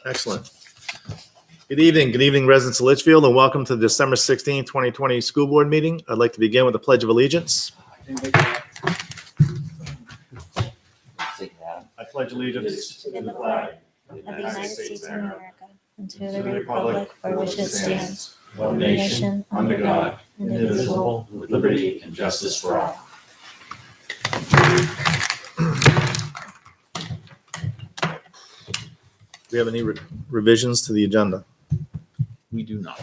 Excellent. Good evening, residents of Litchfield, and welcome to the December 16, 2020 school board meeting. I'd like to begin with the Pledge of Allegiance. I pledge allegiance to the flag of the United States of America and to the republic for which it stands, one nation, under God, indivisible, with liberty and justice for all. Do we have any revisions to the agenda? We do not.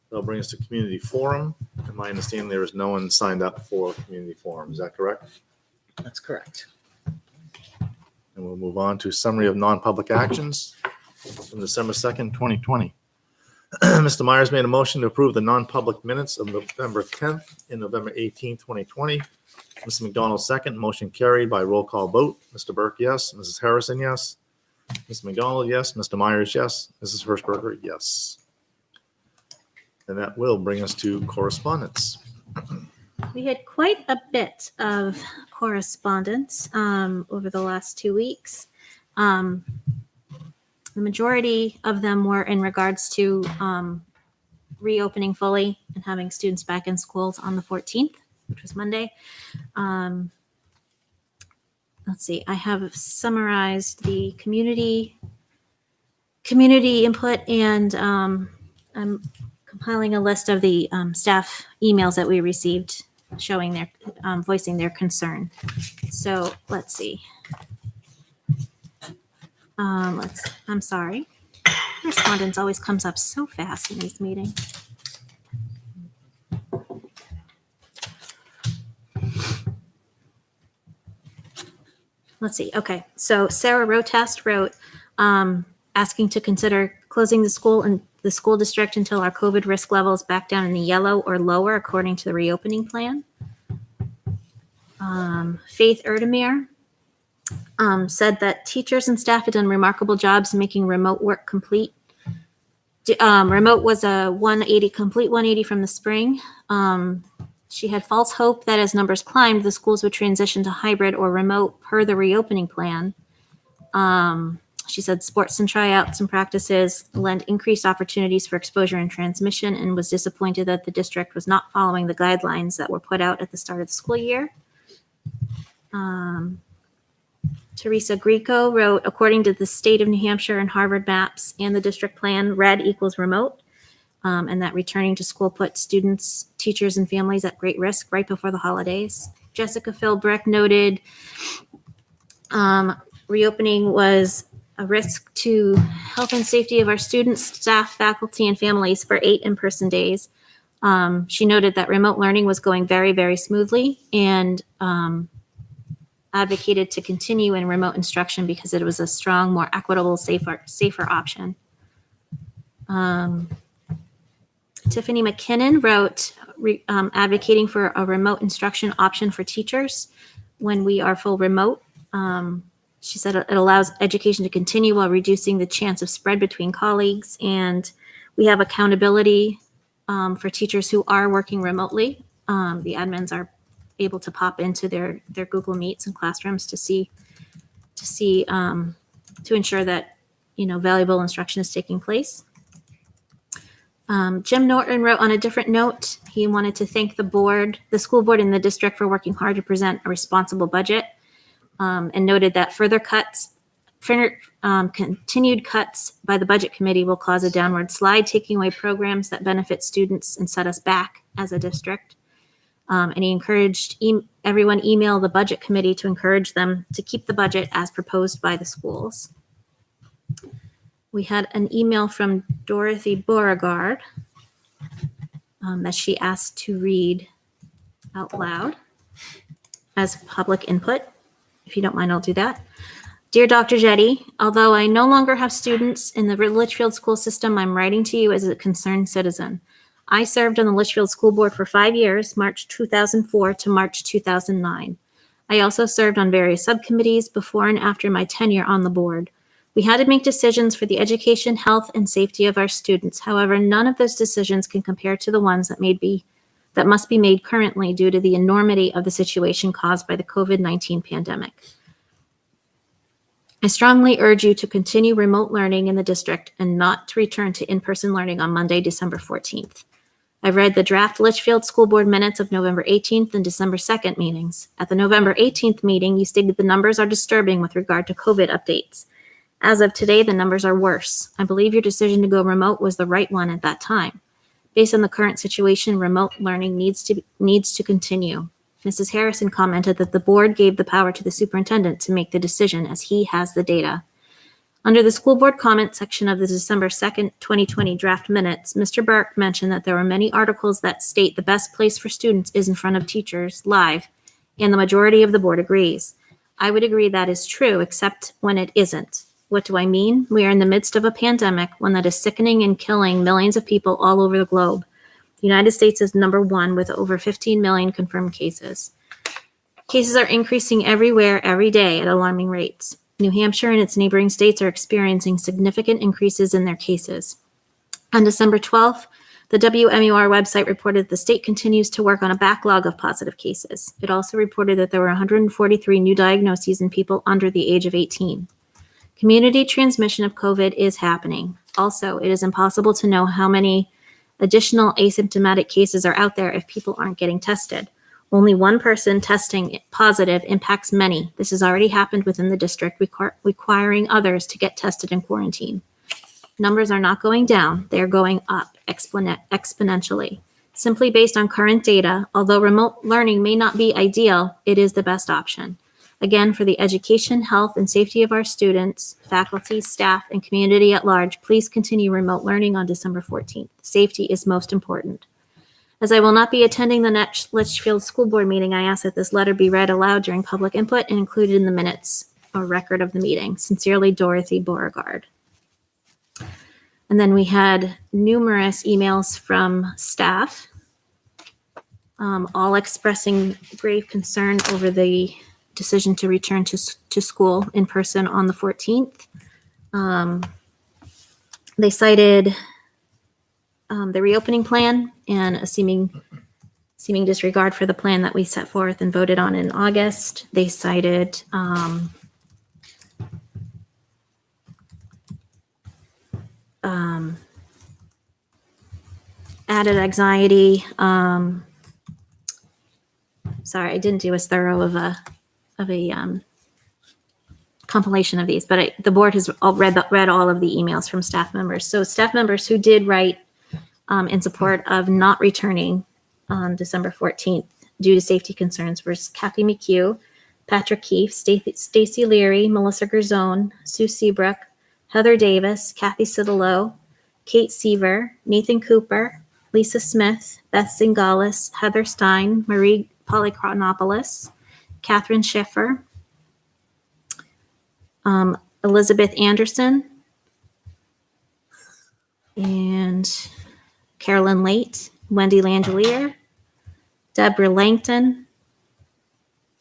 That'll bring us to community forum. In my understanding, there is no one signed up for community forum. Is that correct? That's correct. And we'll move on to summary of non-public actions from December 2nd, 2020. Mr. Myers made a motion to approve the non-public minutes of November 10th and November 18th, 2020. Mr. McDonald second, motion carried by roll call vote. Mr. Burke, yes. Mrs. Harrison, yes. Mr. McDonald, yes. Mr. Myers, yes. Mrs. Hirschberger, yes. And that will bring us to correspondence. We had quite a bit of correspondence over the last 2 weeks. The majority of them were in regards to reopening fully and having students back in schools on the 14th, which was Monday. Let's see, I have summarized the community input, and I'm compiling a list of the staff emails that we received showing their voicing their concern. So let's see. I'm sorry. Correspondence always comes up so fast in these meetings. Let's see. Okay. So Sarah Rotast wrote asking to consider closing the school and the school district until our COVID risk levels back down in the yellow or lower according to the reopening plan. Faith Erdemir said that teachers and staff had done remarkable jobs making remote work complete. Remote was a 180, complete 180 from the spring. She had false hope that as numbers climbed, the schools would transition to hybrid or remote per the reopening plan. She said sports and tryouts and practices lend increased opportunities for exposure and transmission, and was disappointed that the district was not following the guidelines that were put out at the start of the school year. Teresa Greco wrote, according to the state of New Hampshire and Harvard maps and the district plan, red equals remote, and that returning to school puts students, teachers, and families at great risk right before the holidays. Jessica Philbrick noted reopening was a risk to health and safety of our students, staff, faculty, and families for 8 in-person days. She noted that remote learning was going very, very smoothly, and advocated to continue in remote instruction because it was a strong, more equitable, safer option. Tiffany McKinnon wrote, advocating for a remote instruction option for teachers when we are full remote. She said it allows education to continue while reducing the chance of spread between colleagues, and we have accountability for teachers who are working remotely. The admins are able to pop into their Google Meets and classrooms to ensure that valuable instruction is taking place. Jim Norton wrote on a different note. He wanted to thank the school board, and the district for working hard to present a responsible budget, and noted that continued cuts by the budget committee will cause a downward slide, taking away programs that benefit students and set us back as a district. And he encouraged everyone email the budget committee to encourage them to keep the budget as proposed by the schools. We had an email from Dorothy Beauregard that she asked to read out loud as public input. If you don't mind, I'll do that. Dear Dr. Jetty, although I no longer have students in the Litchfield school system, I'm writing to you as a concerned citizen. I served on the Litchfield School Board for 5 years, March 2004 to March 2009. I also served on various subcommittees before and after my tenure on the board. We had to make decisions for the education, health, and safety of our students. However, none of those decisions can compare to the ones that that must be made currently due to the enormity of the situation caused by the COVID-19 pandemic. I strongly urge you to continue remote learning in the district and not to return to in-person learning on Monday, December 14th. I've read the draft Litchfield School Board minutes of November 18th and December 2nd meetings. At the November 18th meeting, you stated the numbers are disturbing with regard to COVID updates. As of today, the numbers are worse. I believe your decision to go remote was the right one at that time. Based on the current situation, remote learning needs to continue. Mrs. Harrison commented that the board gave the power to the superintendent to make the decision as he has the data. Under the school board comment section of the December 2nd, 2020 draft minutes, Mr. Burke mentioned that there were many articles that state the best place for students is in front of teachers live, and the majority of the board agrees. I would agree that is true, except when it isn't. What do I mean? We are in the midst of a pandemic, one that is sickening and killing millions of people all over the globe. The United States is number one with over 15 million confirmed cases. Cases are increasing everywhere, every day at alarming rates. New Hampshire and its neighboring states are experiencing significant increases in their cases. On December 12th, the WMUR website reported the state continues to work on a backlog of positive cases. It also reported that there were 143 new diagnoses in people under the age of 18. Community transmission of COVID is happening. Also, it is impossible to know how many additional asymptomatic cases are out there if people aren't getting tested. Only one person testing positive impacts many. This has already happened within the district, requiring others to get tested and quarantine. Numbers are not going down, they are going up exponentially. Simply based on current data, although remote learning may not be ideal, it is the best option. Again, for the education, health, and safety of our students, faculty, staff, and community at large, please continue remote learning on December 14th. Safety is most important. As I will not be attending the next Litchfield School Board meeting, I ask that this letter be read aloud during public input and included in the minutes or record of the meeting. Sincerely, Dorothy Beauregard. And then we had numerous emails from staff, all expressing grave concern over the decision to return to school in person on the 14th. They cited the reopening plan and a seeming disregard for the plan that we set forth and voted on in August. They cited added anxiety. Sorry, I didn't do as thorough of a compilation of these, but the board has read all of the emails from staff members. So staff members who did write in support of not returning on December 14th due to safety concerns were Kathy McHugh, Patrick Keefe, Stacy Leary, Melissa Gerzone, Sue Seabrook, Heather Davis, Kathy Sidalow, Kate Seaver, Nathan Cooper, Lisa Smith, Beth Zingalis, Heather Stein, Marie Polychronopoulos, Catherine Schiffer, Elizabeth Anderson, and Carolyn Late, Wendy Langelier, Deborah Langton,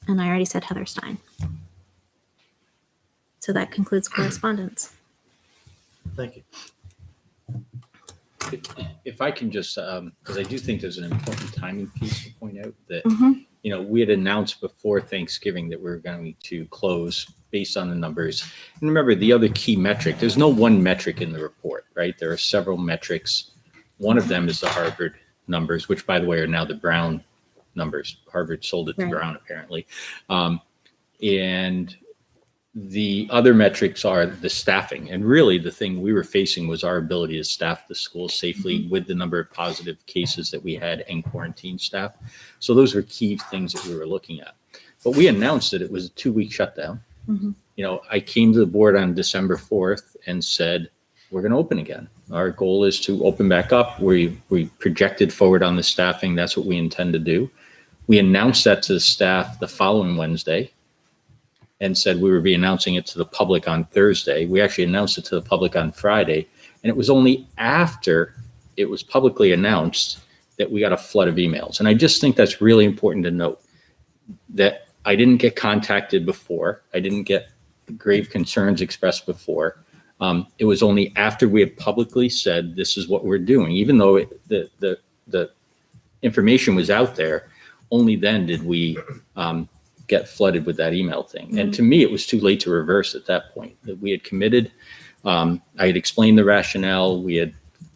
and I already said Heather Stein. So that concludes correspondence. Thank you. If I can just, because I do think there's an important timing piece to point out that, Mhm. we had announced before Thanksgiving that we were going to close based on the numbers. And remember, the other key metric, there's no one metric in the report, right? There are several metrics. One of them is the Harvard numbers, which, by the way, are now the Brown numbers. Harvard sold it to Right. Brown, apparently. And the other metrics are the staffing. And really, the thing we were facing was our ability to staff the school safely with the number of positive cases that we had and quarantine staff. So those were key things that we were looking at. But we announced that it was a 2-week shutdown. Mhm. I came to the board on December 4th and said, we're going to open again. Our goal is to open back up. We projected forward on the staffing. That's what we intend to do. We announced that to the staff the following Wednesday and said we would be announcing it to the public on Thursday. We actually announced it to the public on Friday. And it was only after it was publicly announced that we got a flood of emails. And I just think that's really important to note that I didn't get contacted before. I didn't get grave concerns expressed before. It was only after we had publicly said, this is what we're doing, even though the information was out there. Only then did we get flooded with that email thing. And to me, it was too late to reverse at that point. That we had committed. I had explained the rationale. We had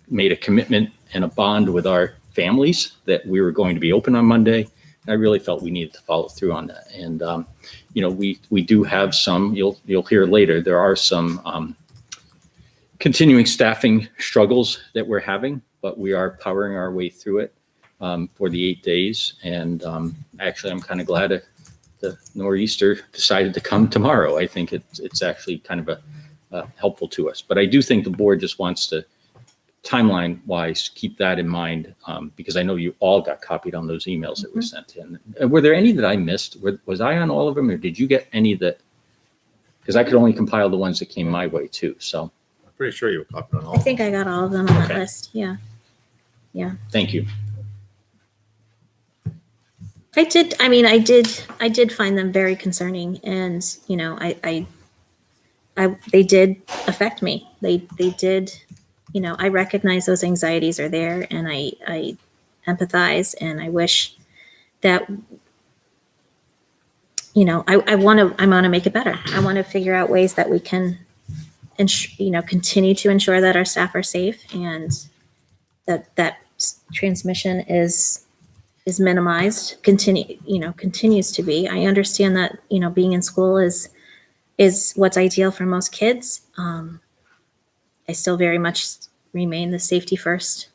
made a commitment and a bond with our families that we were going to be open on Monday. I really felt we needed to follow through on that. And, we do have some, you'll hear later, there are some continuing staffing struggles that we're having, but we are powering our way through it for the 8 days. And actually, I'm kind of glad that the Nor'easter decided to come tomorrow. I think it's actually kind of helpful to us. But I do think the board just wants to, timeline wise, keep that in mind, because I know you all got copied on those emails that were sent in. Were there any that I missed? Was I on all of them, or did you get any that, because I could only compile the ones that came my way too. So I'm pretty sure you were copied on all. I think I got all of them on that Okay. list. Yeah. thank you. I did find them very concerning, and they did affect me. They did, I recognize those anxieties are there, and I empathize, and I wish that, I want to make it better. I want to figure out ways that we can, continue to ensure that our staff are safe, and that transmission is minimized, continues to be. I understand that, being in school is what's ideal for most kids. I still very much remain the safety first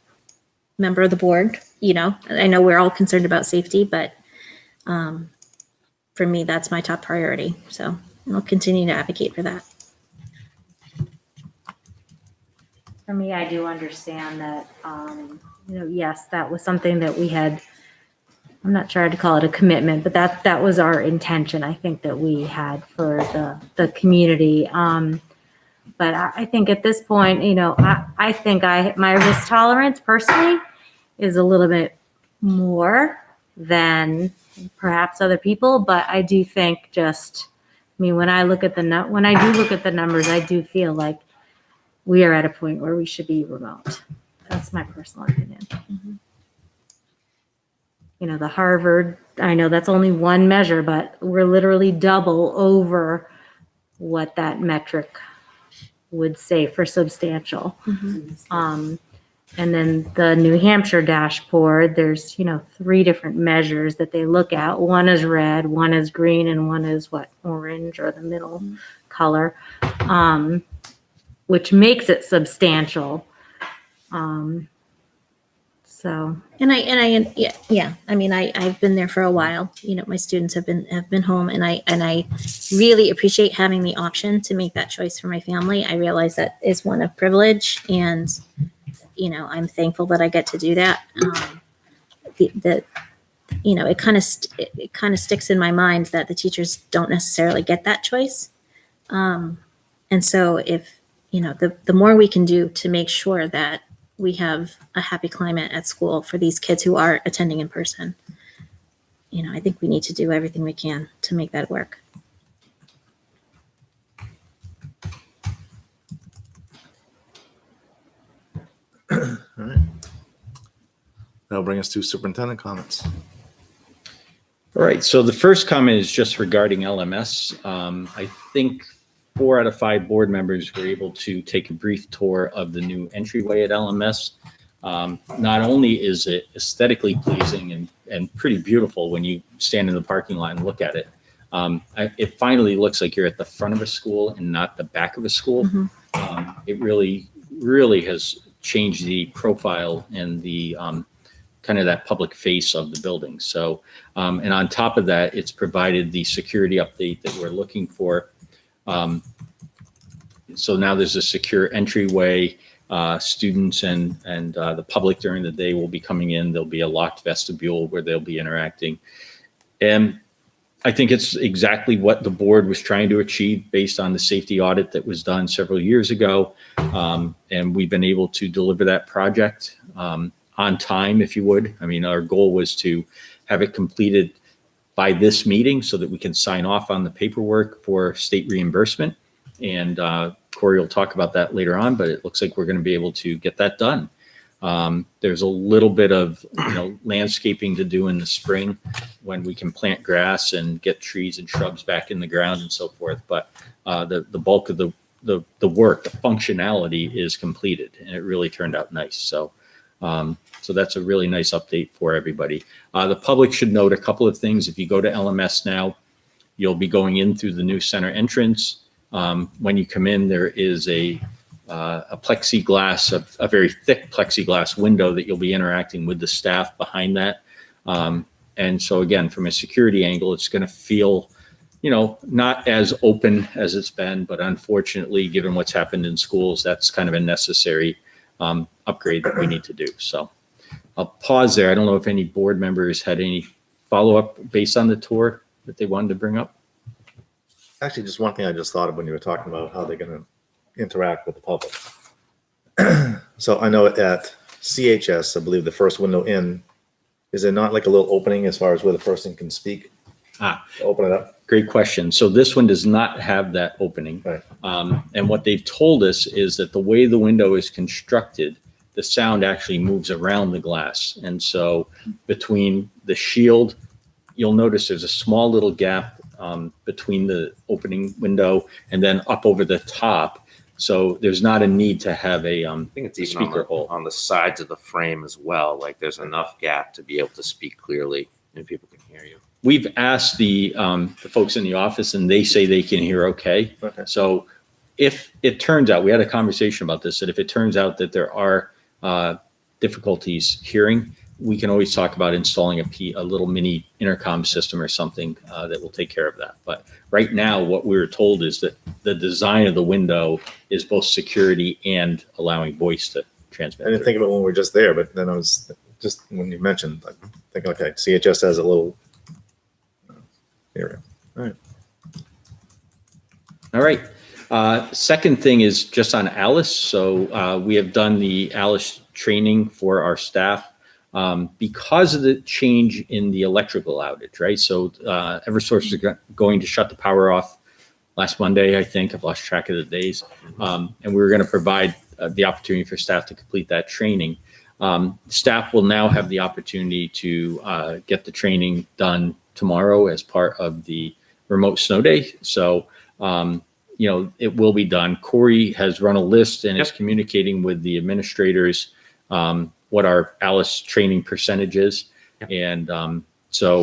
member of the board. I know we're all concerned about safety, but for me, that's my top priority. So I'll continue to advocate for that. For me, I do understand that, yes, that was something that we had, I'm not sure I'd call it a commitment, but that was our intention, I think, that we had for the community. But I think at this point, I think my risk tolerance personally is a little bit more than perhaps other people, but I do think when I look at when I do look at the numbers, I do feel like we are at a point where we should be remote. That's my personal opinion. The Harvard, I know that's only one measure, but we're literally double over what that metric would say for substantial. And then the New Hampshire dashboard, there's, 3 different measures that they look at. One is red, one is green, and one is orange, or the middle color, which makes it substantial. So. I've been there for a while. My students have been home, and I really appreciate having the option to make that choice for my family. I realize that is one of privilege, and I'm thankful that I get to do that. It kind of sticks in my mind that the teachers don't necessarily get that choice. And so if the more we can do to make sure that we have a happy climate at school for these kids who are attending in person, I think we need to do everything we can to make that work. All right. That'll bring us to superintendent comments. All right, so the first comment is just regarding LMS. I think 4 out of 5 board members were able to take a brief tour of the new entryway at LMS. Not only is it aesthetically pleasing and pretty beautiful when you stand in the parking lot and look at it, it finally looks like you're at the front of a school and not the back of a school. It really, really has changed the profile and the kind of that public face of the building. So, and on top of that, it's provided the security update that we're looking for. So now there's a secure entryway. Students and the public during the day will be coming in. There'll be a locked vestibule where they'll be interacting. And I think it's exactly what the board was trying to achieve based on the safety audit that was done several years ago. And we've been able to deliver that project on time, if you would. I mean, our goal was to have it completed by this meeting so that we can sign off on the paperwork for state reimbursement. And Corey will talk about that later on, but it looks like we're going to be able to get that done. There's a little bit of, landscaping to do in the spring when we can plant grass and get trees and shrubs back in the ground and so forth. But the bulk of the work, the functionality is completed, and it really turned out nice. So that's a really nice update for everybody. The public should note a couple of things. If you go to LMS now, you'll be going in through the new center entrance. When you come in, there is a plexiglass, a very thick plexiglass window that you'll be interacting with the staff behind that. And so again, from a security angle, it's going to feel, not as open as it's been, but unfortunately, given what's happened in schools, that's kind of a necessary upgrade that we need to do. So I'll pause there. I don't know if any board members had any follow-up based on the tour that they wanted to bring up. Actually, just one thing I just thought of when you were talking about how they're going to interact with the public. So I know at CHS, I believe the first window in, is there not like a little opening as far as where the person can speak? Open it up. Great question. So this one does not have that opening. Right. And what they've told us is that the way the window is constructed, the sound actually moves around the glass. And so between the shield, you'll notice there's a small little gap between the opening window and then up over the top. So there's not a need to have a I think it's even speaker hole. on the sides of the frame as well. Like there's enough gap to be able to speak clearly and people can hear you. We've asked the folks in the office, and they say they can hear okay. Okay. So if it turns out, we had a conversation about this, that if it turns out that there are difficulties hearing, we can always talk about installing a little mini intercom system or something that will take care of that. But right now, what we were told is that the design of the window is both security and allowing voice to transmit. I didn't think of it when we were just there, but then I was just, when you mentioned, I think, okay, CHS has a little area. All right. Second thing is just on Alice. So we have done the Alice training for our staff because of the change in the electrical outage, right? So Eversource is going to shut the power off last Monday, I think. I've lost track of the days. And we were going to provide the opportunity for staff to complete that training. Staff will now have the opportunity to get the training done tomorrow as part of the remote snow day. So, it will be done. Corey has run a list and is communicating with the administrators what our Alice training percentage is. And so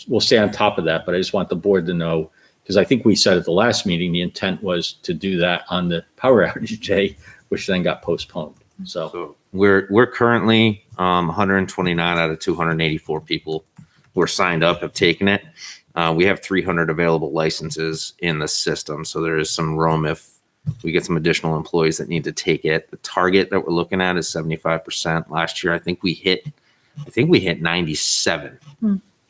we'll stay on top of that, but I just want the board to know, because I think we said at the last meeting, the intent was to do that on the power outage day, which then got postponed. So we're currently 129 out of 284 people who are signed up have taken it. We have 300 available licenses in the system. So there is some room if we get some additional employees that need to take it. The target that we're looking at is 75%. Last year, I think we hit 97,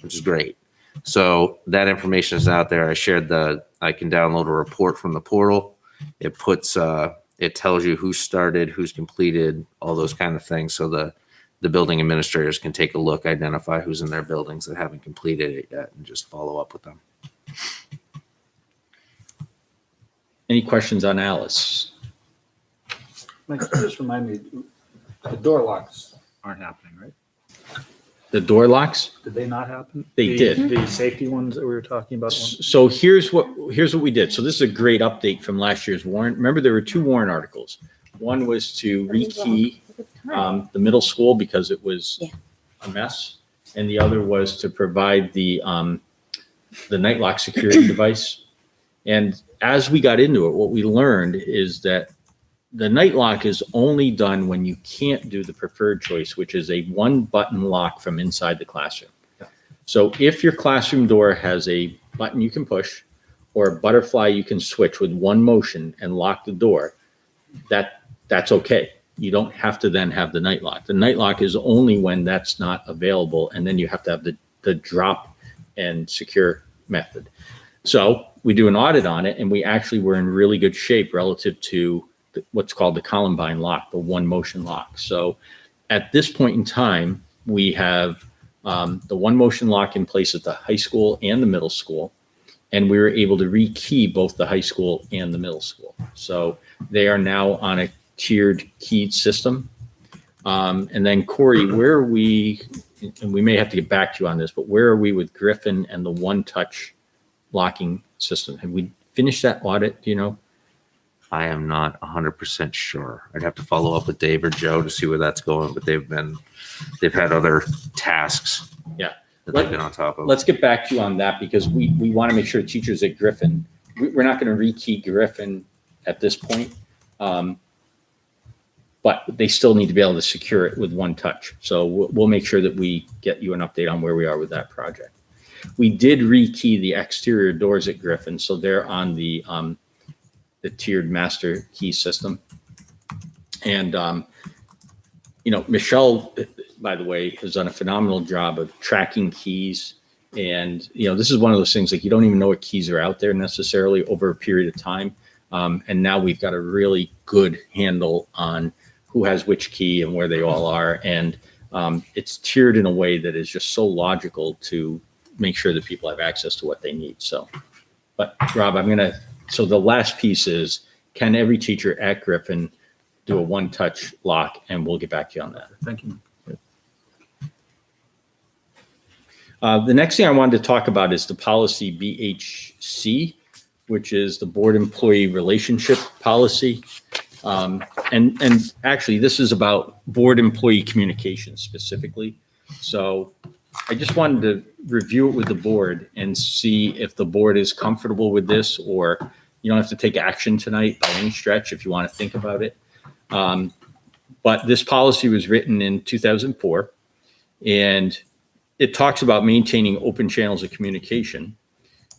which is great. So that information is out there. I can download a report from the portal. It puts, it tells you who started, who's completed, all those kind of things. So the building administrators can take a look, identify who's in their buildings that haven't completed it yet, and just follow up with them. any questions on Alice? Mike, just remind me, the door locks aren't happening, right? The door locks? Did they not happen? They did. The safety ones that we were talking about? So here's what we did. So this is a great update from last year's warrant. Remember, there were two warrant articles. One was to rekey the middle school because it was a mess, and the other was to provide the night lock security device. And as we got into it, what we learned is that the night lock is only done when you can't do the preferred choice, which is a one-button lock from inside the classroom. So if your classroom door has a button you can push or a butterfly you can switch with one motion and lock the door, that's okay. You don't have to then have the night lock. The night lock is only when that's not available, and then you have to have the drop and secure method. So we do an audit on it, and we actually were in really good shape relative to what's called the Columbine lock, the one motion lock. So at this point in time, we have the one motion lock in place at the high school and the middle school, and we were able to rekey both the high school and the middle school. So they are now on a tiered keyed system. And then Corey, where are we, and we may have to get back to you on this, but where are we with Griffin and the one-touch locking system? Have we finished that audit? Do you know? I am not 100% sure. I'd have to follow up with Dave or Joe to see where that's going, but they've had other tasks. Yeah. That they've been on top of. Let's get back to you on that because we want to make sure teachers at Griffin, we're not going to rekey Griffin at this point. But they still need to be able to secure it with one touch. So we'll make sure that we get you an update on where we are with that project. We did rekey the exterior doors at Griffin. So they're on the tiered master key system. And, Michelle, by the way, has done a phenomenal job of tracking keys. And, this is one of those things like you don't even know what keys are out there necessarily over a period of time. And now we've got a really good handle on who has which key and where they all are. And it's tiered in a way that is just so logical to make sure that people have access to what they need. So, but Rob, so the last piece is, can every teacher at Griffin do a one-touch lock? And we'll get back to you on that. Thank you. The next thing I wanted to talk about is the policy BHC, which is the board employee relationship policy. And actually this is about board employee communication specifically. So I just wanted to review it with the board and see if the board is comfortable with this, or you don't have to take action tonight by any stretch if you want to think about it. But this policy was written in 2004 and it talks about maintaining open channels of communication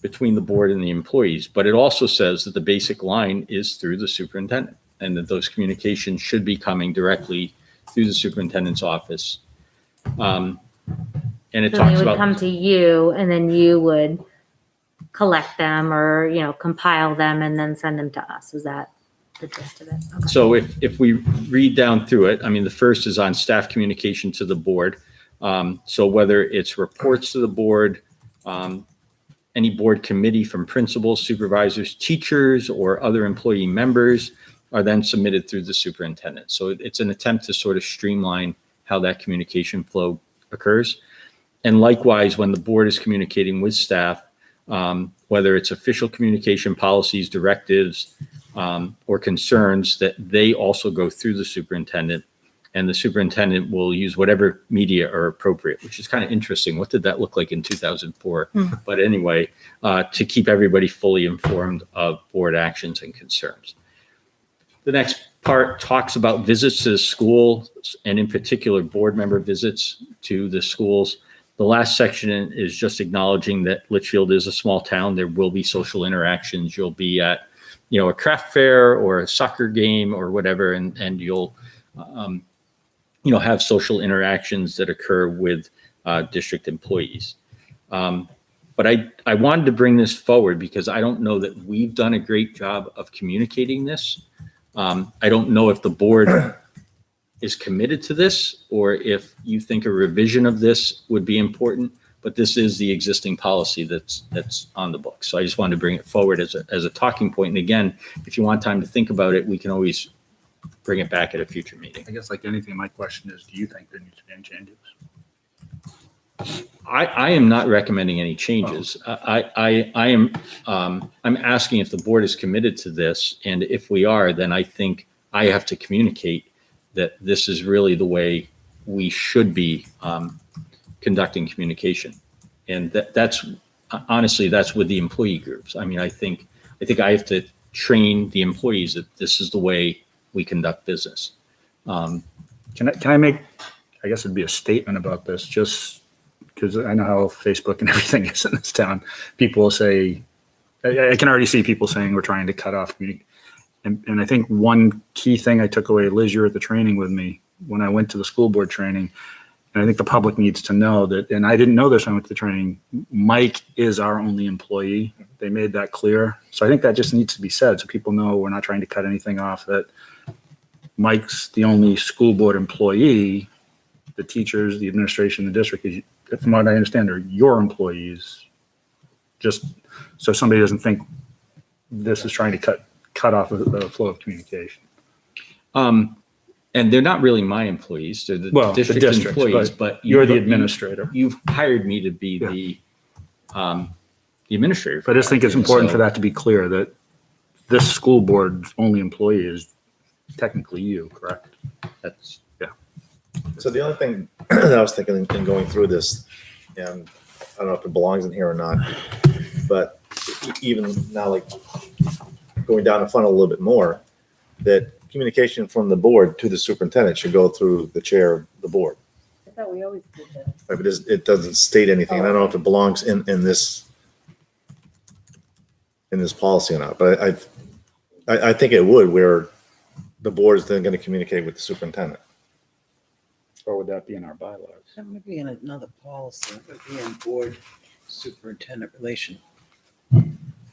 between the board and the employees, but it also says that the basic line is through the superintendent and that those communications should be coming directly through the superintendent's office. And it So talks they would about come to you and then you would collect them or, compile them and then send them to us. Is that the gist of it? Okay. So if we read down through it, the first is on staff communication to the board. So whether it's reports to the board, any board committee from principals, supervisors, teachers, or other employee members are then submitted through the superintendent. So it's an attempt to sort of streamline how that communication flow occurs. And likewise, when the board is communicating with staff, whether it's official communication policies, directives, or concerns, that they also go through the superintendent, and the superintendent will use whatever media are appropriate, which is kind of interesting. What did that look like in 2004? But anyway, to keep everybody fully informed of board actions and concerns. The next part talks about visits to the school, and in particular, board member visits to the schools. The last section is just acknowledging that Litchfield is a small town. There will be social interactions. You'll be at, a craft fair or a soccer game or whatever, and you'll, have social interactions that occur with district employees. But I wanted to bring this forward because I don't know that we've done a great job of communicating this. I don't know if the board is committed to this or if you think a revision of this would be important, but this is the existing policy that's on the book. So I just wanted to bring it forward as a talking point. And again, if you want time to think about it, we can always bring it back at a future meeting. I guess like anything, my question is, do you think there needs to be any changes? I am not recommending any changes. I'm asking if the board is committed to this, and if we are, then I think I have to communicate that this is really the way we should be conducting communication, and that's honestly that's with the employee groups. I think I have to train the employees that this is the way we conduct business. Can I make, I guess it'd be a statement about this, just because I know how Facebook and everything is in this town. People will say, I can already see people saying we're trying to cut off community. And I think one key thing I took away, Liz, you were at the training with me when I went to the school board training. And I think the public needs to know that, and I didn't know this when I went to the training, Mike is our only employee. They made that clear. So I think that just needs to be said so people know we're not trying to cut anything off, that Mike's the only school board employee. The teachers, the administration, the district, from what I understand, are your employees. Just so somebody doesn't think this is trying to cut off the flow of communication. And they're not really my employees. They're the Well, the district's district's, employees, but but You're the you- administrator. You've hired me to be Yeah. the administrator. But I just think it's important for So- that to be clear that this school board's only employee is technically you, correct? That's, So the only thing that I was thinking in going through this, and I don't know if it belongs in here or not, but even now, like going down the funnel a little bit more, that communication from the board to the superintendent should go through the chair of the board. I thought we always did that. Right, but it doesn't state anything. And I don't know if it belongs in this policy or not, but I think it would, where the board is then going to communicate with the superintendent. Or would that be in our bylaws? That would be in another policy. It would be in board superintendent relation.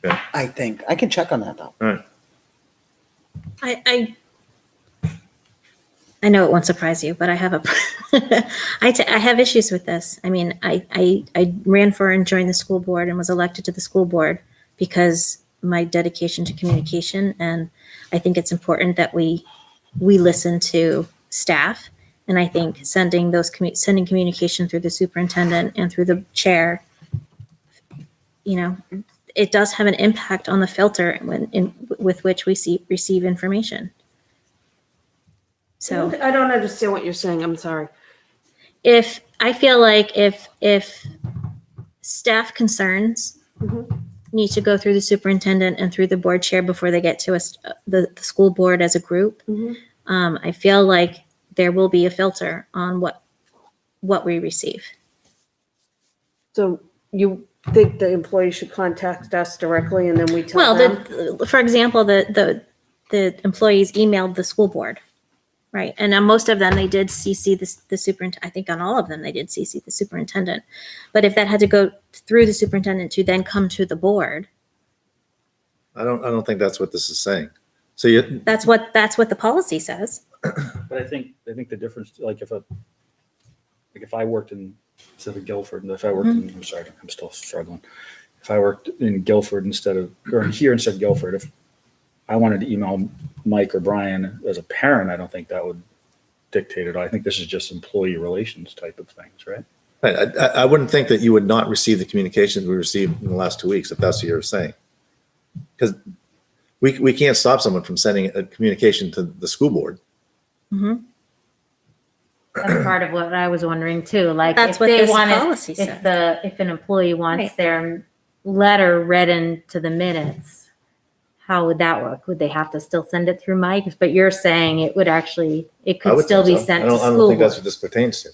Yeah. I think. I can check on that though. I know it won't surprise you, but I have I have issues with this. I mean, I ran for and joined the school board and was elected to the school board because my dedication to communication, and I think it's important that we listen to staff. And I think sending communication through the superintendent and through the chair, it does have an impact on the filter with which we receive information. So I don't understand what you're saying. I'm sorry. if I feel like if staff concerns need to go through the superintendent and through the board chair before they get to us, the school board as a group, I feel like there will be a filter on what we receive. So you think the employee should contact us directly and then we tell Well, them? for example, the employees emailed the school board, right? And on most of them, they did CC the superintendent. I think on all of them, they did CC the superintendent. But if that had to go through the superintendent to then come to the board, I don't think that's what this is saying. So that's what the policy says. But I think the difference, like if I worked instead of Guilford, if I worked I'm sorry, I'm still struggling. If I worked in Guilford or here instead of Guilford, if I wanted to email Mike or Brian as a parent, I don't think that would dictate it. I think this is just employee relations type of things, right? I wouldn't think that you would not receive the communications we received in the last 2 weeks, if that's what you're saying. Because we can't stop someone from sending a communication to the school board. That's part of what I was wondering too. Like That's if what they this wanted, policy says. if an employee wants Right. their letter read into the minutes, how would that work? Would they have to still send it through Mike? But you're saying it would actually, it I could would still think be so. sent I to don't school think that's board. what this pertains to.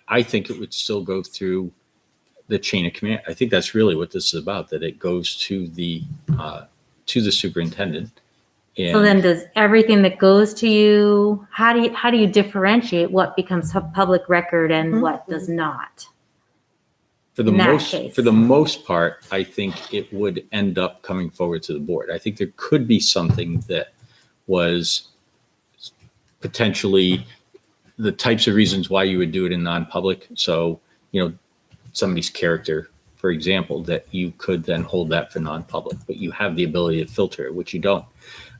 I think it would still go through the chain of command. I think that's really what this is about, that it goes to the superintendent. So then does everything that goes to you, how do you differentiate what becomes public record and what does not? For the in that most, case. for the most part, I think it would end up coming forward to the board. I think there could be something that was potentially the types of reasons why you would do it in non-public. So, somebody's character, for example, that you could then hold that for non-public, but you have the ability to filter it, which you don't.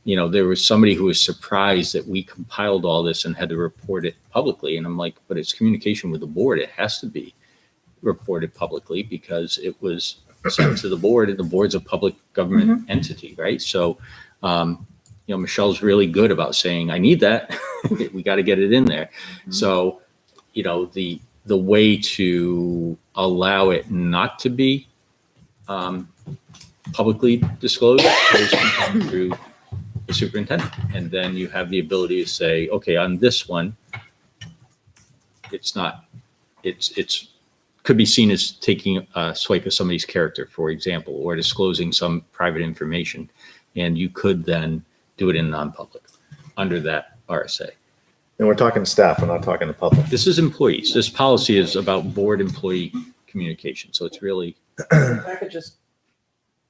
There was somebody who was surprised that we compiled all this and had to report it publicly. And I'm like, but it's communication with the board. It has to be reported publicly because it was sent to the board, and the board's a public government entity, right? So, Michelle's really good about saying, I need that. We got to get it in there. So, the way to allow it not to be publicly disclosed is to come through the superintendent. And then you have the ability to say, okay, on this one, it's could be seen as taking a swipe at somebody's character, for example, or disclosing some private information. And you could then do it in non-public under that RSA. And we're talking staff, we're not talking the public. This is employees. This policy is about board employee communication. So it's really, If I could just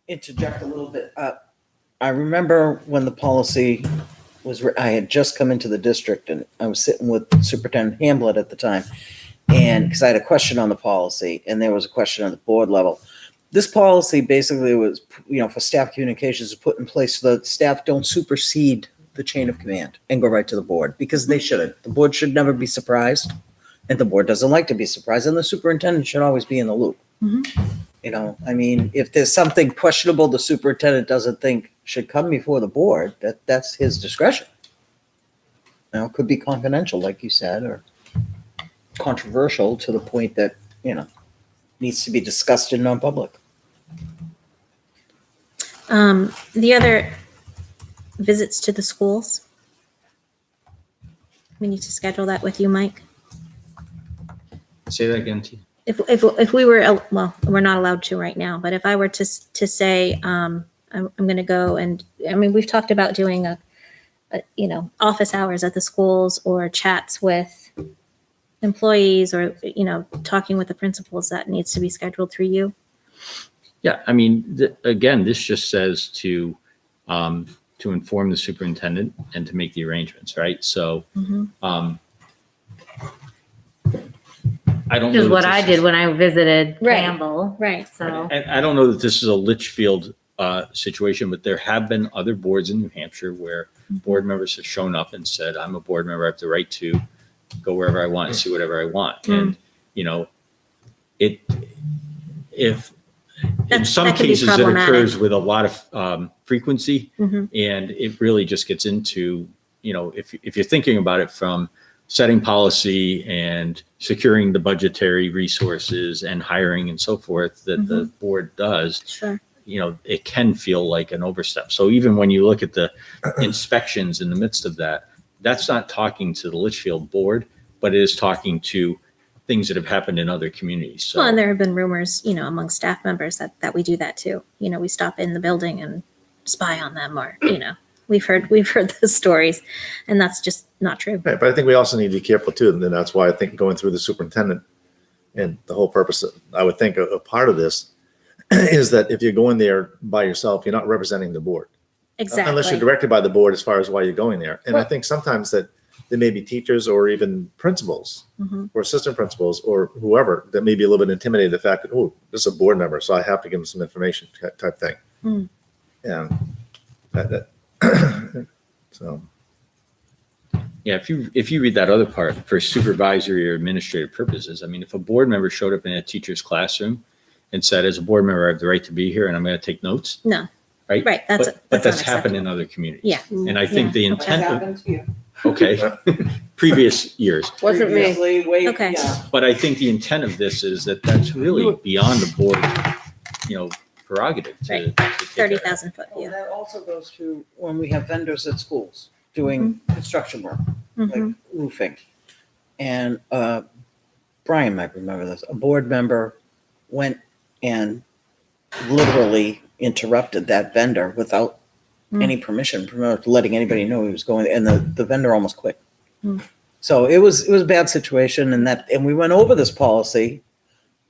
interject a little bit. I remember when the policy was, I had just come into the district and I was sitting with Superintendent Hamblett at the time. And because I had a question on the policy and there was a question on the board level. This policy basically was, for staff communications is put in place so that staff don't supersede the chain of command and go right to the board, because they shouldn't. The board should never be surprised, and the board doesn't like to be surprised, and the superintendent should always be in the loop. Mhm. You know, I mean, if there's something questionable the superintendent doesn't think should come before the board, that's his discretion. You know, it could be confidential, like you said, or controversial to the point that, you know, needs to be discussed in non-public. The other visits to the schools. We need to schedule that with you, Mike. Say that again, T. If we were, well, we're not allowed to right now, but if I were to say, I'm going to go and, I mean, we've talked about doing a, office hours at the schools or chats with employees or, talking with the principals. That needs to be scheduled through you. Yeah, I mean, again, this just says to inform the superintendent and to make the arrangements, right? So, I don't know. Which is that what this I did when I visited Right. Campbell. Right. So, And I don't know that this is a Litchfield situation, but there have been other boards in New Hampshire where board members have shown up and said, I'm a board member, I have the right to go wherever I want and see whatever I want. And, if in some that can be cases it problematic. occurs with a lot of frequency, Mhm. and it really just gets into, if you're thinking about it from setting policy and securing the budgetary resources and hiring and so forth that the board does, Sure. it can feel like an overstep. So even when you look at the inspections in the midst of that, that's not talking to the Litchfield board, but it is talking to things that have happened in other communities. So Well, and there have been rumors, among staff members that we do that too. We stop in the building and spy on them, or we've heard the stories, and that's just not true. Right, but I think we also need to be careful too, and then that's why I think going through the superintendent and the whole purpose, I would think a part of this is that if you're going there by yourself, you're not representing the board. Exactly. Unless you're directed by the board as far as why you're going there. And I Well- think sometimes that there may be teachers or even principals Mhm. or assistant principals or whoever that may be a little bit intimidated the fact that, oh, this is a board member, so I have to give them some information type thing. Mm. And that so. yeah, if you read that other part for supervisory or administrative purposes, I mean, if a board member showed up in a teacher's classroom and said, as a board member, I have the right to be here and I'm going to take notes, No. right? Right. But that's not happened in acceptable. other communities. Yeah. And I think the intent of, happened to you? okay, previous years. Wasn't me. Previously, way, Okay. yeah. But I think the intent of this is that that's really beyond the board, prerogative to Right. take care of. 30,000 foot Well, view. that also goes to when we have vendors at schools doing construction work, like Mhm. roofing. And Brian might remember this. A board member went and literally interrupted that vendor without Mm. any permission, letting anybody know he was going, and the vendor almost quit. Mm. So it was a bad situation, and we went over this policy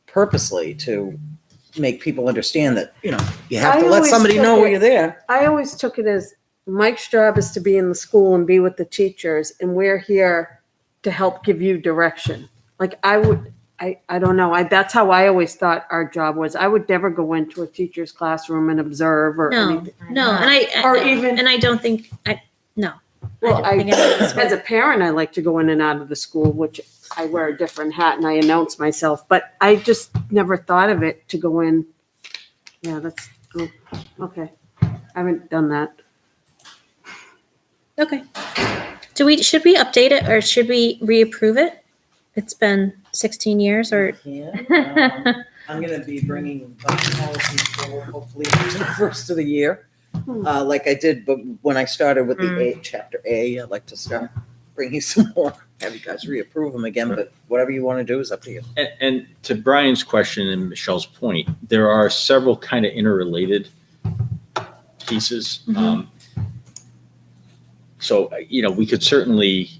purposely to make people understand that, you have I to let always somebody took know it- when you're there. I always took it as Mike's job is to be in the school and be with the teachers, and we're here to help give you direction. Like I don't know. That's how I always thought our job was. I would never go into a teacher's classroom and observe or No, anything. no, Or even- and I don't think no. Well, I don't think anybody's as a parent, I like to go in and out of the school, which I wear a different hat and I announce myself, but I just never thought of it to go in. Yeah, that's, okay. I haven't done that. Okay. Should we update it or should we reapprove it? It's been 16 years or, I'm gonna be bringing policy forward, hopefully, to the first of the year. Like I did, but when I started with the chapter A, I'd like to start bringing some more, have you guys reapprove them again, but whatever you want to do is up to you. And to Brian's question and Michelle's point, there are several kind of interrelated pieces. Mhm. So, we could certainly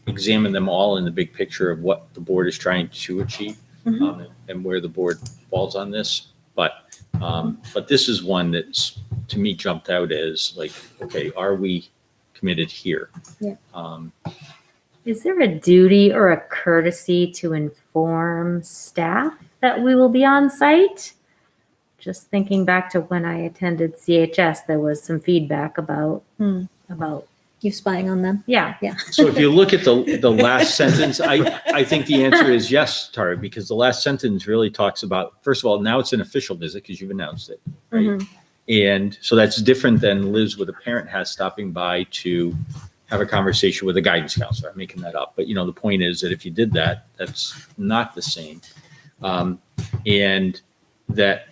examine them all in the big picture of what the board is trying to achieve and where the board falls on this. But this is one that's, to me, jumped out as like, okay, are we committed here? Yeah. is there a duty or a courtesy to inform staff that we will be on site? just thinking back to when I attended CHS, there was some feedback about, about, You spying on them? yeah. So if you look at the last sentence, I think the answer is yes, Tara, because the last sentence really talks about, first of all, now it's an official visit because you've announced it, right? And so that's different than Liz with a parent has stopping by to have a conversation with a guidance counselor. I'm making that up. But, the point is that if you did that, that's not the same. And that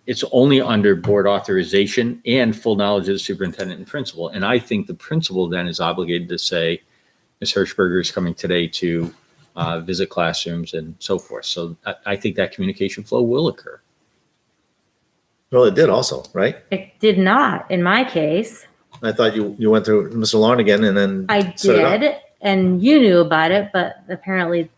it's only under board authorization and full knowledge of the superintendent and principal. And I think the principal then is obligated to say, Ms. Hirschberger is coming today to visit classrooms and so forth. So I think that communication flow will occur. Well, it did also, right? It did not in my case. I thought you went through Mr. Larnigan and then I set it up. did, and you knew about it, but apparently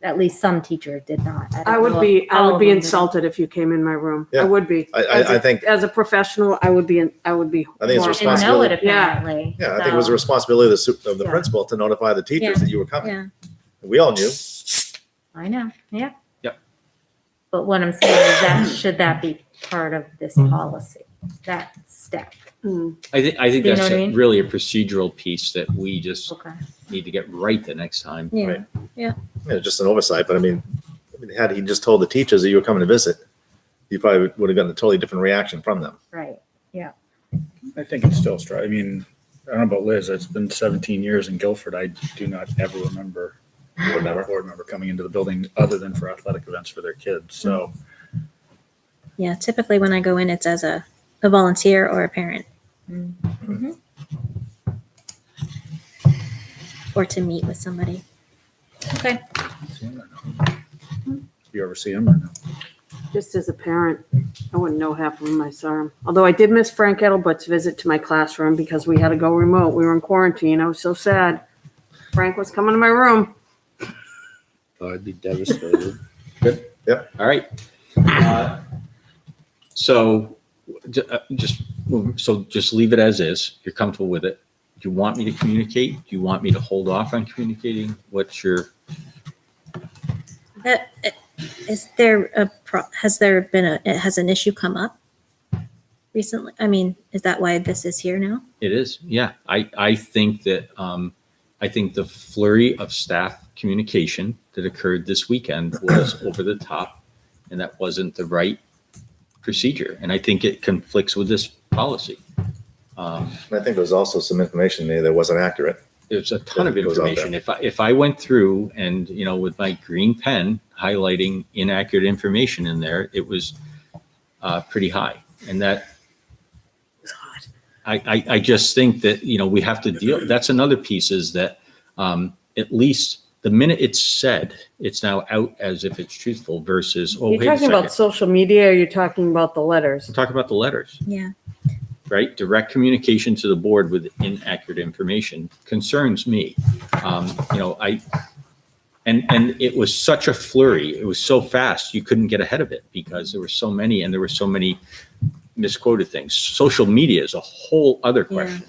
at least some teacher did not. don't I would know be, if I all would of be them did. insulted if you came in my room. Yeah. I would be. I think As a professional, I would be, I would be. I think it's horrified. Didn't know it responsibility. apparently. Yeah, I think it was a so- responsibility of the Yeah. principal to notify the teachers Yeah. that you were coming. Yeah. We all knew. I know, yeah. Yep. But what I'm saying is that, should that be part of this policy, that step? Mm. I think You know that's what I mean? really a procedural piece that we just Okay. need to get right the next time. Yeah. Right. Yeah, just an oversight, but I mean, had he just told the teachers that you were coming to visit, you probably would have gotten a totally different reaction from them. Right, I think it's still I mean, I don't know about Liz. It's been 17 years in Guilford. I do not ever remember a board member coming into the building other than for athletic events for their kids. So Yeah, typically when I go in, it's as a volunteer or a parent. Or to meet with somebody. Okay. you ever see them or no? Just as a parent, I wouldn't know half of them. I saw him. Although I did miss Frank Edelbut's visit to my classroom because we had to go remote. We were in quarantine. I was so sad. Frank was coming to my room. I'd be devastated. All right. So just leave it as is. You're comfortable with it. Do you want me to communicate? Do you want me to hold off on communicating? What's your, Is there has there been has an issue come up recently? I mean, is that why this is here now? it is, yeah. I think that, I think the flurry of staff communication that occurred this weekend was over the top, and that wasn't the right procedure. And I think it conflicts with this policy. And I think there was also some information there that wasn't accurate. There's a ton of It goes out information. If I went through and, with my green pen highlighting inaccurate information in there, it was pretty high. And that, I just think that, we have to deal, that's another piece is that at least the minute it's said, it's now out as if it's truthful versus, oh, You're wait a talking about second. social media or you're talking about the letters? Talk about the letters. Yeah. Right? Direct communication to the board with inaccurate information concerns me. And it was such a flurry. It was so fast, you couldn't get ahead of it because there were so many and there were so many misquoted things. Social media is a whole other question.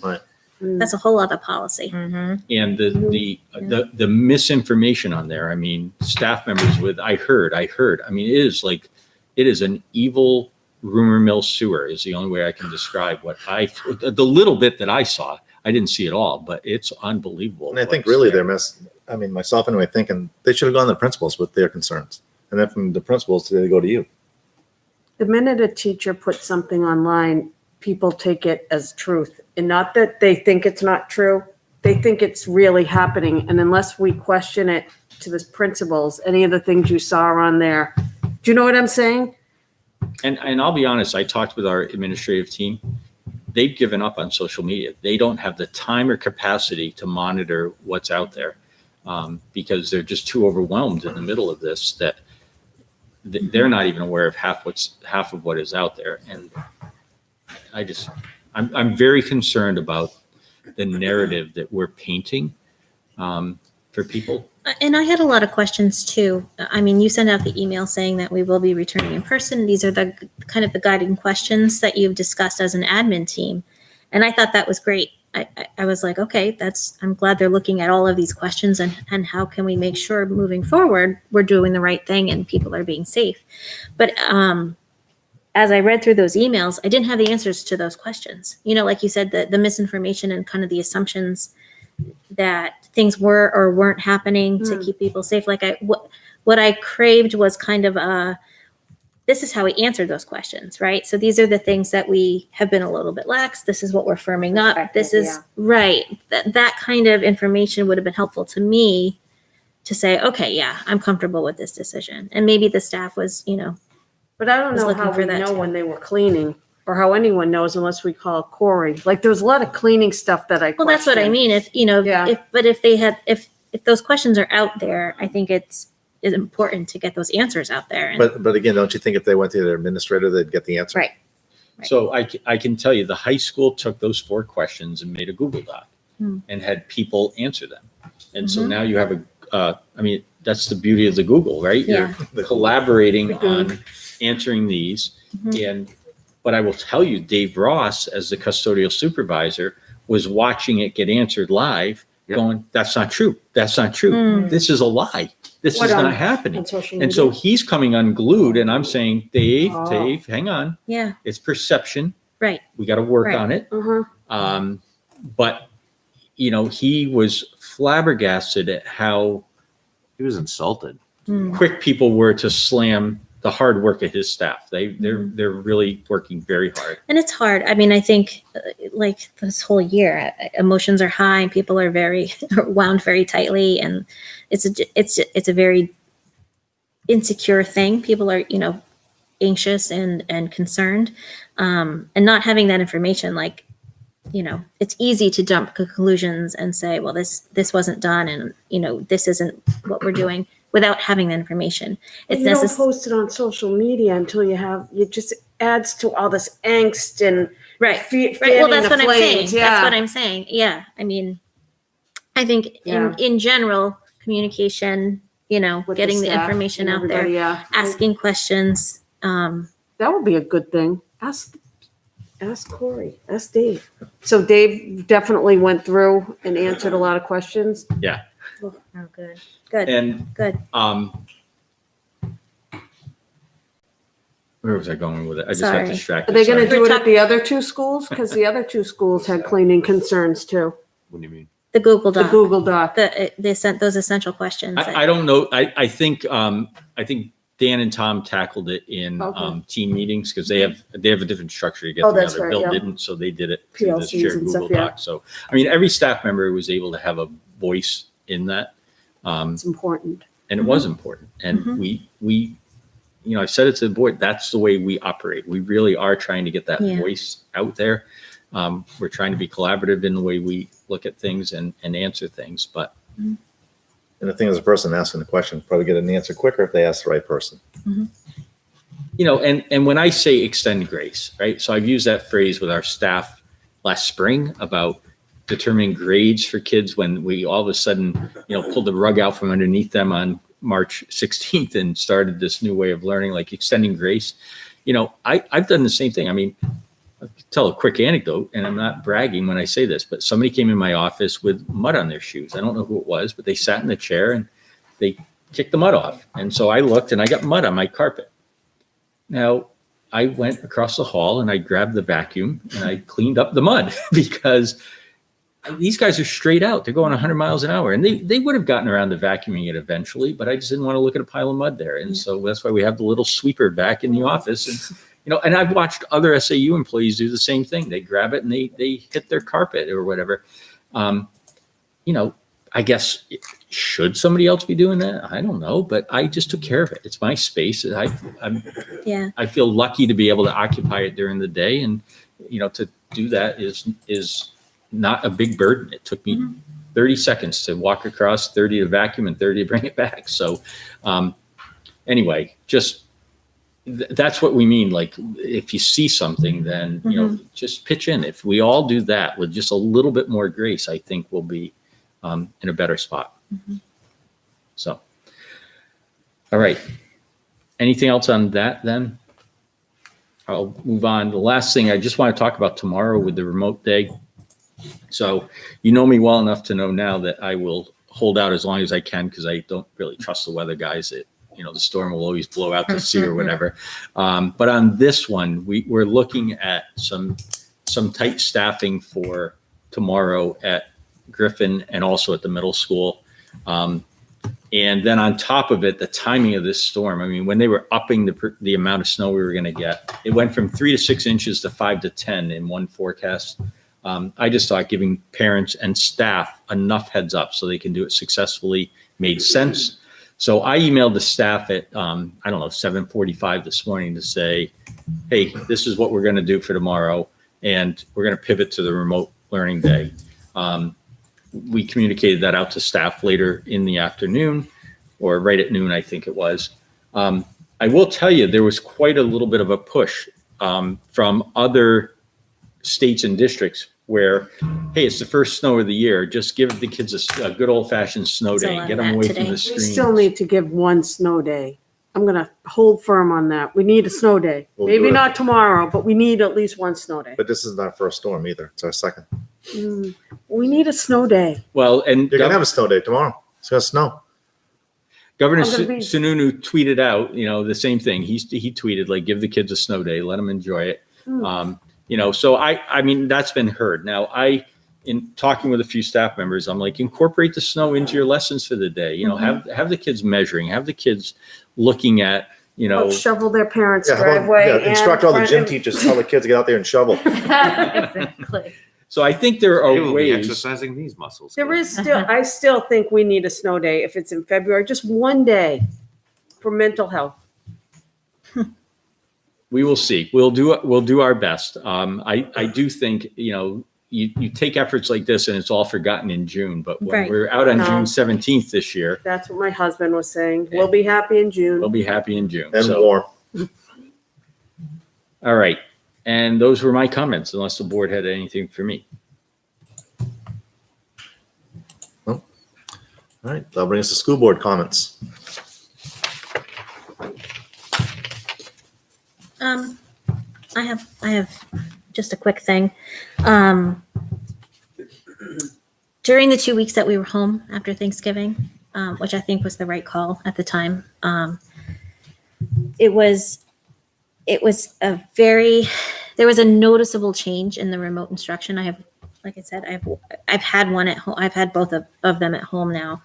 That's a whole other policy. Mm-hmm. And the misinformation on there, I mean, staff members with, I heard, I mean, it is an evil rumor mill sewer is the only way I can describe the little bit that I saw. I didn't see it all, but it's unbelievable. And I think what's really there. myself anyway, thinking they should have gone to the principals with their concerns. And then from the principals, they go to you. The minute a teacher puts something online, people take it as truth. And not that they think it's not true, they think it's really happening. And unless we question it to the principals, any of the things you saw on there, do you know what I'm saying? And I'll be honest, I talked with our administrative team. They've given up on social media. They don't have the time or capacity to monitor what's out there because they're just too overwhelmed in the middle of this that they're not even aware of half of what is out there. And I'm very concerned about the narrative that we're painting for people. And I had a lot of questions too. I mean, you sent out the email saying that we will be returning in person. These are the kind of the guiding questions that you've discussed as an admin team. And I thought that was great. I was like, okay, I'm glad they're looking at all of these questions and how can we make sure moving forward, we're doing the right thing and people are being safe. But as I read through those emails, I didn't have the answers to those questions. You know, like you said, the misinformation and kind of the assumptions that things were or weren't happening to keep people safe. Like what I craved was kind of this is how we answered those questions, right? So these are the things that we have been a little bit lax. This is what we're firming up. This is right. That kind of information would have been helpful to me to say, okay, yeah, I'm comfortable with this decision. And maybe the staff was, you know, But I don't was know looking how for we that know too. when they were cleaning or how anyone knows unless we call Corey. Like there's a lot of cleaning stuff that I well, that's what I question. mean. If, you know, Yeah. if they had, if those questions are out there, I think it's important to get those answers out there. And But again, don't you think if they went to their administrator, they'd get the answer? Right. So I can tell you, the high school took those 4 questions and made a Google Doc and had people answer them. And so now you have I mean, that's the beauty of the Google, right? Yeah. You're collaborating on answering these. But I will tell you, Dave Ross, as the custodial supervisor, was watching it get answered live, Yep. going, that's not true. That's not true. This is a lie. This What is on- not happening. On social And media. so he's coming unglued, and I'm saying, Dave, Oh. hang on. yeah, It's perception. right. We got to work Right. on it. Uh-huh. But, you know, he was flabbergasted at how He was insulted. quick people were to slam the hard work of his staff. They're really working very hard. And it's hard. I mean, I think like this whole year, emotions are high and people are very wound very tightly, and it's a very insecure thing. People are, you know, anxious and concerned, and not having that information, like, you know, it's easy to jump conclusions and say, well, this wasn't done, and you know, this isn't what we're doing, without having that information. It's You don't necessary. post it on social media until it just adds to all this angst and Right. fe- Right. Well, fanning that's the what I'm flames. saying. That's what I'm saying. Yeah. I mean, I think Yeah. in general, communication, you know, With getting the staff information and out there, everybody, yeah. asking questions. That would be a good thing. Ask Corey. Ask Dave. So Dave definitely went through and answered a lot of questions. Oh, good. Good. And Good. where was I going with it? I just Sorry. got distracted. Are they going to Sorry. do it at the other 2 schools? Because the other 2 schools had cleaning concerns too. What do you mean? The Google The Doc. Google Doc. They sent those essential questions. I don't know. I think Dan and Tom tackled it in Okay. team meetings because they have a different structure to get Oh, that's together. right, Bill yeah. didn't, so they did it through this PLCs shared and Google stuff, yeah. Doc. So I mean, every staff member was able to have a voice in that. It's important. And it was important. And we, you know, I said it to the board, that's the way we operate. We really are trying to get that Yeah. voice out there. We're trying to be collaborative in the way we look at things and answer things, but And the thing is, the person asking the question probably get an answer quicker if they ask the right person. you know, and when I say extend grace, right? So I've used that phrase with our staff last spring about determining grades for kids when we all of a sudden, you know, pulled the rug out from underneath them on March 16th and started this new way of learning, like extending grace. You know, I've done the same thing. I mean, I'll tell a quick anecdote, and I'm not bragging when I say this, but somebody came in my office with mud on their shoes. I don't know who it was, but they sat in the chair and they kicked the mud off. And so I looked and I got mud on my carpet. Now, I went across the hall and I grabbed the vacuum and I cleaned up the mud because these guys are straight out. They're going 100 miles an hour, and they would have gotten around to vacuuming it eventually, but I just didn't want to look at a pile of mud there. And so that's why we have the little sweeper back in the office. And, you know, and I've watched other SAU employees do the same thing. They grab it and they hit their carpet or whatever. You know, I guess, should somebody else be doing that? I don't know, but I just took care of it. It's my space. Yeah. I feel lucky to be able to occupy it during the day, and you know, to do that is not a big burden. It took me 30 seconds to walk across, 30 to vacuum, and 30 to bring it back. So, anyway, just that's what we mean. Like, if you see something, then you know, just pitch in. If we all do that with just a little bit more grace, I think we'll be in a better spot. So, all right. Anything else on that then? I'll move on. The last thing I just want to talk about tomorrow with the remote day. So you know me well enough to know now that I will hold out as long as I can because I don't really trust the weather guys. the storm will always blow out to sea or whatever. But on this one, we're looking at some tight staffing for tomorrow at Griffin and also at the middle school. And then on top of it, the timing of this storm, I mean, when they were upping the amount of snow we were going to get, it went from 3 to 6 inches to 5 to 10 in one forecast. I just thought giving parents and staff enough heads up so they can do it successfully made sense. So I emailed the staff at, 7:45 this morning to say, hey, this is what we're going to do for tomorrow. And we're going to pivot to the remote learning day. We communicated that out to staff later in the afternoon, or right at noon, I think it was. I will tell you, there was quite a little bit of a push from other states and districts where, hey, it's the first snow of the year. Just give the kids a good old fashioned snow Saw day. Get that them away today. from the We screen. still need to give one snow day. I'm going to hold firm on that. We need a snow day. We'll do Maybe it. not tomorrow, but we need at least one snow day. But this isn't our first storm either. It's our second. We need a snow day. Well, and You're gonna have a snow day tomorrow. It's gonna snow. Governor I'm gonna be- Sununu tweeted out, the same thing. He tweeted, like, give the kids a snow day, let them enjoy it. So I mean, that's been heard. Now, in talking with a few staff members, I'm like, incorporate the snow into your lessons for the day. Have the kids measuring, have the kids looking at, Shovel their parents' Yeah, how about- driveway. yeah, and instruct all the front gym and- teachers, tell the kids to get out there and shovel. Exactly. so I think there They are will be ways. exercising these muscles. There is still, I still think we need a snow day if it's in February, just one day for mental health. We will see. We'll do our best. I do think, you take efforts like this and it's all forgotten in June, but when Right. we're out on No. June 17th this year, That's what my husband was saying. We'll be happy in June. we'll be happy in June. And So, warm. all right. And those were my comments, unless the board had anything for me. All right, that'll bring us to school board comments. I have just a quick thing. During the 2 weeks that we were home after Thanksgiving, which I think was the right call at the time, it was there was a noticeable change in the remote instruction. Like I said, I've had one at home. I've had both of them at home now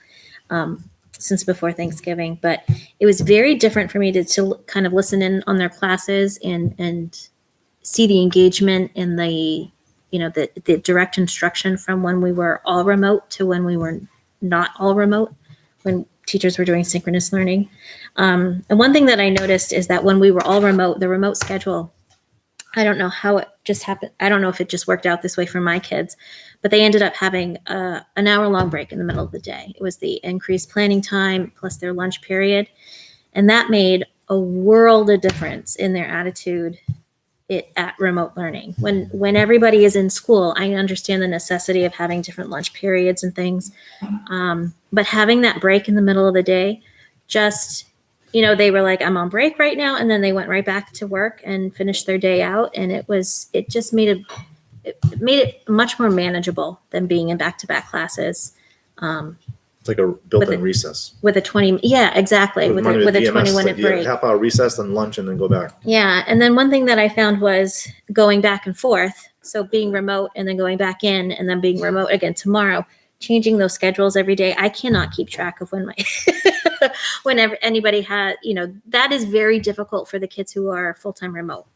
since before Thanksgiving, but it was very different for me to kind of listen in on their classes and see the engagement and the direct instruction from when we were all remote to when we were not all remote, when teachers were doing synchronous learning. And one thing that I noticed is that when we were all remote, the remote schedule, I don't know how it just happened. I don't know if it just worked out this way for my kids, but they ended up having an hour-long break in the middle of the day. It was the increased planning time plus their lunch period. And that made a world of difference in their attitude at remote learning. When everybody is in school, I understand the necessity of having different lunch periods and things. But having that break in the middle of the day, just, they were like, I'm on break right now. And then they went right back to work and finished their day out. And it just made it much more manageable than being in back-to-back classes. It's like a built-in recess. With a 20, yeah, exactly. With a DMS, 20-minute like, break. Half hour recess, then lunch, and then go back. Yeah. And then one thing that I found was going back and forth. So being remote and then going back in and then being remote again tomorrow, changing those schedules every day. I cannot keep track of whenever anybody had, that is very difficult for the kids who are full-time remote.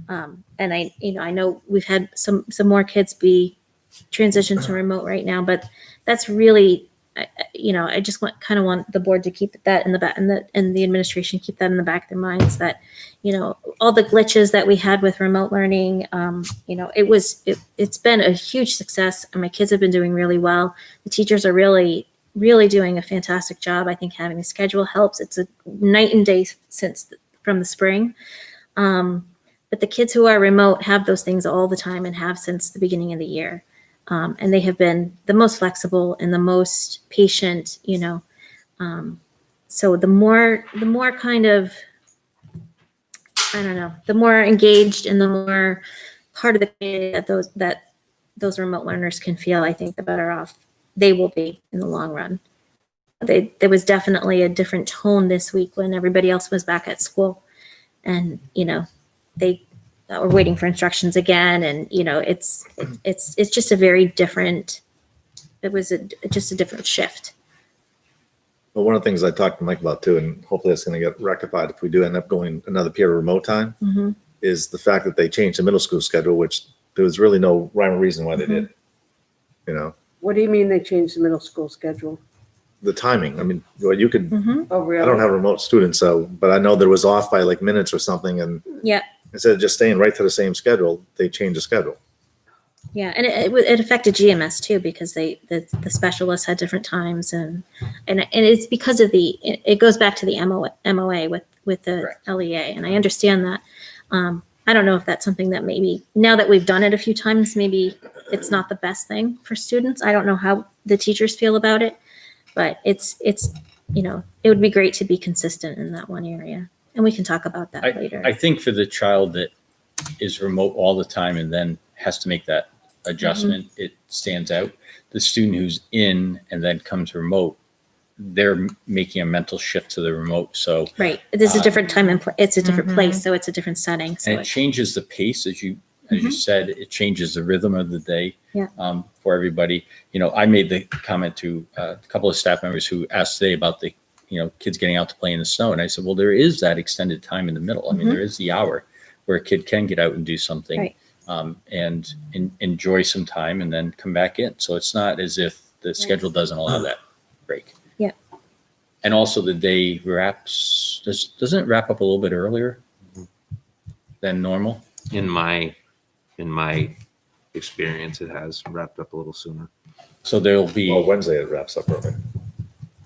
And I know we've had some more kids be transitioned to remote right now, but that's really, I just want the board to keep that in the back, and the administration keep that in the back of their minds, that, all the glitches that we had with remote learning, it's been a huge success, and my kids have been doing really well. The teachers are really, really doing a fantastic job. I think having a schedule helps. It's a night and day from the spring. But the kids who are remote have those things all the time and have since the beginning of the year. And they have been the most flexible and the most patient, so the more kind of, I don't know, the more engaged and the more part of the community that those remote learners can feel, I think the better off they will be in the long run. there was definitely a different tone this week when everybody else was back at school. And, they were waiting for instructions again. And, it's just a very different, it was just a different shift. But one of the things I talked to Mike about too, and hopefully it's going to get rectified if we do end up going another period of remote time, Mm-hmm. is the fact that they changed the middle school schedule, which there was really no rhyme or reason why they Mm-hmm. did. What do you mean they changed the middle school schedule? The timing. I mean, well, you could. Mm-hmm. Oh, really? I don't have remote students, so but I know there was off by like minutes or something, and Yeah. instead of just staying right to the same schedule, they changed the schedule. Yeah, and it affected GMS too because the specialists had different times and it's because of it goes back to the MOA with the Correct. LEA, and I understand that. I don't know if that's something that maybe now that we've done it a few times, maybe it's not the best thing for students. I don't know how the teachers feel about it, but it's it would be great to be consistent in that one area, and we can talk about that later. I think for the child that is remote all the time and then has to make that adjustment, it stands out. The student who's in and then comes remote, they're making a mental shift to the remote. So, Right. There's a different time and it's a different Mhm. place, so it's a different setting. So and it changes the pace as you said, it changes the rhythm of the day Yeah. for everybody. I made the comment to a couple of staff members who asked today about the kids getting out to play in the snow, and I said, well, there is that extended time in the middle. I mean, there is the hour where a kid can get out and do something. Right. And enjoy some time and then come back in. So it's not as if the schedule doesn't allow that break. Yeah. And also the day wraps, doesn't it wrap up a little bit earlier than normal? In my experience, it has wrapped up a little sooner. So there'll be, Well, Wednesday it wraps up early.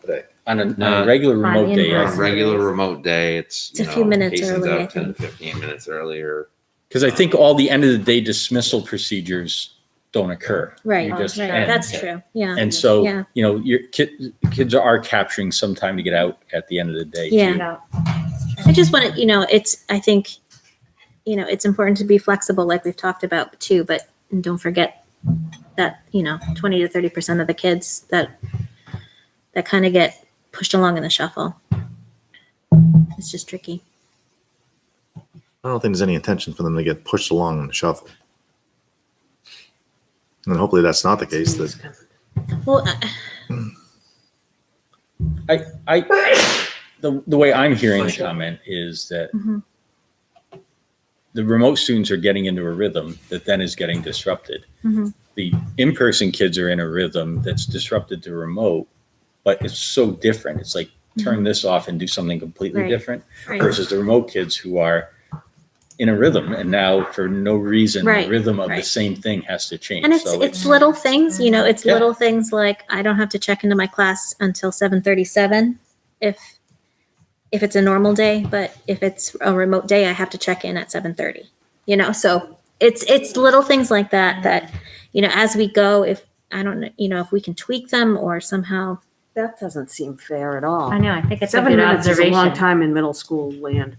Today. on a regular On remote day, in-person. On a regular remote day, it's a few minutes hastens early, I out 10 to think. 15 minutes earlier. because I think all the end of the day dismissal procedures don't occur. right. You just Right. end. That's true. Yeah. And so, Yeah. your kids are capturing some time to get out at the end of the day. too. Yeah. I just want to, I think, it's important to be flexible like we've talked about too, but don't forget that, 20 to 30% of the kids that kind of get pushed along in the shuffle. It's just tricky. I don't think there's any intention for them to get pushed along in the shuffle. And hopefully that's not the case. That Well, The way I'm hearing the comment is that Mhm. the remote students are getting into a rhythm that then is getting disrupted. Mhm. The in-person kids are in a rhythm that's disrupted to remote, but it's so different. It's like turn this off and do something completely Right. different right. versus the remote kids who are in a rhythm and now for no reason, Right, the rhythm of the right. same thing has to change. And it's So it's little things, it's Yeah. little things like I don't have to check into my class until 7:37 if it's a normal day, but if it's a remote day, I have to check in at 7:30. So it's little things like that as we go, if I don't know, if we can tweak them or somehow. That doesn't seem fair at all. I know, I think it's a 7 good minutes is a observation. long time in middle school land.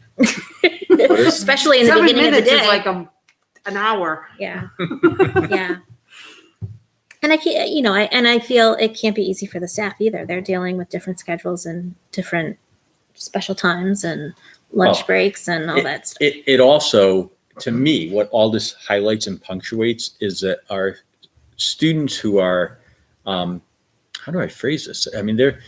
Especially in the 7 beginning of the minutes is day. like an hour. Yeah. Yeah. And I can't, I feel it can't be easy for the staff either. They're dealing with different schedules and different special times and lunch Well, breaks and all that stuff. It also, to me, what all this highlights and punctuates is that our students who are, how do I phrase this? I mean, they're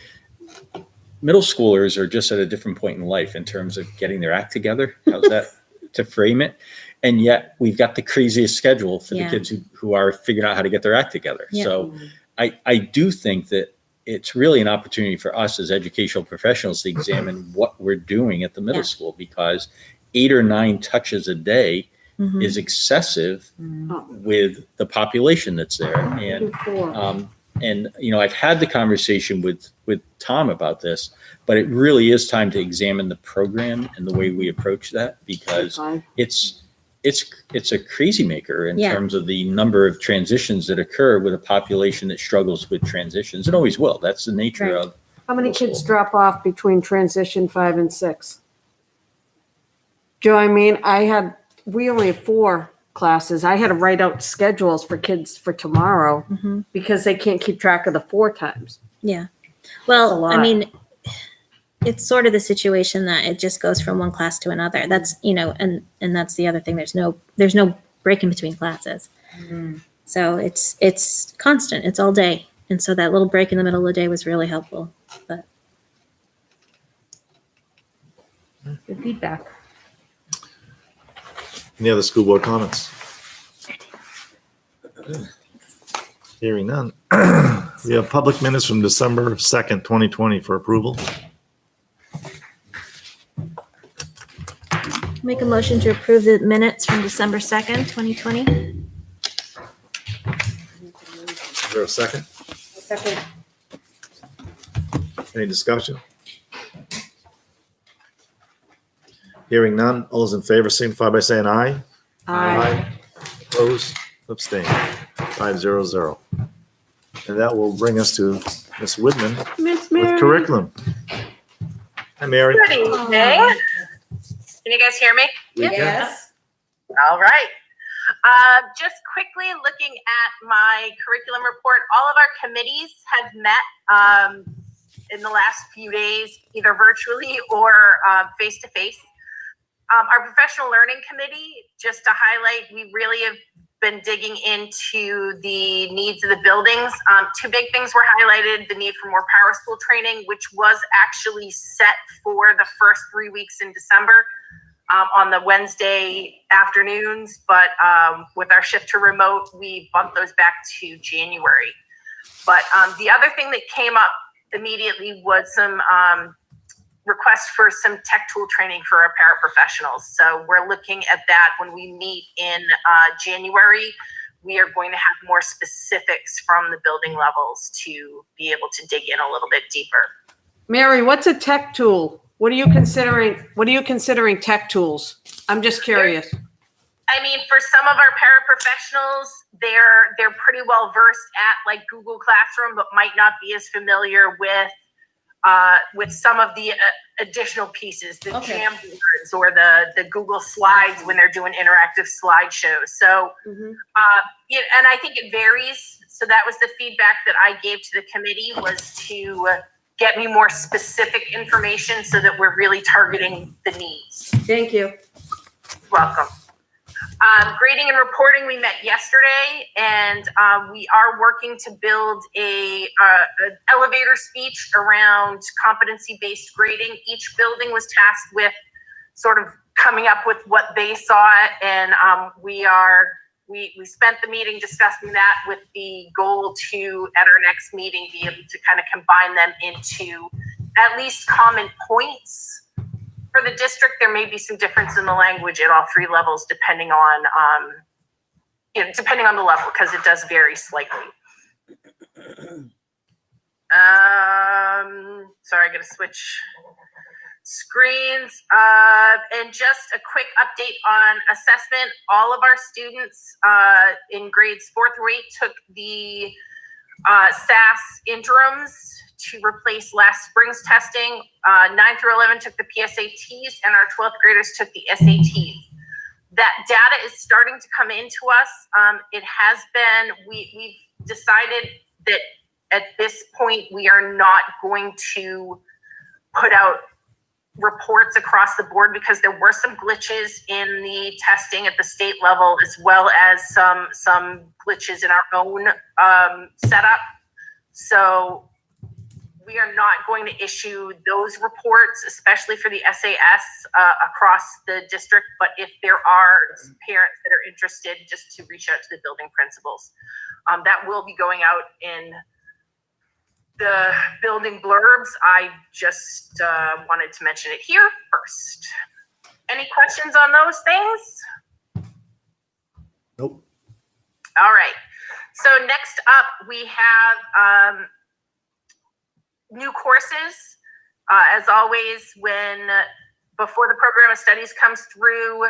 middle schoolers are just at a different point in life in terms of getting their act together. How's that to frame it? And yet we've got the craziest schedule for Yeah. the kids who are figuring out how to get their act together. Yeah. So I do think that it's really an opportunity for us as educational professionals to examine what we're doing at the middle Yeah. school, because 8 or 9 touches a day Mhm. is excessive with the population that's there. And I've had the conversation with Tom about this, but it really is time to examine the program and the way we approach that, because it's a crazy maker in Yeah. terms of the number of transitions that occur with a population that struggles with transitions and always will. That's the nature Right. of. How many kids drop off between transition 5 and 6? Do you know what I mean? We only have 4 classes. I had to write out schedules for kids for tomorrow Mhm. because they can't keep track of the 4 times. Yeah. Well, I lot. mean, it's sort of the situation that it just goes from one class to another. That's, and that's the other thing. There's no break in between classes. So it's constant. It's all day. And so that little break in the middle of the day was really helpful. But Good feedback. Any other school board comments? Hearing none. We have public minutes from December 2nd, 2020 for approval. make a motion to approve the minutes from December 2nd, 2020. Is there a second? Second. Any discussion? Hearing none. All those in favor signify by saying aye. Opposed, abstained, 500. And that will bring us to Ms. Whitman Miss with Mary. curriculum. Hi, Mary. Good evening. Can you guys hear me? Yes. All right. Just quickly looking at my curriculum report, all of our committees have met in the last few days, either virtually or face-to-face. Our professional learning committee, just to highlight, we really have been digging into the needs of the buildings. Two big things were highlighted: the need for more Power School training, which was actually set for the first 3 weeks in December on the Wednesday afternoons, but with our shift to remote, we bumped those back to January. But the other thing that came up immediately was some requests for some tech tool training for our paraprofessionals. So we're looking at that when we meet in January. We are going to have more specifics from the building levels to be able to dig in a little bit deeper. Mary, what's a tech tool? What are you considering tech tools? I'm just curious. I mean, for some of our paraprofessionals, they're pretty well versed at like Google Classroom, but might not be as familiar with some of the additional pieces, the Jamboards or the Google Slides when they're doing interactive slideshows. So, and I think it varies. So that was the feedback that I gave to the committee, was to get me more specific information so that we're really targeting the needs. Thank you. Welcome. Grading and reporting, we met yesterday, and we are working to build an elevator speech around competency-based grading. Each building was tasked with sort of coming up with what they saw, and we spent the meeting discussing that with the goal to, at our next meeting, be able to kind of combine them into at least common points. For the district, there may be some difference in the language at all three levels, depending on the level, because it does vary slightly. Sorry, I got to switch screens. And just a quick update on assessment. All of our students in grades 4 through 8 took the SAS interims to replace last spring's testing. 9 through 11 took the PSATs, and our 12th graders took the SATs. That data is starting to come into us. It has been, we've decided that at this point, we are not going to put out reports across the board, because there were some glitches in the testing at the state level, as well as some glitches in our own setup. So we are not going to issue those reports, especially for the SAS across the district. But if there are parents that are interested, just to reach out to the building principals. That will be going out in the building blurbs. I just wanted to mention it here first. Any questions on those things? Nope. All right. So next up, we have new courses. As always, before the program of studies comes through,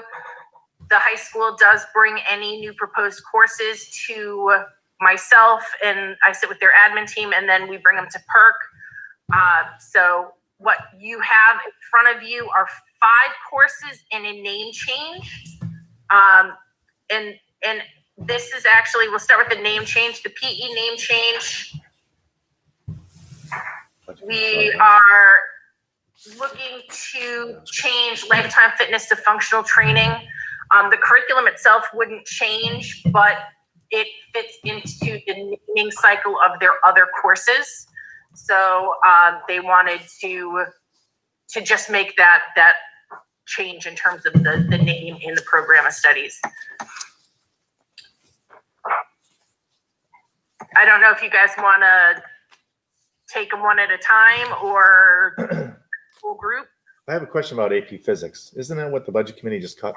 the high school does bring any new proposed courses to myself, and I sit with their admin team, and then we bring them to PERC. So what you have in front of you are 5 courses and a name change. And this is actually, we'll start with the name change. The PE name change We are looking to change lifetime fitness to functional training. The curriculum itself wouldn't change, but it fits into the naming cycle of their other courses. So they wanted to just make that change in terms of the name in the program of studies. I don't know if you guys want to take them one at a time or full group. I have a question about AP Physics. Isn't that what the budget committee just cut?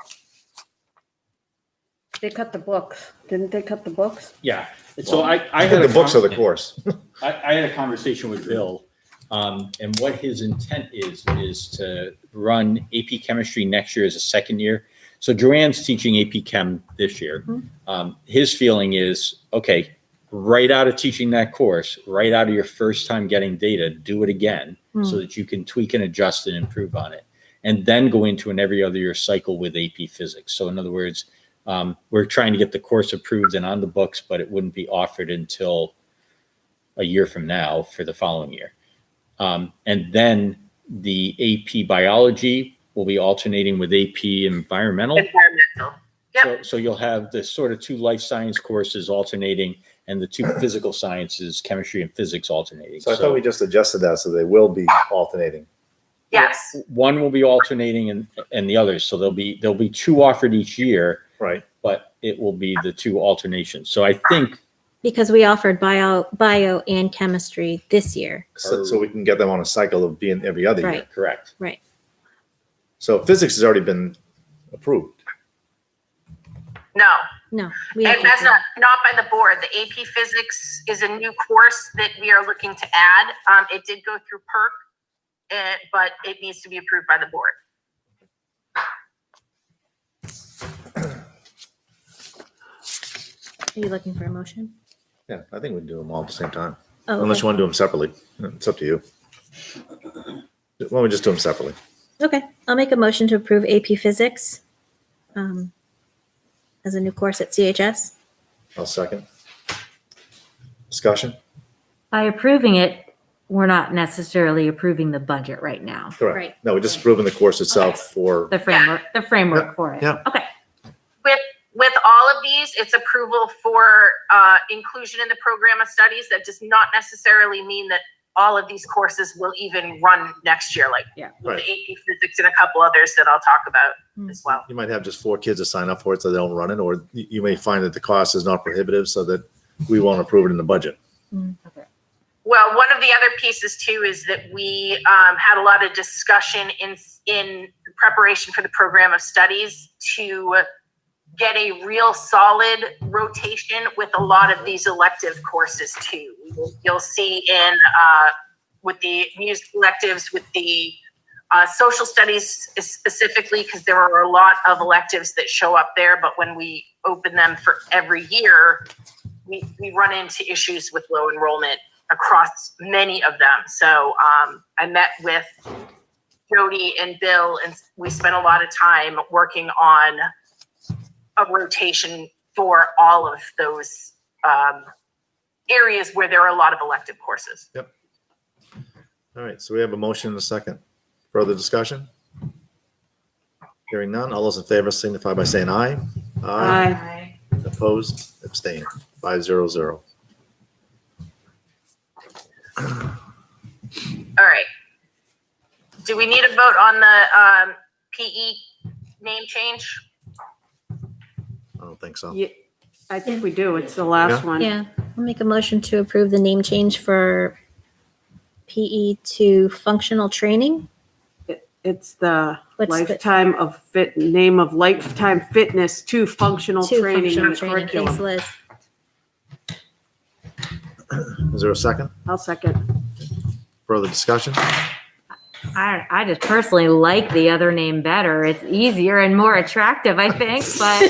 They cut the books. Didn't they cut the books? Yeah. So I I had think the books are the course. I had a conversation with Bill, and what his intent is to run AP Chemistry next year as a second year. So Joanne's teaching AP Chem this year. His feeling is, okay, right out of teaching that course, right out of your first time getting data, do it again so that you can tweak and adjust and improve on it. And then go into an every other year cycle with AP Physics. So in other words, we're trying to get the course approved and on the books, but it wouldn't be offered until a year from now for the following year. And then the AP Biology will be alternating with AP Environmental. Yep. So you'll have the sort of two life science courses alternating and the two physical sciences, chemistry and physics alternating. So I thought we just adjusted that so they will be alternating. Yes. One will be alternating and the others. So there'll be two offered each year, Right. but it will be the two alternations. So I think Because we offered bio and chemistry this year. So we can get them on a cycle of being every other year. Right. correct. Right. So physics has already been approved. No, No, we have and that's to, not by the board. The AP Physics is a new course that we are looking to add. It did go through PERC, but it needs to be approved by the board. are you looking for a motion? Yeah, I think we can do them all at the same time. Oh, Unless okay. you want to do them separately. It's up to you. Why don't we just do them separately? Okay, I'll make a motion to approve AP Physics as a new course at CHS. I'll second. Discussion? By approving it, we're not necessarily approving the budget right now. Correct. Right. No, we're just approving the course itself for, The framework for it. Yeah. Okay. With all of these, it's approval for inclusion in the program of studies. That does not necessarily mean that all of these courses will even run next year, like Yeah. with Right. the AP Physics and a couple others that I'll talk about as well. you might have just 4 kids to sign up for it so they don't run it, or you may find that the cost is not prohibitive so that we won't approve it in the budget. Well, one of the other pieces too is that we had a lot of discussion in preparation for the program of studies to get a real solid rotation with a lot of these elective courses too. You'll see in with the music electives, with the social studies specifically, because there are a lot of electives that show up there, but when we open them for every year, we run into issues with low enrollment across many of them. So I met with Jody and Bill, and we spent a lot of time working on a rotation for all of those areas where there are a lot of elective courses. All right, so we have a motion and a second. Further discussion? Hearing none. All those in favor signify by saying aye. Aye. Opposed, abstain, 5-0-0. All right. Do we need a vote on the PE name change? I don't think so. Yeah, I think we do. It's the last one. Yeah, I'll make a motion to approve the name change for PE to functional training. It's the What's the- name of lifetime fitness to functional To training in functional the training. Thanks, curriculum. Liz. Is there a second? I'll second. Further discussion? I just personally like the other name better. It's easier and more attractive, I think, but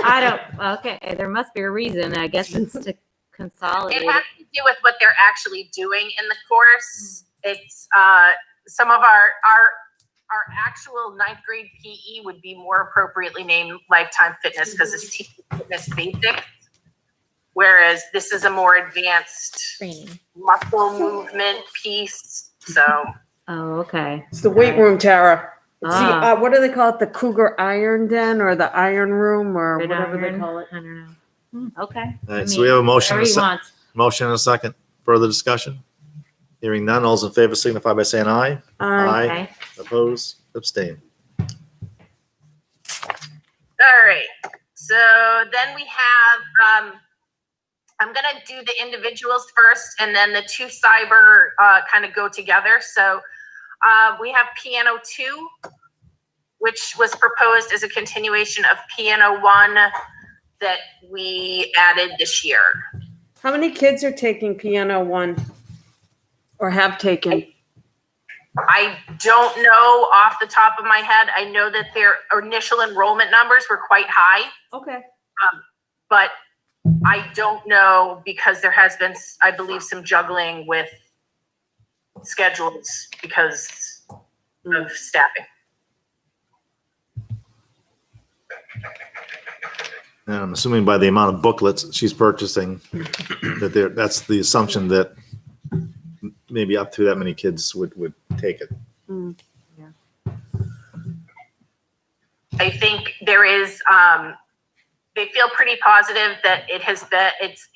I don't, okay, there must be a reason. I guess it's to consolidate. It has to do with what they're actually doing in the course. It's some of our actual 9th grade PE would be more appropriately named Lifetime Fitness because it's teaching fitness basics. whereas this is a more advanced Training. muscle movement piece. So Oh, okay. It's the weight room, Tara. It's the, Ah. what do they call it? The Cougar Iron Den or the Iron Room or Good whatever they iron? call it. I don't know. Okay. All right, so we have a motion, Whatever he wants. motion and a second. Further discussion? Hearing none, all's in favor signify by saying aye. Aye. Okay. Oppose, abstain. all right. So then we have I'm gonna do the individuals first, and then the two cyber kind of go together. So we have Piano 2, which was proposed as a continuation of Piano 1 that we added this year. How many kids are taking Piano 1 or have taken? I don't know off the top of my head. I know that their initial enrollment numbers were quite high, Okay. but I don't know because there has been, I believe, some juggling with schedules because of staffing. And I'm assuming by the amount of booklets she's purchasing, that's the assumption that maybe up to that many kids would take it. I think there is, they feel pretty positive that it has been, it's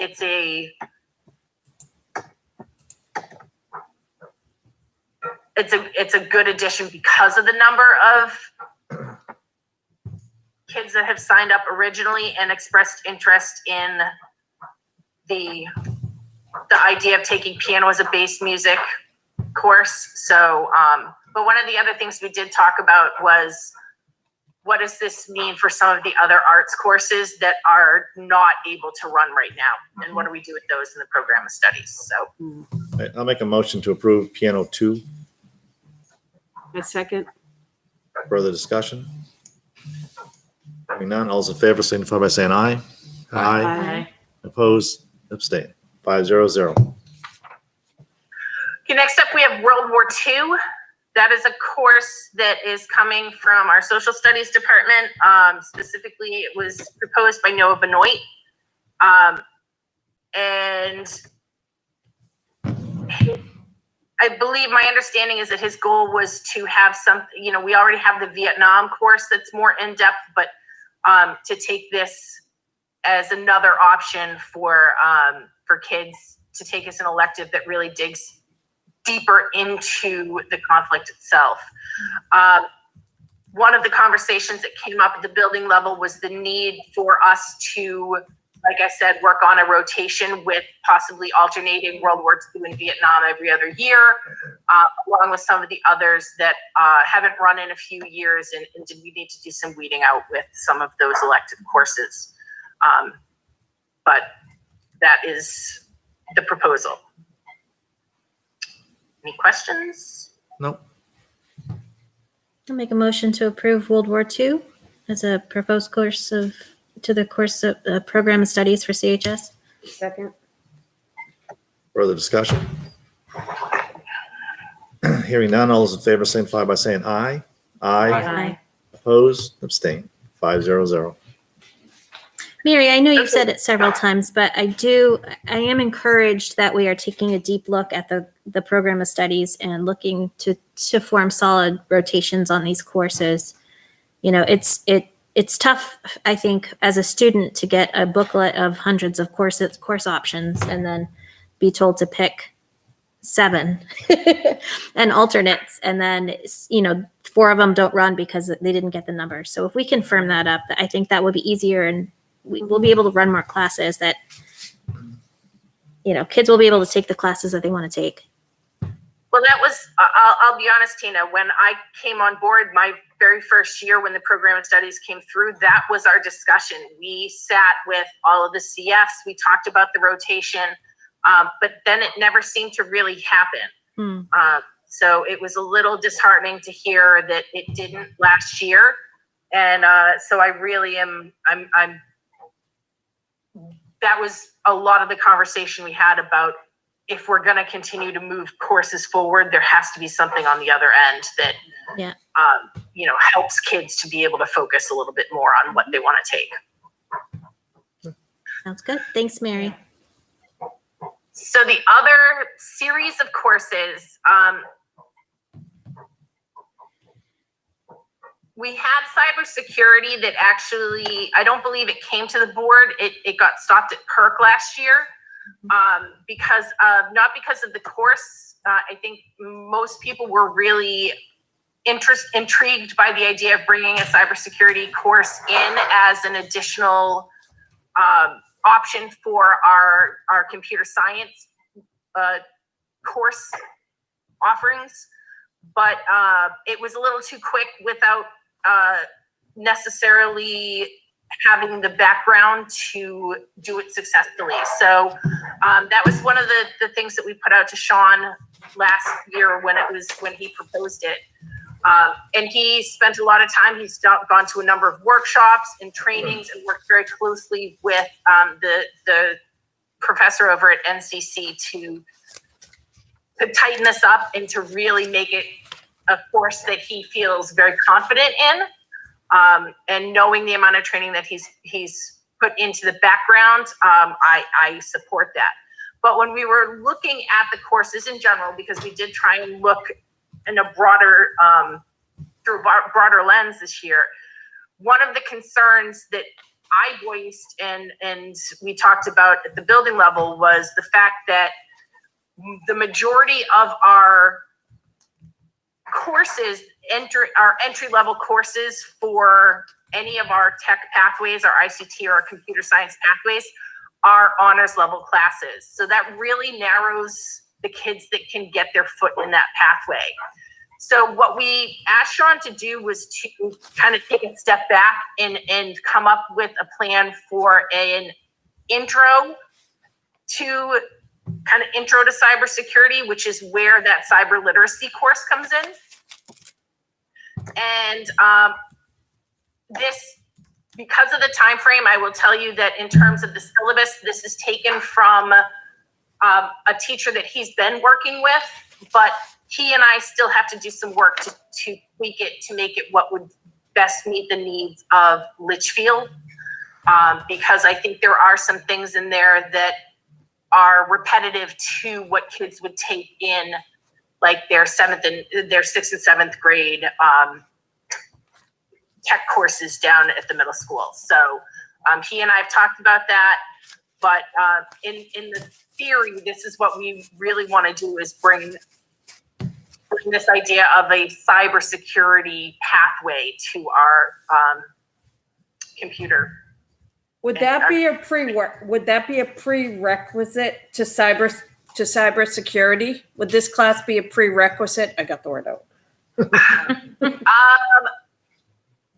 a good addition because of the number of kids that have signed up originally and expressed interest in the idea of taking piano as a bass music course. So, but one of the other things we did talk about was, what does this mean for some of the other arts courses that are not able to run right now? And what do we do with those in the program of studies? So All right, I'll make a motion to approve Piano 2. A second. Further discussion? Hearing none, all's in favor signify by saying aye. Aye. Aye. Opposed, abstain. 500. okay, next up we have World War II. That is a course that is coming from our social studies department. Specifically, it was proposed by Noah Benoit. And I believe my understanding is that his goal was to have some, we already have the Vietnam course that's more in-depth, but to take this as another option for kids to take as an elective that really digs deeper into the conflict itself. One of the conversations that came up at the building level was the need for us to, like I said, work on a rotation with possibly alternating World War II and Vietnam every other year, along with some of the others that haven't run in a few years, and we need to do some weeding out with some of those elective courses. But that is the proposal. Any questions? Nope. I'll make a motion to approve World War II as a proposed course of program of studies for CHS. Second. Further discussion? Hearing none, all those in favor signify by saying aye. Aye. Aye. Opposed, abstain. 500. Mary, I know you've said it several times, but I am encouraged that we are taking a deep look at the program of studies and looking to form solid rotations on these courses. It's tough, I think, as a student to get a booklet of hundreds of course options and then be told to pick 7 and alternates, and then 4 of them don't run because they didn't get the number. So if we can firm that up, I think that would be easier, and we'll be able to run more classes that kids will be able to take the classes that they want to take. Well, that was, I'll be honest, Tina, when I came on board my very first year when the program of studies came through, that was our discussion. We sat with all of the CFs, we talked about the rotation, but then it never seemed to really happen. So it was a little disheartening to hear that it didn't last year. And so I really that was a lot of the conversation we had about, if we're going to continue to move courses forward, there has to be something on the other end that, helps kids to be able to focus a little bit more on what they want to take. Sounds good. Thanks, Mary. So the other series of courses, we had cybersecurity that actually, I don't believe it came to the board. It got stopped at PERC last year because of, not because of the course. I think most people were really intrigued by the idea of bringing a cybersecurity course in as an additional option for our computer science course offerings. But it was a little too quick without necessarily having the background to do it successfully. So that was one of the things that we put out to Sean last year when he proposed it. And he spent a lot of time. He's gone to a number of workshops and trainings and worked very closely with the professor over at NCC to tighten this up and to really make it a course that he feels very confident in. And knowing the amount of training that he's put into the background, I support that. But when we were looking at the courses in general, because we did try and look in a broader, through a broader lens this year, one of the concerns that I voiced and we talked about at the building level was the fact that the majority of our courses, our entry-level courses for any of our tech pathways, our ICT or our computer science pathways, are honors level classes. So that really narrows the kids that can get their foot in that pathway. So what we asked Sean to do was to kind of take a step back and come up with a plan for an intro to cybersecurity, which is where that cyber literacy course comes in. And this, because of the time frame, I will tell you that in terms of the syllabus, this is taken from a teacher that he's been working with, but he and I still have to do some work to tweak it to make it what would best meet the needs of Litchfield, because I think there are some things in there that are repetitive to what kids would take in like their 6th and 7th grade tech courses down at the middle school. So he and I have talked about that, but in the theory, this is what we really want to do, is bring this idea of a cybersecurity pathway to our computer. Would that be a prerequisite to cybersecurity? Would this class be a prerequisite? I got the word out.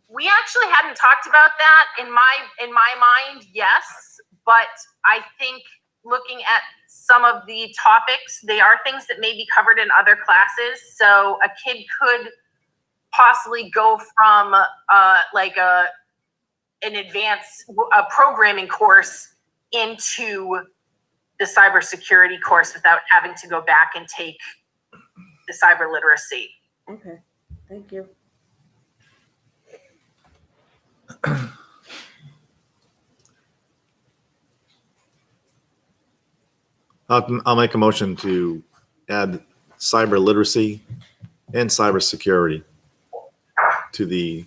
We actually hadn't talked about that. In my mind, yes, but I think looking at some of the topics, they are things that may be covered in other classes. So a kid could possibly go from an advanced programming course into the cybersecurity course without having to go back and take the cyber literacy. Okay, thank you. I'll make a motion to add cyber literacy and cybersecurity to the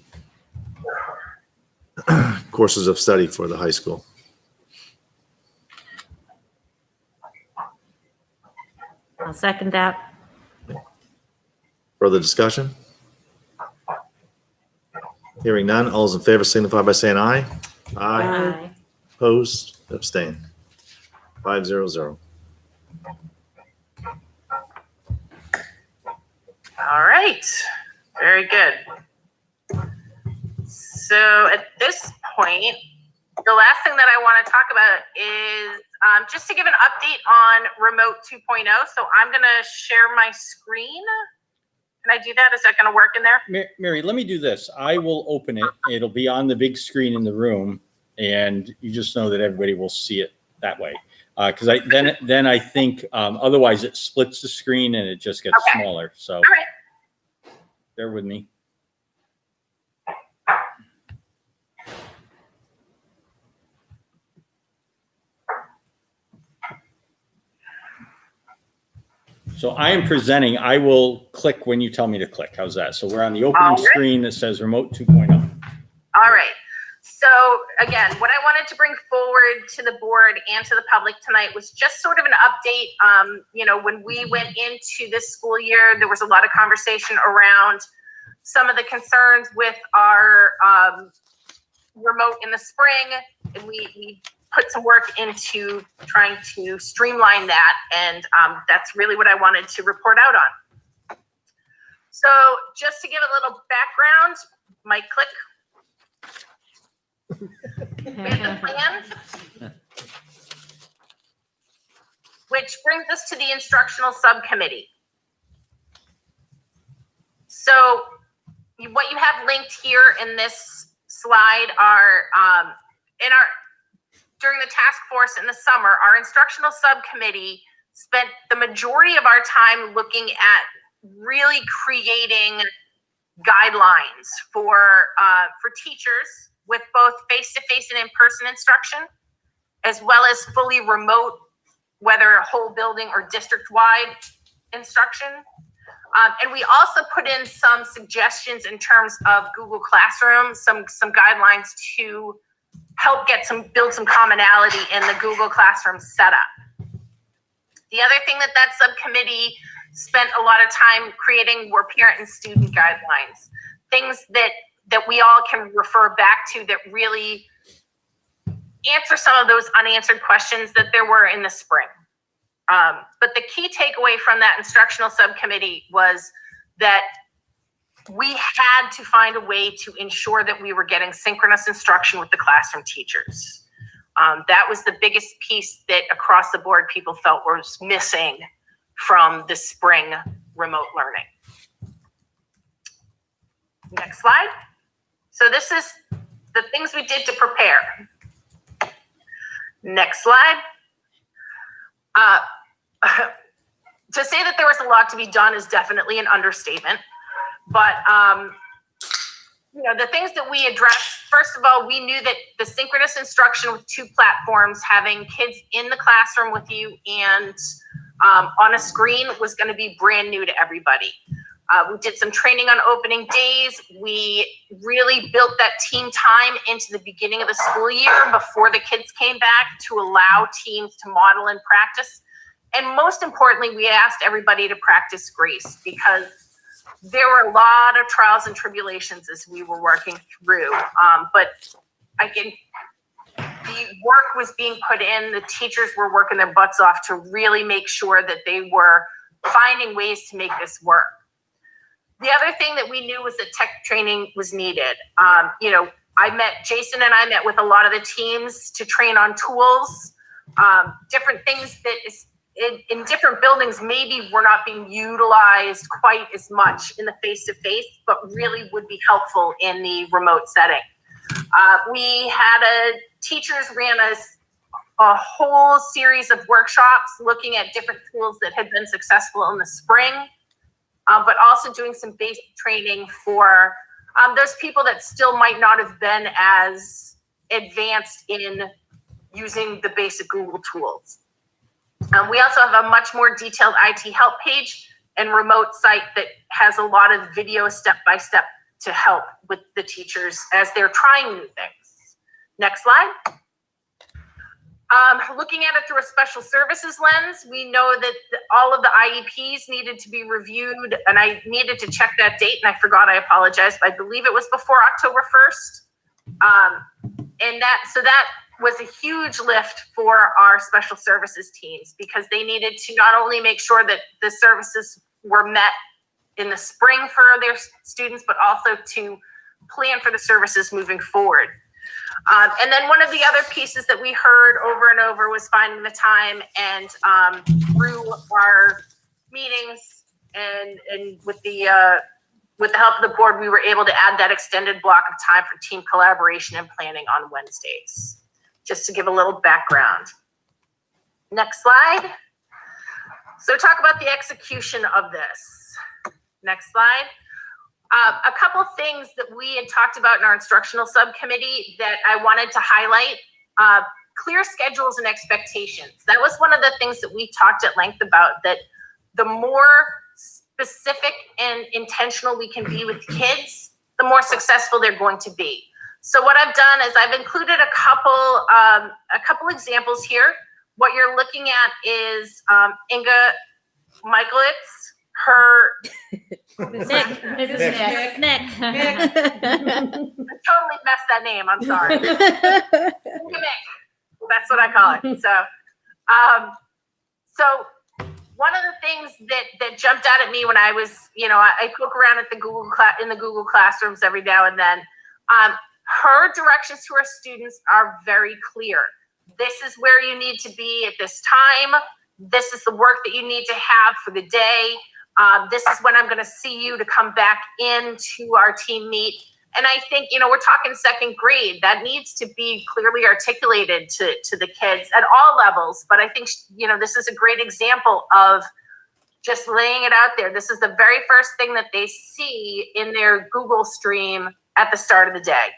courses of study for the high school. I'll second that. Further discussion? Hearing none, all those in favor signify by saying aye. Aye. Opposed, abstain. 5-0-0. All right, very good. So at this point, the last thing that I want to talk about is just to give an update on Remote 2.0. So I'm going to share my screen. Can I do that? Is that going to work in there? Mary, let me do this. I will open it. It'll be on the big screen in the room, and you just know that everybody will see it that way. Because then I think otherwise it splits the screen and it just gets smaller. So All right. bear with me. So I am presenting. I will click when you tell me to click. How's that? So we're on the opening All right. screen that says remote 2.0. All right. So again, what I wanted to bring forward to the board and to the public tonight was just sort of an update. When we went into this school year, there was a lot of conversation around some of the concerns with our remote in the spring, and we put some work into trying to streamline that, and that's really what I wanted to report out on. So just to give a little background, Mike, click. We have the plan, which brings us to the instructional subcommittee. So what you have linked here in this slide are during the task force in the summer, our instructional subcommittee spent the majority of our time looking at really creating guidelines for teachers with both face-to-face and in-person instruction, as well as fully remote, whether whole building or district-wide instruction. And we also put in some suggestions in terms of Google Classroom, some guidelines to help build some commonality in the Google Classroom setup. The other thing that subcommittee spent a lot of time creating were parent and student guidelines, things that we all can refer back to that really answer some of those unanswered questions that there were in the spring. But the key takeaway from that instructional subcommittee was that we had to find a way to ensure that we were getting synchronous instruction with the classroom teachers. That was the biggest piece that across the board people felt was missing from the spring remote learning. Next slide. So this is the things we did to prepare. Next slide. To say that there was a lot to be done is definitely an understatement. But the things that we addressed, first of all, we knew that the synchronous instruction with 2 platforms, having kids in the classroom with you and on a screen, was going to be brand new to everybody. We did some training on opening days. We really built that team time into the beginning of the school year before the kids came back to allow teams to model and practice. And most importantly, we asked everybody to practice grace, because there were a lot of trials and tribulations as we were working through. But again, the work was being put in. The teachers were working their butts off to really make sure that they were finding ways to make this work. The other thing that we knew was that tech training was needed. Jason and I met with a lot of the teams to train on tools, different things that is in different buildings maybe were not being utilized quite as much in the face-to-face, but really would be helpful in the remote setting. Teachers ran a whole series of workshops looking at different tools that had been successful in the spring, but also doing some basic training for those people that still might not have been as advanced in using the basic Google tools. We also have a much more detailed IT help page and remote site that has a lot of video step-by-step to help with the teachers as they're trying new things. Next slide. Looking at it through a special services lens, we know that all of the IEPs needed to be reviewed, and I needed to check that date, and I forgot, I apologize, but I believe it was before October 1st. And that was a huge lift for our special services teams, because they needed to not only make sure that the services were met in the spring for their students, but also to plan for the services moving forward. And then one of the other pieces that we heard over and over was finding the time, and through our meetings and with the help of the board, we were able to add that extended block of time for team collaboration and planning on Wednesdays, just to give a little background. Next slide. So talk about the execution of this. Next slide. A couple things that we had talked about in our instructional subcommittee that I wanted to highlight. Clear schedules and expectations. That was one of the things that we talked at length about, that the more specific and intentional we can be with kids, the more successful they're going to be. So what I've done is I've included a couple examples here. What you're looking at is Inga Michaelitz, her Nick. I totally messed that name. I'm sorry. Inga Mick. That's what I call it. So one of the things that jumped out at me when I was, I poke around at the Google Classrooms every now and then. Her directions to her students are very clear. This is where you need to be at this time. This is the work that you need to have for the day. This is when I'm going to see you to come back into our team meet. And I think, we're talking second grade. That needs to be clearly articulated to the kids at all levels. But I think, this is a great example of just laying it out there. This is the very first thing that they see in their Google stream at the start of the day.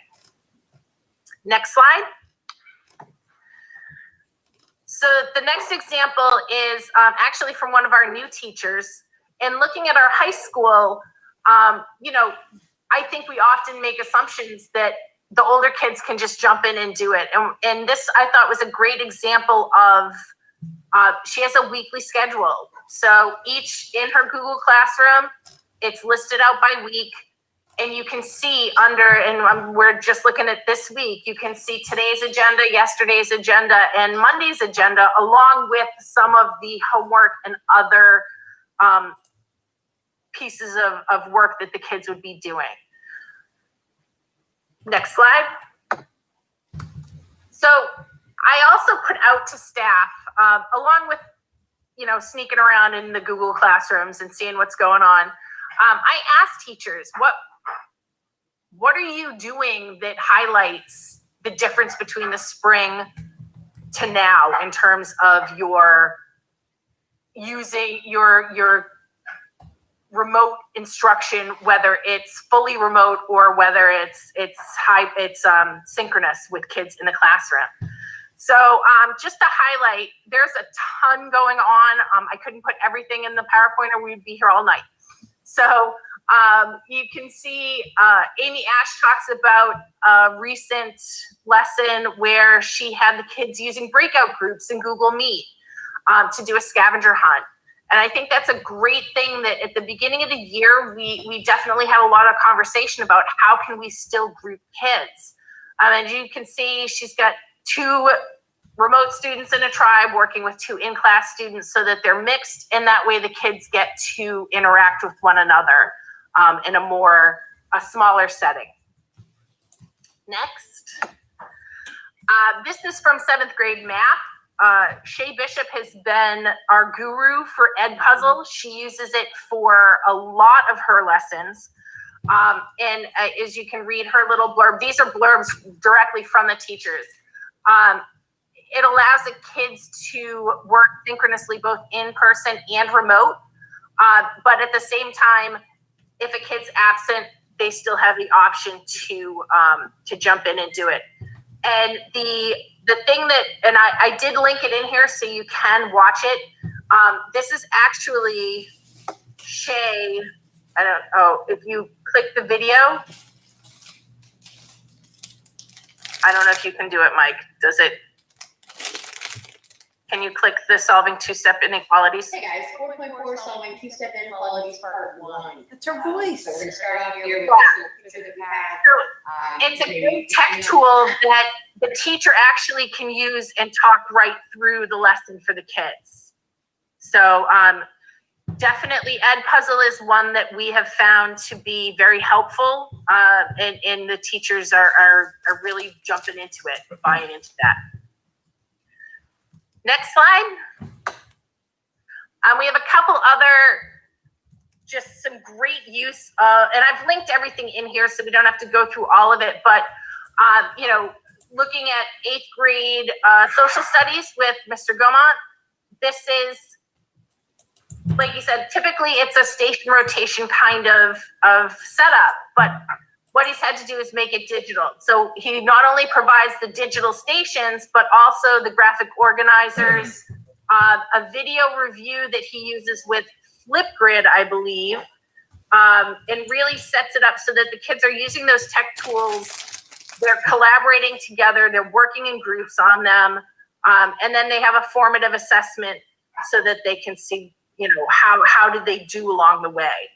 Next slide. So the next example is actually from one of our new teachers. And looking at our high school, I think we often make assumptions that the older kids can just jump in and do it. And this I thought was a great example of, she has a weekly schedule. So each in her Google Classroom, it's listed out by week. And you can see we're just looking at this week, you can see today's agenda, yesterday's agenda, and Monday's agenda, along with some of the homework and other pieces of work that the kids would be doing. Next slide. So I also put out to staff, along with, sneaking around in the Google Classrooms and seeing what's going on. I asked teachers, what are you doing that highlights the difference between the spring to now in terms of your using your remote instruction, whether it's fully remote or whether it's synchronous with kids in the classroom. So just to highlight, there's a ton going on. I couldn't put everything in the PowerPoint or we'd be here all night. So you can see Amy Ash talks about a recent lesson where she had the kids using breakout groups in Google Meet to do a scavenger hunt. And I think that's a great thing that at the beginning of the year, we definitely have a lot of conversation about how can we still group kids. And you can see she's got 2 remote students in a tribe working with 2 in-class students so that they're mixed. And that way the kids get to interact with one another in a smaller setting. Next. This is from 7th grade math. Shay Bishop has been our guru for Edpuzzle. She uses it for a lot of her lessons. And as you can read her little blurb, these are blurbs directly from the teachers. It allows the kids to work synchronously both in person and remote. But at the same time, if a kid's absent, they still have the option to jump in and do it. And the thing that, and I did link it in here so you can watch it. This is actually Shay. If you click the video, I don't know if you can do it, Mike. Does it? Can you click the solving 2-step inequalities? Hey guys, 4.4 solving 2-step inequalities part 1. It's her voice. So we're gonna start off here with the picture that we have. So it's a great tech tool that the teacher actually can use and talk right through the lesson for the kids. So definitely Edpuzzle is one that we have found to be very helpful, and the teachers are really jumping into it, buying into that. Next slide. We have a couple other, just some great use of, and I've linked everything in here so we don't have to go through all of it, but looking at 8th grade social studies with Mr. Gaumont, this is, like you said, typically it's a station rotation kind of setup, but what he's had to do is make it digital. So he not only provides the digital stations, but also the graphic organizers, a video review that he uses with Flipgrid, I believe, and really sets it up so that the kids are using those tech tools. They're collaborating together. They're working in groups on them. And then they have a formative assessment so that they can see, how did they do along the way.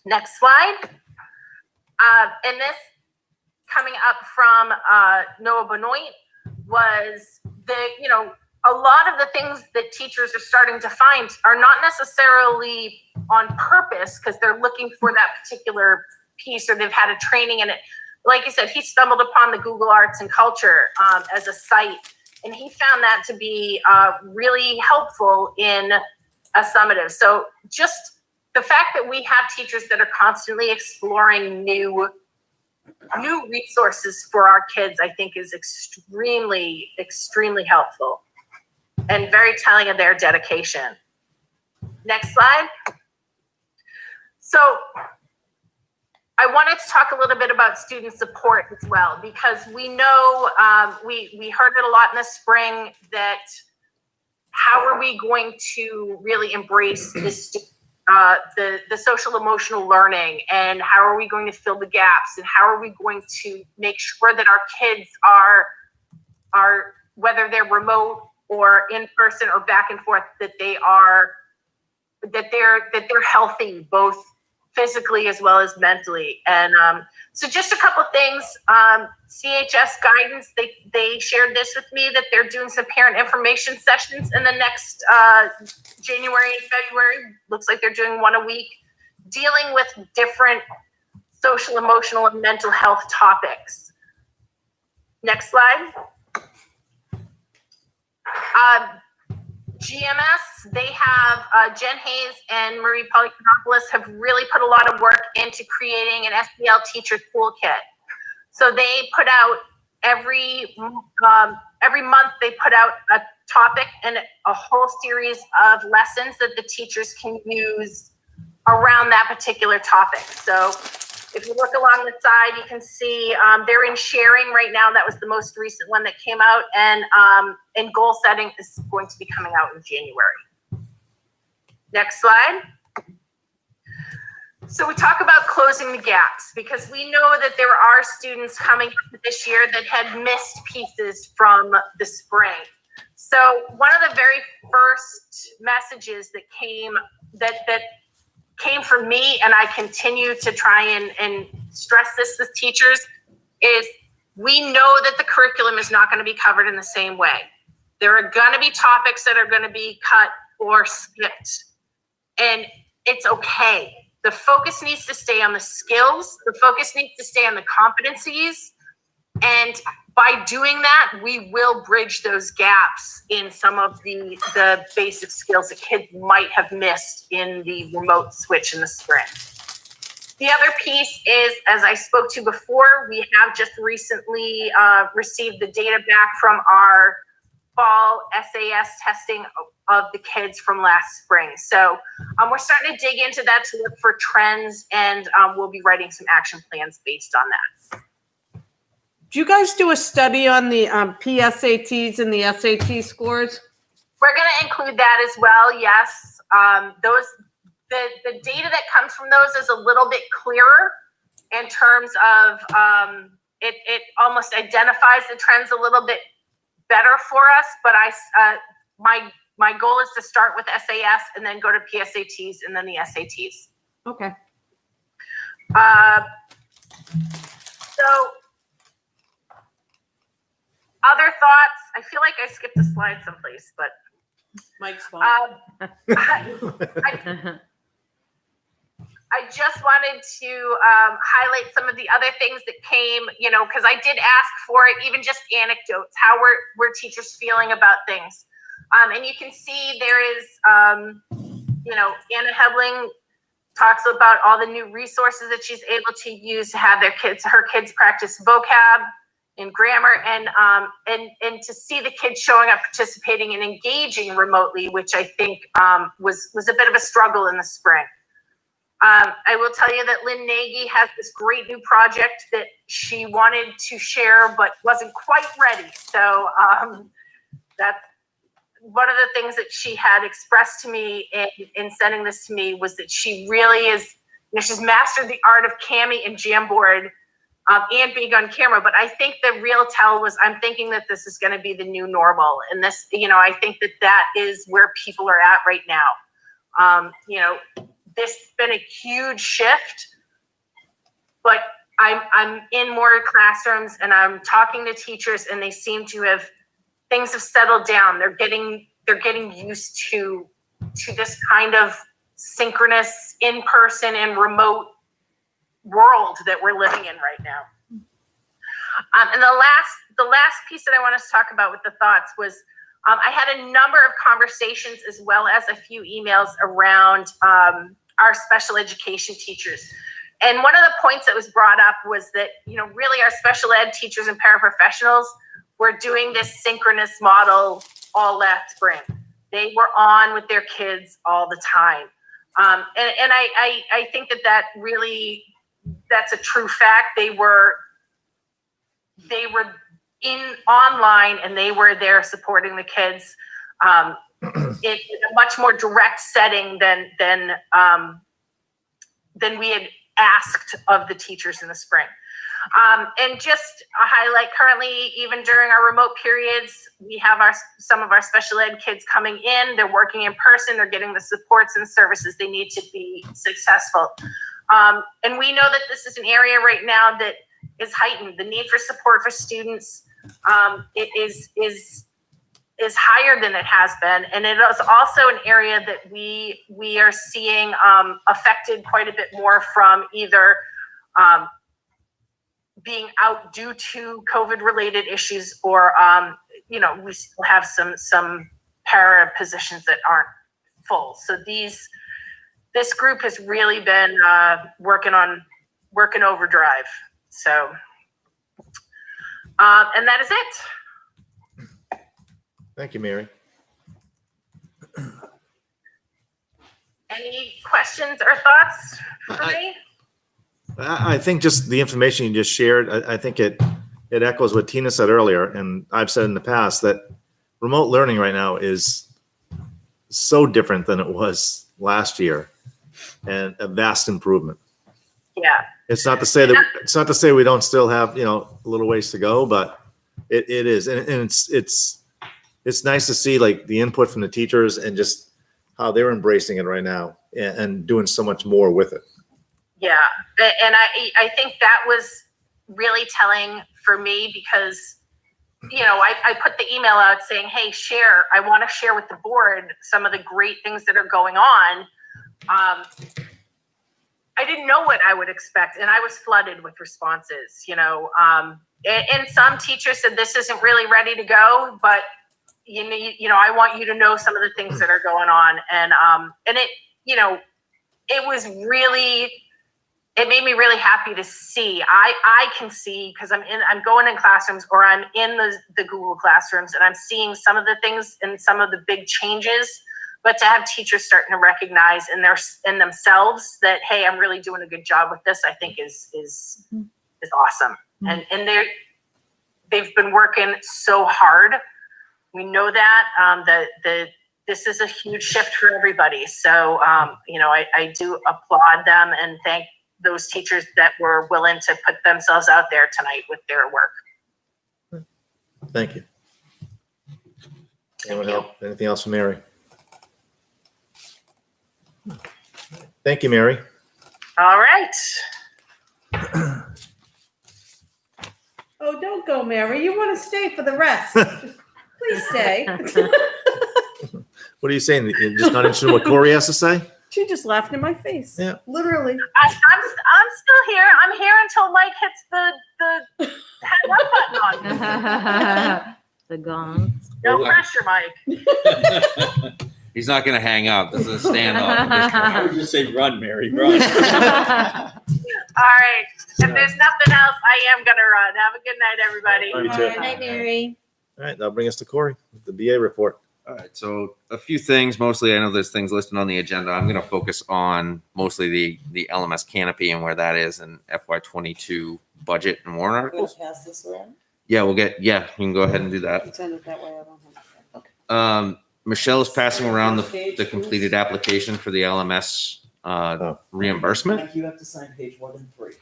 Next slide. And this coming up from Noah Benoit was a lot of the things that teachers are starting to find are not necessarily on purpose because they're looking for that particular piece or they've had a training in it. Like I said, he stumbled upon the Google Arts and Culture as a site, and he found that to be really helpful in a summative. So just the fact that we have teachers that are constantly exploring new resources for our kids, I think is extremely, extremely helpful and very telling of their dedication. Next slide. So I wanted to talk a little bit about student support as well, because we know, we heard it a lot in the spring that how are we going to really embrace this, the social emotional learning, and how are we going to fill the gaps, and how are we going to make sure that our kids are whether they're remote or in person or back and forth, that they're healthy, both physically as well as mentally. And so just a couple of things. CHS guidance, they shared this with me that they're doing some parent information sessions in the next January and February. Looks like they're doing one a week, dealing with different social, emotional, and mental health topics. Next slide. GMS, they have Jen Hayes and Marie Polychronopoulos have really put a lot of work into creating an SEL teacher toolkit. So they put out every month they put out a topic and a whole series of lessons that the teachers can use around that particular topic. So if you look along the side, you can see they're in sharing right now. That was the most recent one that came out, and goal setting is going to be coming out in January. Next slide. So we talk about closing the gaps, because we know that there are students coming up this year that had missed pieces from the spring. So one of the very first messages that came from me, and I continue to try and stress this with teachers, is we know that the curriculum is not going to be covered in the same way. There are going to be topics that are going to be cut or skipped, and it's okay. The focus needs to stay on the skills. The focus needs to stay on the competencies. And by doing that, we will bridge those gaps in some of the basic skills that kids might have missed in the remote switch in the spring. The other piece is, as I spoke to before, we have just recently received the data back from our fall SAS testing of the kids from last spring. So we're starting to dig into that to look for trends, and we'll be writing some action plans based on that. Do you guys do a study on the PSATs and the SAT scores? We're going to include that as well. Yes. The data that comes from those is a little bit clearer in terms of it almost identifies the trends a little bit better for us. But my goal is to start with SAS and then go to PSATs and then the SATs. Okay. So other thoughts? I feel like I skipped a slide someplace, but Mike's phone. I just wanted to highlight some of the other things that came, because I did ask for it, even just anecdotes. How were teachers feeling about things? And you can see there is, Anna Hebling talks about all the new resources that she's able to use to have her kids practice vocab and grammar, and to see the kids showing up, participating, and engaging remotely, which I think was a bit of a struggle in the spring. I will tell you that Lynn Nagy has this great new project that she wanted to share but wasn't quite ready. So that's one of the things that she had expressed to me in sending this to me was that she really is, she's mastered the art of Cami and Jamboard and being on camera. But I think the real tell was, I'm thinking that this is going to be the new normal. And this, I think that is where people are at right now. This has been a huge shift, but I'm in more classrooms and I'm talking to teachers, and they seem to have, things have settled down. They're getting used to this kind of synchronous, in-person and remote world that we're living in right now. And the last piece that I want to talk about with the thoughts was, I had a number of conversations as well as a few emails around our special education teachers. And one of the points that was brought up was that, really our special ed teachers and paraprofessionals were doing this synchronous model all last spring. They were on with their kids all the time. And I think that really, that's a true fact. They were in online and they were there supporting the kids in a much more direct setting than we had asked of the teachers in the spring. And just a highlight, currently, even during our remote periods, we have some of our special ed kids coming in. They're working in person. They're getting the supports and services they need to be successful. And we know that this is an area right now that is heightened. The need for support for students is higher than it has been. And it is also an area that we are seeing affected quite a bit more from either being out due to COVID-related issues, or we still have some para positions that aren't full. So this group has really been working overdrive. So, and that is it. Thank you, Mary. Any questions or thoughts for me? I think just the information you just shared, I think it echoes what Tina said earlier, and I've said in the past, that remote learning right now is so different than it was last year, and a vast improvement. Yeah. It's not to say we don't still have, a little ways to go, but it is. And it's nice to see like the input from the teachers and just how they're embracing it right now and doing so much more with it. Yeah. And I think that was really telling for me because, I put the email out saying, hey, I want to share with the board some of the great things that are going on. I didn't know what I would expect, and I was flooded with responses, and some teachers said, this isn't really ready to go, but I want you to know some of the things that are going on. And it, it was really, it made me really happy to see. I can see, because I'm going in classrooms, or I'm in the Google classrooms, and I'm seeing some of the things and some of the big changes. But to have teachers starting to recognize in themselves that, hey, I'm really doing a good job with this, I think is awesome. Mm-hmm. And they've been working so hard. We know that this is a huge shift for everybody. So I do applaud them and thank those teachers that were willing to put themselves out there tonight with their work. Thank you. Anyone else? Anything else from Mary? Thank you, Mary. All right. Oh, don't go, Mary. You want to stay for the rest. Please stay. What are you saying? You're just not interested in what Corey has to say? She just laughed in my face. Yeah. Literally. I'm still here. I'm here until Mike hits the hang up button on. The gong. No pressure, Mike. He's not going to hang up. This is a standoff. I would just say run, Mary, run. All right. If there's nothing else, I am going to run. Have a good night, everybody. You too. Good night, Mary. All right, that'll bring us to Corey with the BA report. All right, so a few things. Mostly, I know there's things listed on the agenda. I'm going to focus on mostly the LMS canopy and where that is in FY22 budget and warrant articles. Pass this around. Yeah, you can go ahead and do that. Send it that way. I don't have. Okay. Michelle is passing around the completed application for the LMS reimbursement. Mike, you have to sign page 1 and 3.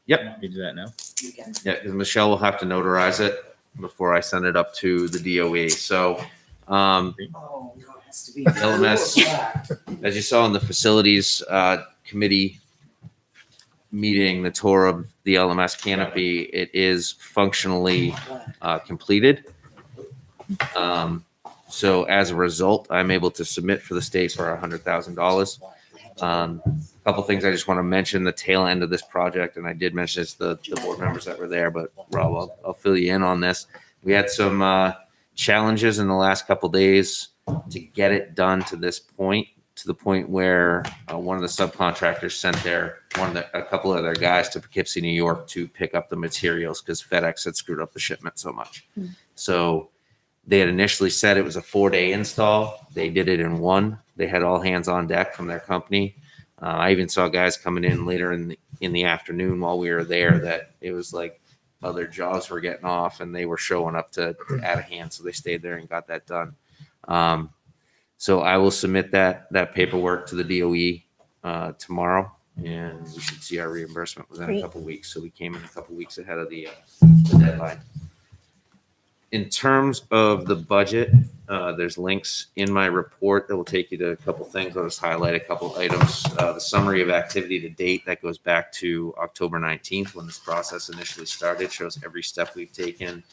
You do that now? You can. Yeah, because Michelle will have to notarize it before I send it up to the DOE. So, Oh, no, it has to be. LMS. As you saw in the facilities committee meeting, the tour of the LMS canopy, it is functionally completed. So as a result, I'm able to submit for the state for $100,000. A couple things I just want to mention, the tail end of this project, and I did mention this to the board members that were there, but Rob, I'll fill you in on this. We had some challenges in the last couple days to get it done to this point, to the point where one of the subcontractors sent a couple of their guys to Poughkeepsie, New York to pick up the materials because FedEx had screwed up the shipment so much. So they had initially said it was a 4-day install. They did it in 1. They had all hands on deck from their company. I even saw guys coming in later in the afternoon while we were there that it was like other jobs were getting off and they were showing up to add a hand. So they stayed there and got that done. So I will submit that paperwork to the DOE tomorrow, and we should see our reimbursement within Great. a couple weeks. So we came in a couple weeks ahead of the deadline. In terms of the budget, there's links in my report that will take you to a couple things. I'll just highlight a couple items. The summary of activity to date that goes back to October 19th when this process initially started, shows every step we've taken,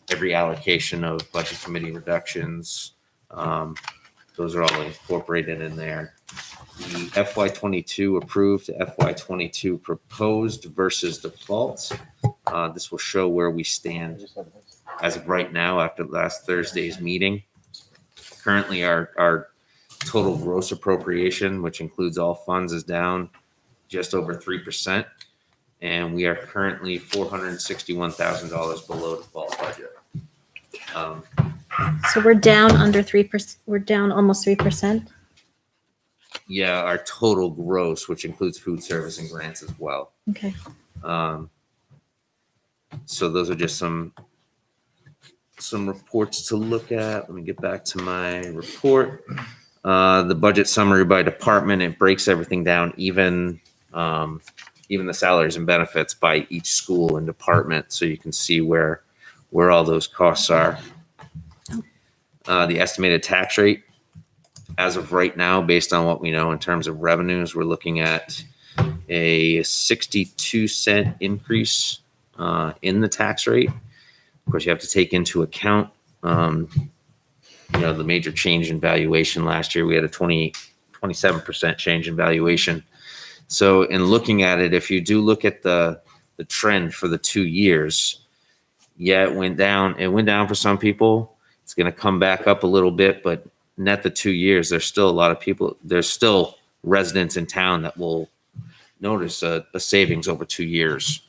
every allocation of budget committee reductions. Those are all incorporated in there. The FY22 approved to FY22 proposed versus default. This will show where we stand as of right now after last Thursday's meeting. Currently, our total gross appropriation, which includes all funds, is down just over 3%. And we are currently $461,000 below default budget. So we're down under 3%. We're down almost 3%. Yeah, our total gross, which includes food service and grants as well. Okay. So those are just some reports to look at. Let me get back to my report. The budget summary by department, it breaks everything down, even the salaries and benefits by each school and department, so you can see where all those costs are. The estimated tax rate, as of right now, based on what we know in terms of revenues, we're looking at a 62-cent increase in the tax rate. Of course, you have to take into account, the major change in valuation last year. We had a 27% change in valuation. So in looking at it, if you do look at the trend for the 2 years, yeah, it went down. It went down for some people. It's going to come back up a little bit, but net the 2 years, there's still a lot of people. There's still residents in town that will notice a savings over 2 years.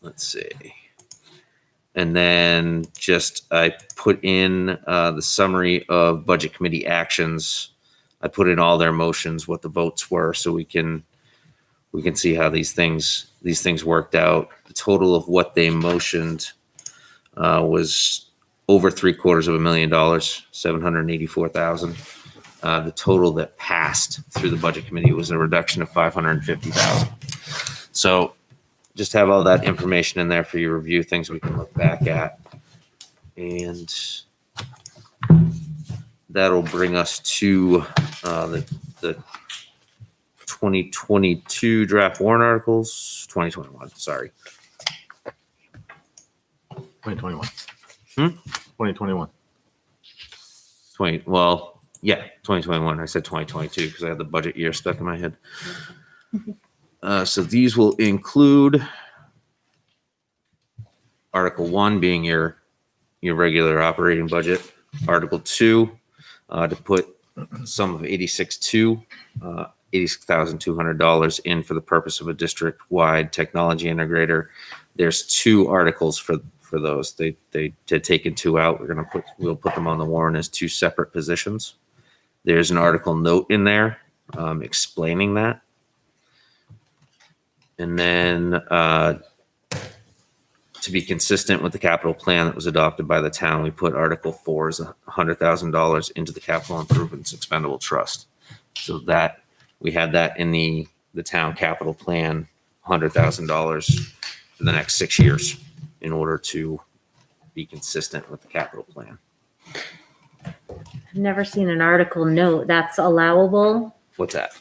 Let's see. And then I put in the summary of budget committee actions. I put in all their motions, what the votes were, so we can see how these things worked out. The total of what they motioned was over $750,000, $784,000. The total that passed through the budget committee was a reduction of $550,000. So just have all that information in there for your review, things we can look back at. And that'll bring us to the 2022 draft warrant articles, 2021, sorry. 2021. 2021. 2021. I said 2022 because I had the budget year stuck in my head. So these will include Article 1 being your regular operating budget. Article 2 to put a sum of $86,200 in for the purpose of a district-wide technology integrator. There's 2 articles for those. They taken 2 out. We'll put them on the warrant as 2 separate positions. There's an article note in there explaining that. And then to to be consistent with the capital plan that was adopted by the town, we put Article 4 as $100,000 into the capital improvements expendable trust. So that we had that in the town capital plan, $100,000 for the next 6 years in order to be consistent with the capital plan. I've never seen an article note that's allowable. What's that?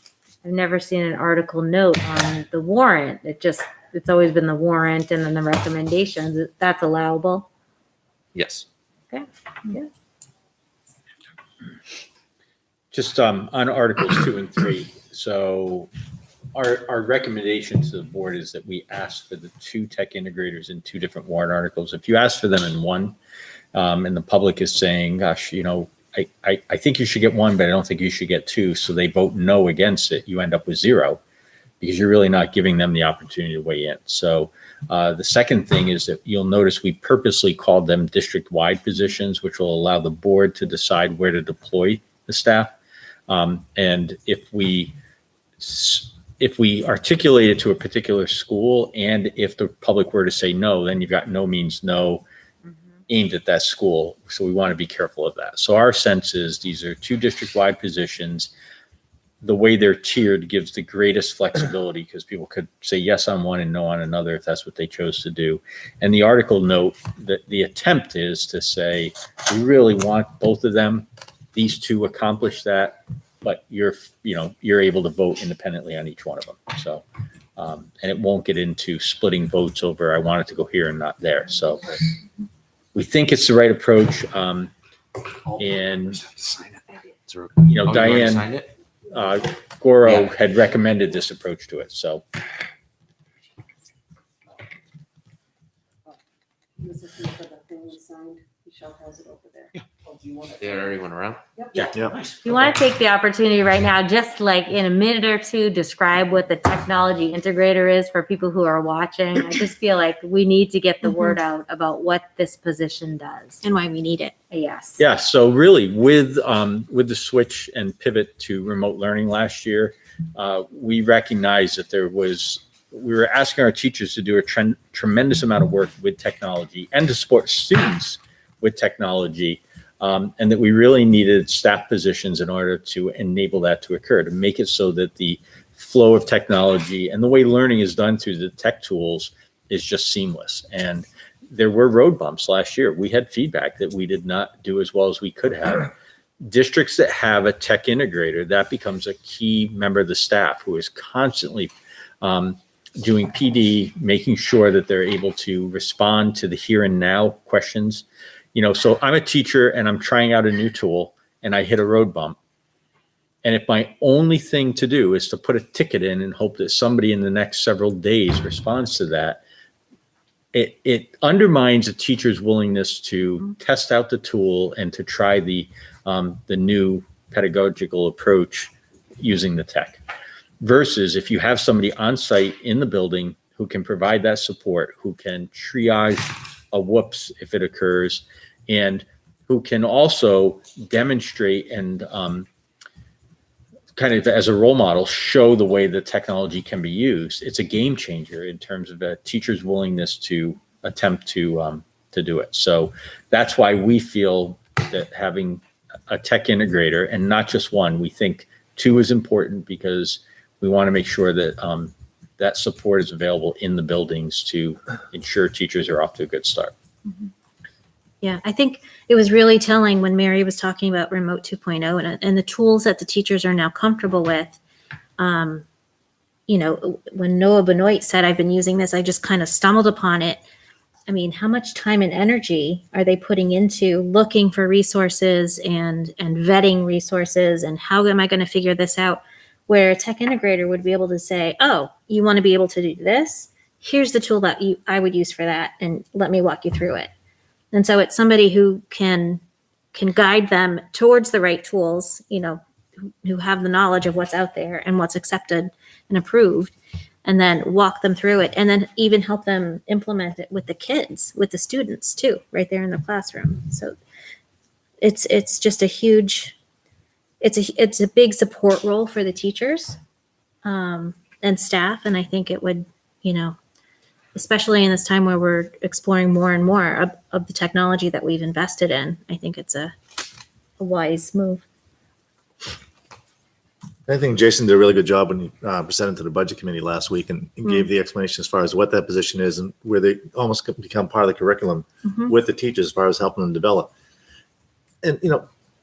I've never seen an article note on the warrant. It's always been the warrant and then the recommendations. That's allowable. Yes. Okay. Yeah. Just on Articles 2 and 3. So our recommendation to the board is that we ask for the 2 tech integrators in 2 different warrant articles. If you ask for them in one, and the public is saying, gosh, I think you should get 1, but I don't think you should get 2. So they vote no against it. You end up with 0 because you're really not giving them the opportunity to weigh in. So the second thing is that you'll notice we purposely called them district-wide positions, which will allow the board to decide where to deploy the staff. And if we articulate it to a particular school, and if the public were to say no, then you've got no means no aimed at that school. So we want to be careful of that. So our sense is these are 2 district-wide positions. The way they're tiered gives the greatest flexibility because people could say yes on one and no on another if that's what they chose to do. And the article note that the attempt is to say, we really want both of them. These 2 accomplish that, but you're able to vote independently on each one of them. So, and it won't get into splitting votes over, I want it to go here and not there. So we think it's the right approach. And, Diane Goro had recommended this approach to it. So This is for the thing we signed. Michelle has it over there. They already went around? Yep. You want to take the opportunity right now, just like in a minute or 2, describe what the technology integrator is for people who are watching. I just feel like we need to get the word out about what this position does. And why we need it. Yes. yeah, so really with the switch and pivot to remote learning last year, we recognized that we were asking our teachers to do a tremendous amount of work with technology and to support students with technology. And that we really needed staff positions in order to enable that to occur, to make it so that the flow of technology and the way learning is done through the tech tools is just seamless. And there were road bumps last year. We had feedback that we did not do as well as we could have. Districts that have a tech integrator, that becomes a key member of the staff who is constantly doing PD, making sure that they're able to respond to the here and now questions. So I'm a teacher and I'm trying out a new tool and I hit a road bump. And if my only thing to do is to put a ticket in and hope that somebody in the next several days responds to that, it undermines a teacher's willingness to test out the tool and to try the new pedagogical approach using the tech. Versus if you have somebody on site in the building who can provide that support, who can triage a whoops if it occurs, and who can also demonstrate and kind of as a role model, show the way the technology can be used. It's a game changer in terms of a teacher's willingness to attempt to do it. So that's why we feel that having a tech integrator and not just one, we think 2 is important because we want to make sure that that support is available in the buildings to ensure teachers are off to a good start. Yeah, I think it was really telling when Mary was talking about Remote 2.0 and the tools that the teachers are now comfortable with. When Noah Benoit said, I've been using this, I just kind of stumbled upon it. I mean, how much time and energy are they putting into looking for resources and vetting resources? And how am I going to figure this out? Where a tech integrator would be able to say, oh, you want to be able to do this? Here's the tool that I would use for that. And let me walk you through it. And so it's somebody who can guide them towards the right tools, who have the knowledge of what's out there and what's accepted and approved, and then walk them through it, and then even help them implement it with the kids, with the students too, right there in the classroom. So it's just a huge, it's a big support role for the teachers and staff, and I think it would, especially in this time where we're exploring more and more of the technology that we've invested in. I think it's a wise move. I think Jason did a really good job when he presented to the budget committee last week and gave the explanation as far as what that position is and where they almost become part of the curriculum with the teachers as far as helping them develop. And,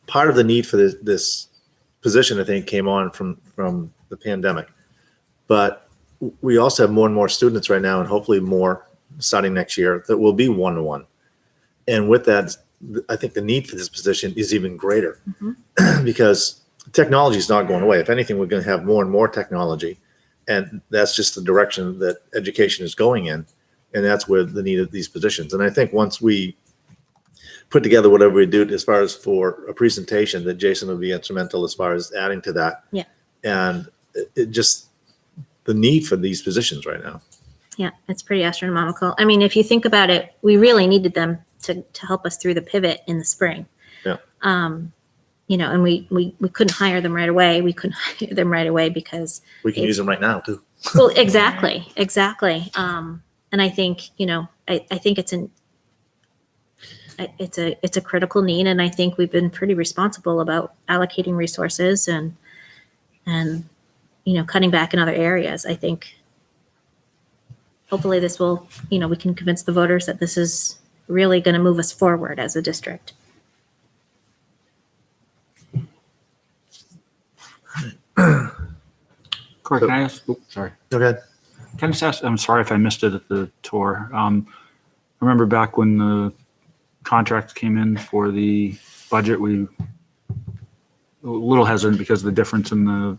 part of the need for this position, I think, came on from the pandemic. But we also have more and more students right now, and hopefully more starting next year, that will be one-to-one. And with that, I think the need for this position is even greater because technology is not going away. If anything, we're going to have more and more technology. And that's just the direction that education is going in. And that's where the need of these positions. And I think once we put together whatever we do as far as for a presentation, that Jason will be instrumental as far as adding to that. Yeah. And it just, the need for these positions right now. Yeah, it's pretty astronomical. I mean, if you think about it, we really needed them to help us through the pivot in the spring. Yeah. And we couldn't hire them right away. We couldn't hire them right away because We can use them right now too. well, exactly. And I think, I think it's a critical need, and I think we've been pretty responsible about allocating resources and cutting back in other areas. I think hopefully this will, we can convince the voters that this is really going to move us forward as a district. Corey, can I ask? Sorry. Okay. Can I just ask? I'm sorry if I missed it at the tour. I remember back when the contracts came in for the budget, we a little hesitant because of the difference in the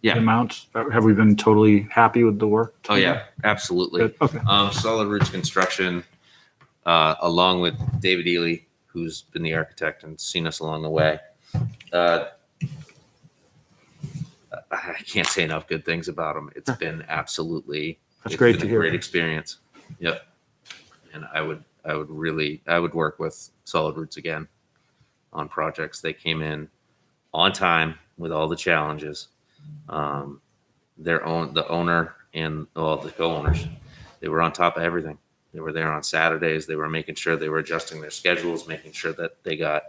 amounts. Have we been totally happy with the work? Oh yeah, absolutely. Good. Okay. Solid Roots Construction, along with David Ely, who's been the architect and seen us along the way. I can't say enough good things about them. It's been absolutely That's great been to a hear. great experience. Yep. And I would work with Solid Roots again on projects. They came in on time with all the challenges. The owner and all the co-owners, they were on top of everything. They were there on Saturdays. They were making sure they were adjusting their schedules, making sure that they got,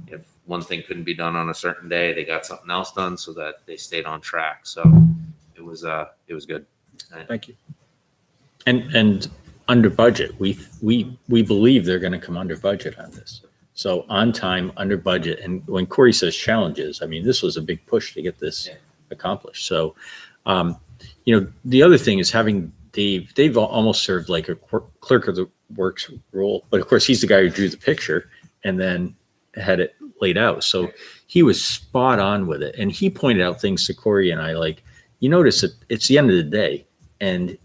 if one thing couldn't be done on a certain day, they got something else done so that they stayed on track. So it was good. Thank you. And under budget, we believe they're going to come under budget on this. So on time, under budget. And when Corey says challenges, I mean, this was a big push to get this accomplished. So, the other thing is having Dave almost served like a clerk of the works role, but of course he's the guy who drew the picture and then had it laid out. So he was spot on with it. And he pointed out things to Corey and I, like, you notice that it's the end of the day and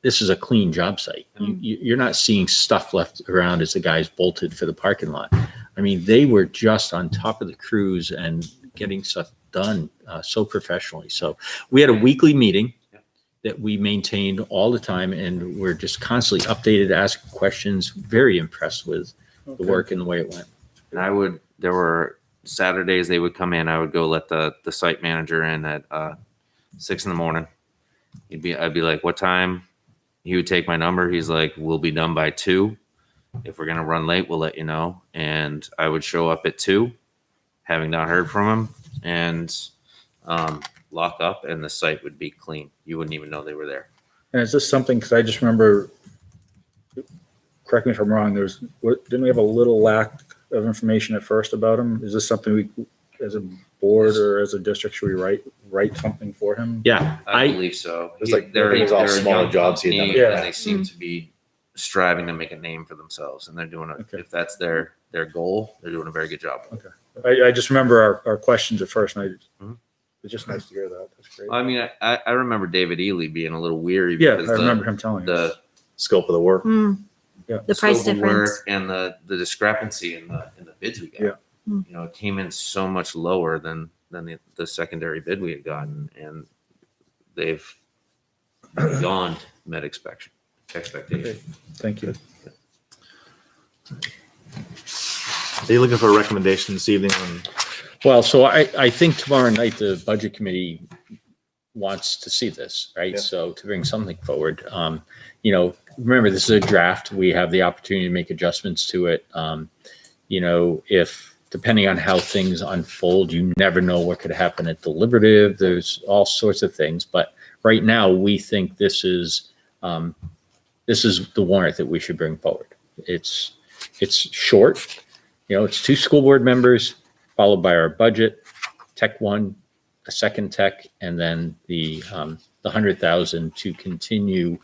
this is a clean job site. You're not seeing stuff left around as the guys bolted for the parking lot. I mean, they were just on top of the crews and getting stuff done so professionally. So we had a weekly meeting that we maintained all the time, and we're just constantly updated, asking questions. Very impressed with the work and the way it went. And there were Saturdays they would come in. I would go let the site manager in at 6 a.m. I'd be like, what time? He would take my number. He's like, we'll be done by 2. If we're going to run late, we'll let you know. And I would show up at 2, having not heard from him, and lock up, and the site would be clean. You wouldn't even know they were there. And is this something, because I just remember, correct me if I'm wrong, didn't we have a little lack of information at first about him? Is this something we, as a board or as a district, should we write something for him? Yeah, I believe so. It's like everything's all smaller jobs he had done. Yeah. And they seem to be striving to make a name for themselves, and they're doing it. Okay. If that's their goal, they're doing a very good job. I just remember our questions at first, and it's just nice to hear that. That's great. I mean, I remember David Ely being a little weary Yeah, I because remember him telling us. Scope of the work. The price scope of work difference. and the discrepancy in the bids we got. Yeah. It came in so much lower than the secondary bid we had gotten, and they've beyond met expectation. Thank you. Are you looking for a recommendation this evening on well, so I think tomorrow night, the budget committee wants to see this, right? Yeah. So to bring something forward, you know, remember this is a draft. We have the opportunity to make adjustments to it. You know, if depending on how things unfold, you never know what could happen at deliberative. There's all sorts of things, but right now we think this is the warrant that we should bring forward. It's short, you know, it's 2 school board members followed by our budget, tech 1, a second tech, and then the 100,000 to continue.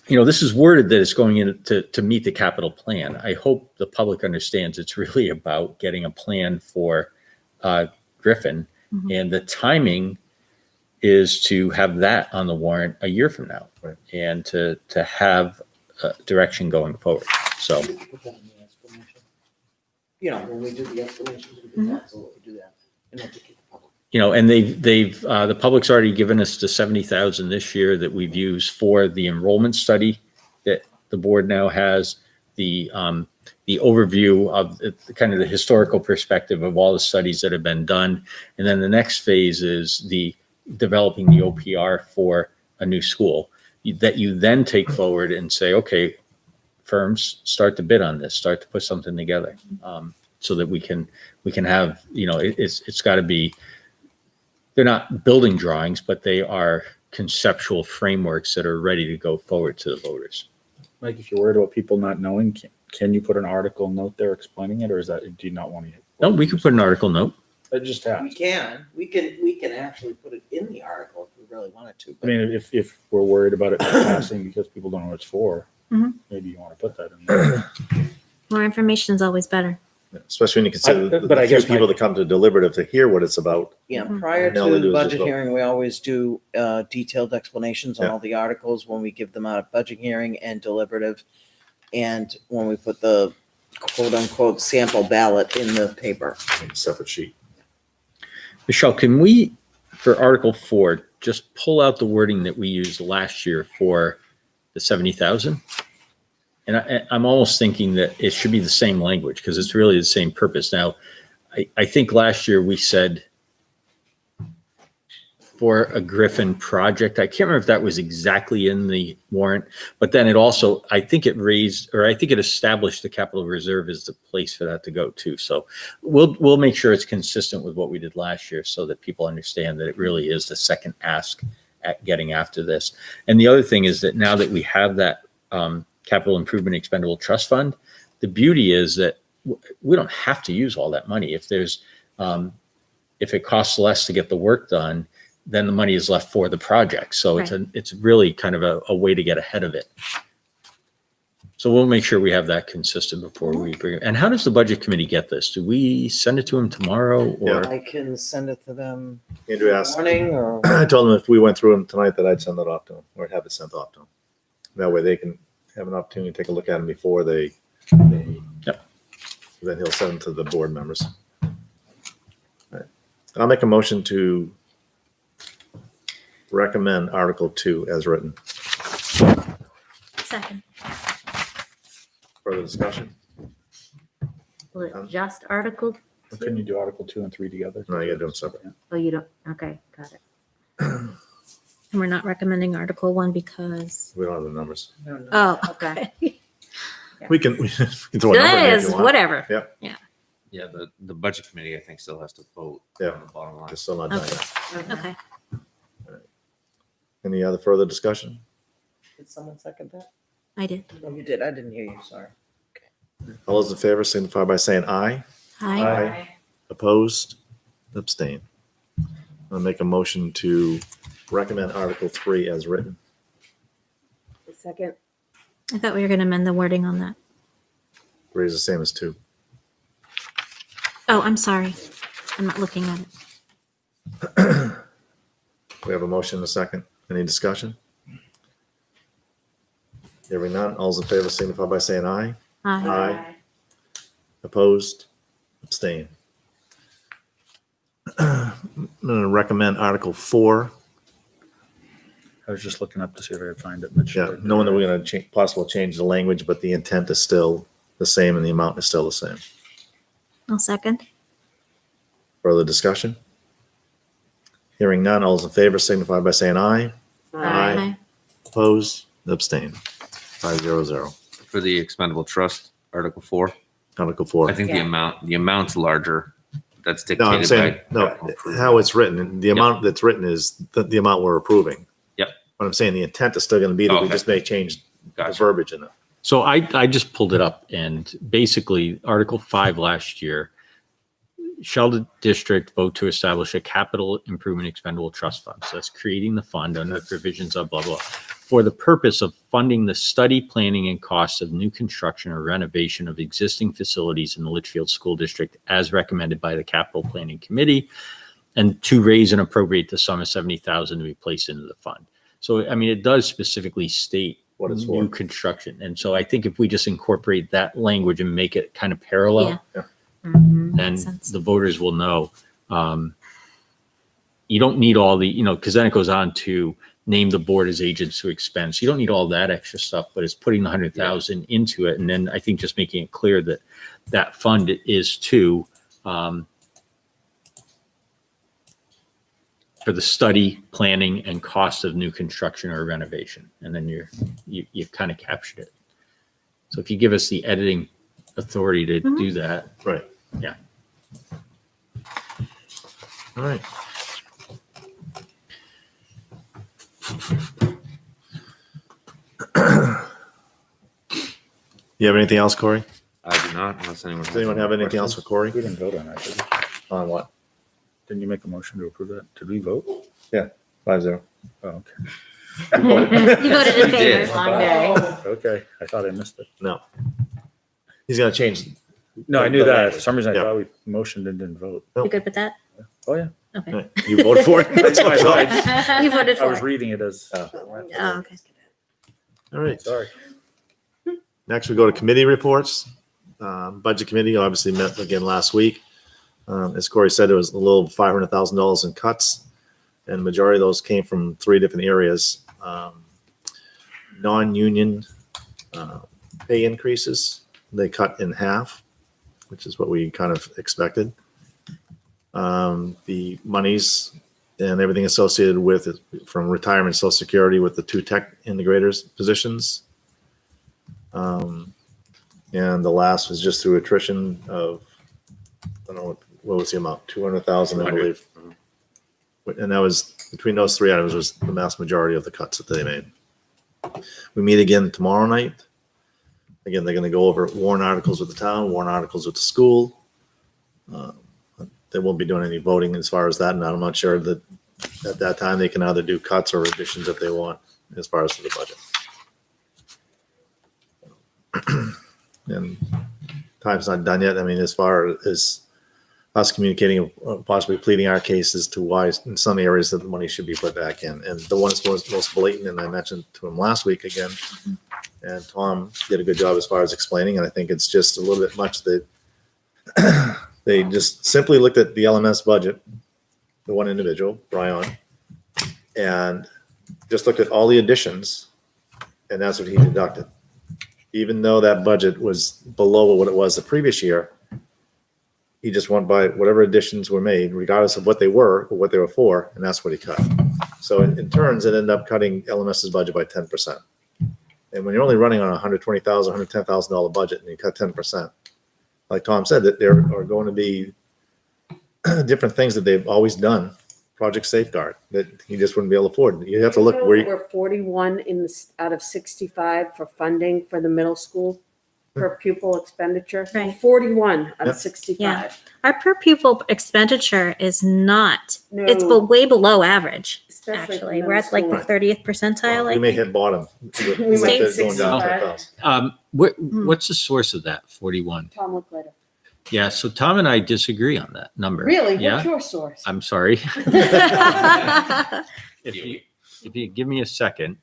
You know, this is worded that it's going in to meet the capital plan. I hope the public understands it's really about getting a plan for Griffin, and the timing is to have that on the warrant a year from now, Right. and to have direction going forward. So, You know, when we do the explanations, we do that, so we do that. And educate the public. you know, and they've the public's already given us the 70,000 this year that we've used for the enrollment study that the board now has, the overview of the kind of the historical perspective of all the studies that have been done. And then the next phase is the developing the OPR for a new school that you then take forward and say, okay, firms start to bid on this, start to put something together, so that we can have, you know, it's got to be, they're not building drawings, but they are conceptual frameworks that are ready to go forward to the voters. Like, if you're worried about people not knowing, can you put an article note there explaining it, or is that, do you not want to? No, we could put an article note. I just We asked. can, we can actually put it in the article if we really wanted to. I but- mean, if we're worried about it not passing because people don't know what it's for, Mhm. maybe you want to put that in there. More information is always better. Especially when you consider but I the few guess my- people that come to deliberative to hear what it's about. Yeah, Mhm. prior And all they to do the is just budget vote. hearing, we always do detailed explanations on Yeah. all the articles when we give them out at budget hearing and deliberative. And when we put the quote unquote sample ballot in the paper. Separate sheet. Michelle, can we, for Article 4, just pull out the wording that we used last year for the 70,000? And I'm almost thinking that it should be the same language because it's really the same purpose. Now, I think last year we said for a Griffin project, I can't remember if that was exactly in the warrant, but then it also, I think it raised, or I think it established the capital reserve as the place for that to go to. So we'll make sure it's consistent with what we did last year so that people understand that it really is the second ask at getting after this. And the other thing is that now that we have that capital improvement expendable trust fund, the beauty is that we don't have to use all that money. If there's, if it costs less to get the work done, then the money is left for the project. So it's really kind of a way to get ahead of it. So we'll make sure we have that consistent before we bring it. And how does the budget committee get this? Do we send it to them tomorrow or? I can send it to them Andrew asked, morning or. I told them if we went through them tonight that I'd send that off to them or have it sent off to them. That way they can have an opportunity to take a look at them before they. Yep. Then he'll send them to the board members. All right. I'll make a motion to recommend Article 2 as written. Second. Further discussion? Will it just Article? Couldn't you do Article 2 and 3 together? No, you gotta do them separate. Oh, you don't, okay, got it. And we're not recommending Article 1 because, We don't have the numbers. oh, Okay. We can throw a number in that if you is want. whatever. Yeah, the budget committee, I think, still has to vote Yeah. on the bottom line. It's still not done Okay. yet. Okay. Any other further discussion? Did someone second that? I did. No, you did. I didn't hear you. Sorry. All those in favor signify by saying aye. Hi. Opposed? Abstain. I'll make a motion to recommend Article 3 as written. Second. I thought we were going to amend the wording on that. 3 is the same as 2. Oh, I'm sorry. I'm not looking at it. We have a motion and a second. Any discussion? Hearing none. All those in favor signify by saying aye. Hi. Aye. Opposed? Abstain. I'm going to recommend Article 4. I was just looking up to see if I could find it. but Yeah, sure. knowing that we're going to possible change the language, but the intent is still the same and the amount is still the same. I'll second. Further discussion? Hearing none, all those in favor signify by saying aye. Aye. Oppose, abstain. 500. For the expendable trust, Article 4. Article 4. I think Yeah. the amount's larger. That's No, I'm dictated saying, by. no, how it's written, the amount that's written is the amount we're approving. Yep. But I'm saying the intent is still gonna be that we Okay. just may change the Gotcha. verbiage in it. So I just pulled it up, and basically Article 5 last year, shall the district vote to establish a capital improvement expendable trust fund? So that's creating the fund under the provisions of blah, blah, for the purpose of funding the study, planning, and costs of new construction or renovation of existing facilities in the Litchfield School District as recommended by the Capital Planning Committee, and to raise and appropriate the sum of $70,000 to be placed into the fund. So, I mean, it does specifically state What it's for. new construction. And so I think if we just incorporate that language and make it kind of parallel, then Makes sense. the voters will know. You don't need all the, because then it goes on to name the board as agents to expense. You don't need all that extra stuff, but it's putting the 100,000 into it. And then I think just making it clear that that fund is to, for the study, planning, and cost of new construction or renovation. And then you've kind of captured it. So if you give us the editing authority to do that, Right. Yeah. All right. You have anything else, Corey? I do not, unless anyone. Does anyone have anything else for Corey? We didn't vote on that, did we? On what? Didn't you make a motion to approve that? Did we vote? 5-0. Oh, okay. You voted in We did. favor. Long day. Okay, I thought I missed it. No. He's gonna change. No, I knew that. For some reason, I Yeah. thought we motioned and didn't vote. You good with that? Oh, yeah. Okay. You voted for it? That's what I thought. You voted I was for it. reading it as. Oh. Oh, okay. All right. Sorry. Next, we go to committee reports. Budget committee obviously met again last week. As Corey said, it was a little $500,000 in cuts, and the majority of those came from 3 different areas. Non-union pay increases, they cut in half, which is what we kind of expected. The monies and everything associated with it, from retirement, Social Security, with the 2 tech integrators positions. And the last was just through attrition of, I don't know, what was the amount? 200,000, I believe. And that was, between those 3 items was the vast majority of the cuts that they made. We meet again tomorrow night. Again, they're going to go over warrant articles with the town, warrant articles with the school. They won't be doing any voting as far as that, and I'm not sure that at that time they can either do cuts or additions if they want as far as for the budget. And time's not done yet. I mean, as far as us communicating, possibly pleading our case as to why in some areas that the money should be put back in. And the one that's most blatant, and I mentioned to him last week again, and Tom did a good job as far as explaining, and I think it's just a little bit much that they just simply looked at the LMS budget, the one individual, Brian, and just looked at all the additions, and that's what he deducted. Even though that budget was below what it was the previous year, he just went by whatever additions were made, regardless of what they were or what they were for, and that's what he cut. So in turns, it ended up cutting LMS's budget by 10%. And when you're only running on a $120,000, $110,000 budget and you cut 10%, like Tom said, that there are going to be different things that they've always done, Project Safeguard, that he just wouldn't be able to afford. You have to look where you, We're 41 out of 65 for funding for the middle school per pupil expenditure. Right. 41 out Yep. of 65. Our per pupil expenditure is not, No. it's way below average, Especially for actually. middle We're at like the school. 30th percentile, I we may think. hit bottom. with We might it going down 65. 10,000. What's the source of that 41? Tom, look later. Yeah, so Tom and I disagree on that number. Really? Yeah, What's your source? I'm sorry. If you give me a second,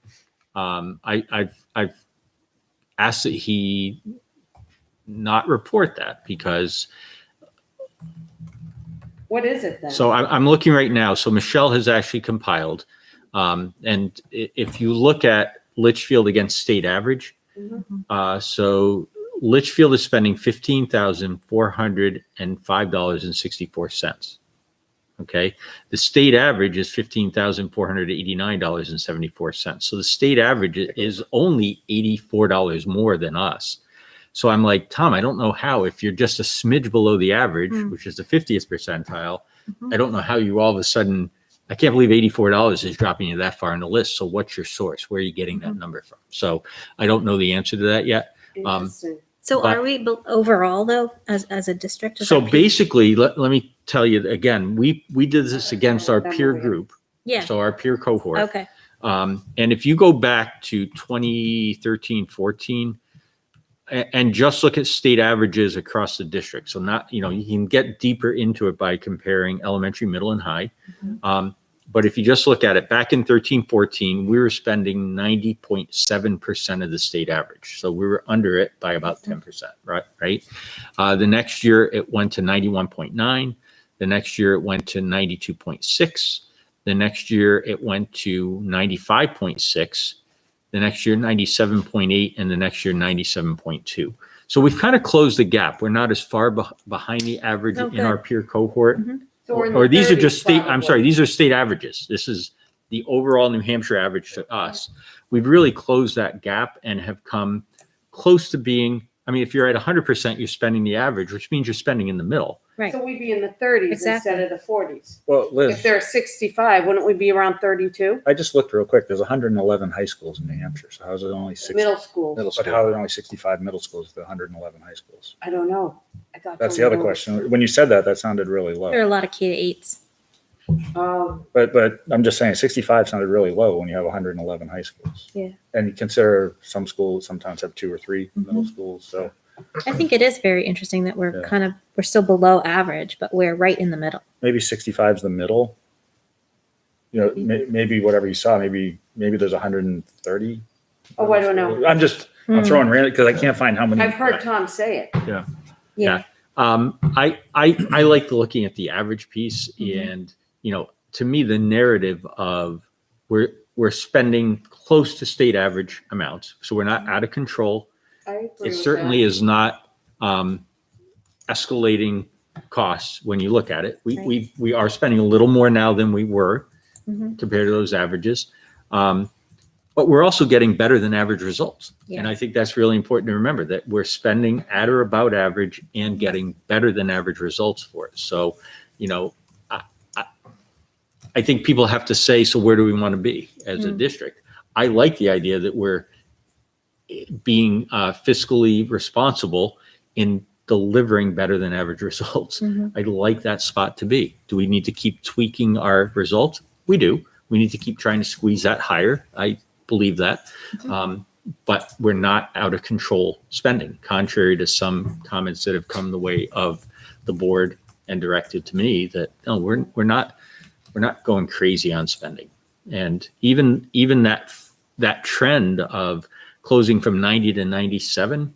I've asked that he not report that because, What is it then? so I'm looking right now. So Michelle has actually compiled. And if you look at Litchfield against state average, so Litchfield is spending $15,405.64. Okay. The state average is $15,489.74. So the state average is only $84 more than us. So I'm like, Tom, I don't know how, if you're just a smidge below the average, which is the 50th percentile, I don't know how you all of a sudden, I can't believe $84 is dropping you that far on the list. So what's your source? Where are you getting that number from? So I don't know the answer to that yet. Interesting. So But- are we overall though, as a district? Is So that peak? basically, let me tell you again, we did this against our peer group. Yeah, So our peer cohort. okay. And if you go back to 2013, 14, and just look at state averages across the district. So not, you can get deeper into it by comparing elementary, middle, and high. But if you just look at it, back in 13, 14, we were spending 90.7% of the state average. So we were under it by about 10%, right? The next year it went to 91.9. The next year it went to 92.6. The next year it went to 95.6. The next year 97.8, and the next year 97.2. So we've kind of closed the gap. We're not as far behind the average Oh, in our good. peer cohort. So we're in the Or these are 30s just state, I'm probably. sorry, these are state averages. This is the overall New Hampshire average to us. We've really closed that gap and have come close to being, I mean, if you're at 100%, you're spending the average, which means you're spending in the middle. Right. So we'd be in the 30s Exactly. instead of the 40s. Well, If Liz, they're 65, wouldn't we be around 32? I just looked real quick. There's 111 high schools in New Hampshire. So how's it only 60? Middle school. Middle But school. how are there only 65 middle schools to 111 high schools? I don't know. I thought That's the there other were- question. When you said that, that sounded really There are a low. lot of K-8s. But I'm just saying 65 sounded really low when you have 111 high schools. Yeah. And you consider some schools sometimes have 2 or 3 middle schools. So I think it is very interesting that we're Yeah. we're still below average, but we're right in the middle. maybe 65 is the middle. Maybe whatever you saw, maybe there's 130. Oh, I don't know. I'm throwing random because I can't find how many. I've heard Tom say it. Yeah. I like looking at the average piece, and to me the narrative of we're spending close to state average amounts, so we're not out of control. I agree It with certainly that. is not escalating costs when you look at it. We are spending a little more now than we were Mhm. compared to those averages. But we're also getting better than average results. And Yeah. I think that's really important to remember, that we're spending at or about average and getting better than average results for it. So, I think people have to say, so where do we want to be as a district? I like the idea that we're being fiscally responsible in delivering better than average results. Mhm. I'd like that spot to be. Do we need to keep tweaking our results? We do. We need to keep trying to squeeze that higher. I believe that. But we're not out of control spending, contrary to some comments that have come the way of the board and directed to me that, no, we're not going crazy on spending. And even that trend of closing from 90 to 97,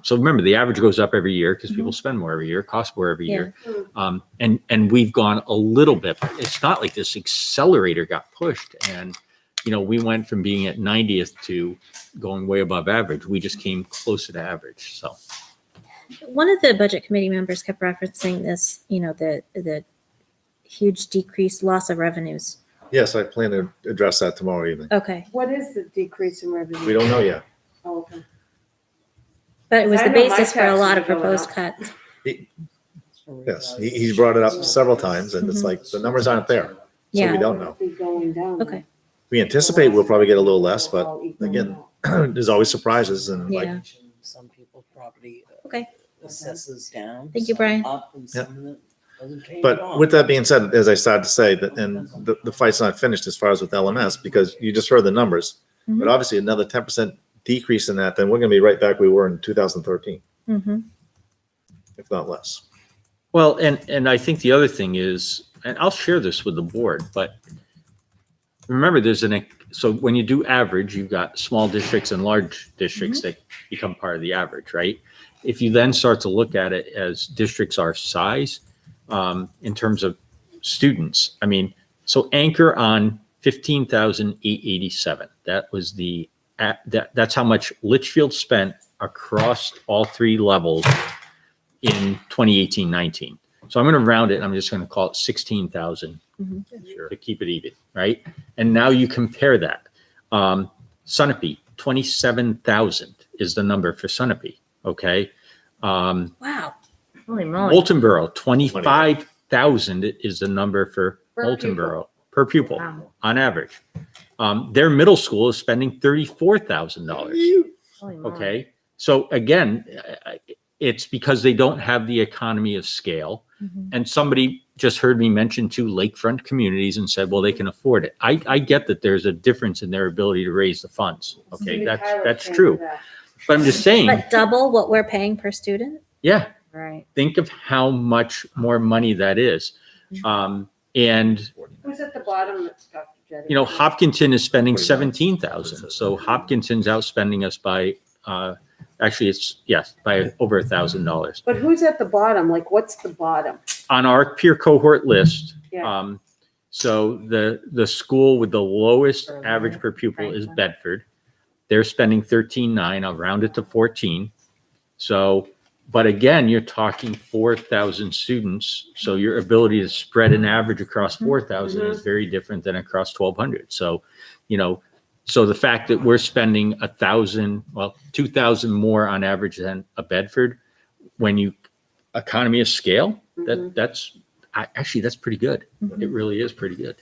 so remember, the average goes up every year because people spend more every year, cost more every year. And we've gone a little bit, but it's not like this accelerator got pushed and, we went from being at 90th to going way above average. We just came closer to average. So, One of the budget committee members kept referencing this, the huge decreased loss of revenues. Yes, I plan to address that tomorrow evening. Okay. What is the decrease in revenue? We don't know yet. Oh, okay. But it was I the know my basis for a lot taxes of are going proposed up. cuts. Yes, he's brought it up several times, and it's like, the numbers aren't there. So Yeah. we don't know. Be going down. Okay. We anticipate we'll probably get a little less, but again, there's always surprises, and like, Yeah. Some people property Okay. assesses down. Thank you, some Brian. Up and some of it doesn't change at but all. with that being said, as I started to say, that, and the fight's not finished as far as with LMS, because you just heard the numbers. But obviously another 10% decrease in that, then we're gonna be right back where we were in 2013, Mm-hmm. if not less. well, and I think the other thing is, and I'll share this with the board, but remember, so when you do average, you've got small districts and large districts that become part of the average, right? If you then start to look at it as districts our size, in terms of students, I mean, so anchor on 15,887. That was that's how much Litchfield spent across all 3 levels in 2018-19. So I'm going to round it. I'm just going to call it 16,000 Sure. to keep it even, right? And now you compare that. Sunapee, 27,000 is the number for Sunapee. Okay. Wow. Holy moly. Waltonboro, 25,000 is the number for Per Waltonboro per pupil Wow. on average. Their middle school is spending $34,000. Holy moly. Okay. So again, it's because they don't have the economy of scale. Mhm. And somebody just heard me mention two lakefront communities and said, well, they can afford it. I get that there's a difference in their ability to raise the funds. Okay. That's true. But I'm just saying, But double what we're paying per student? yeah, Right. think of how much more money that is. And, Who's at the bottom that's Dr. Jettie? you know, Hopkinton is spending 17,000. So Hopkinton's outspending us by, actually it's, yes, by over $1,000. But who's at the bottom? Like, what's the bottom? On our peer cohort list, Yeah. so the school with the lowest average per pupil is Bedford. They're spending 13,900. I'll round it to 14. So, but again, you're talking 4,000 students. So your ability to spread an average across 4,000 is very different than across 1,200. So, you know, so the fact that we're spending 1,000, well, 2,000 more on average than a Bedford, when you economy of scale, that's actually, that's pretty good. It really is pretty good.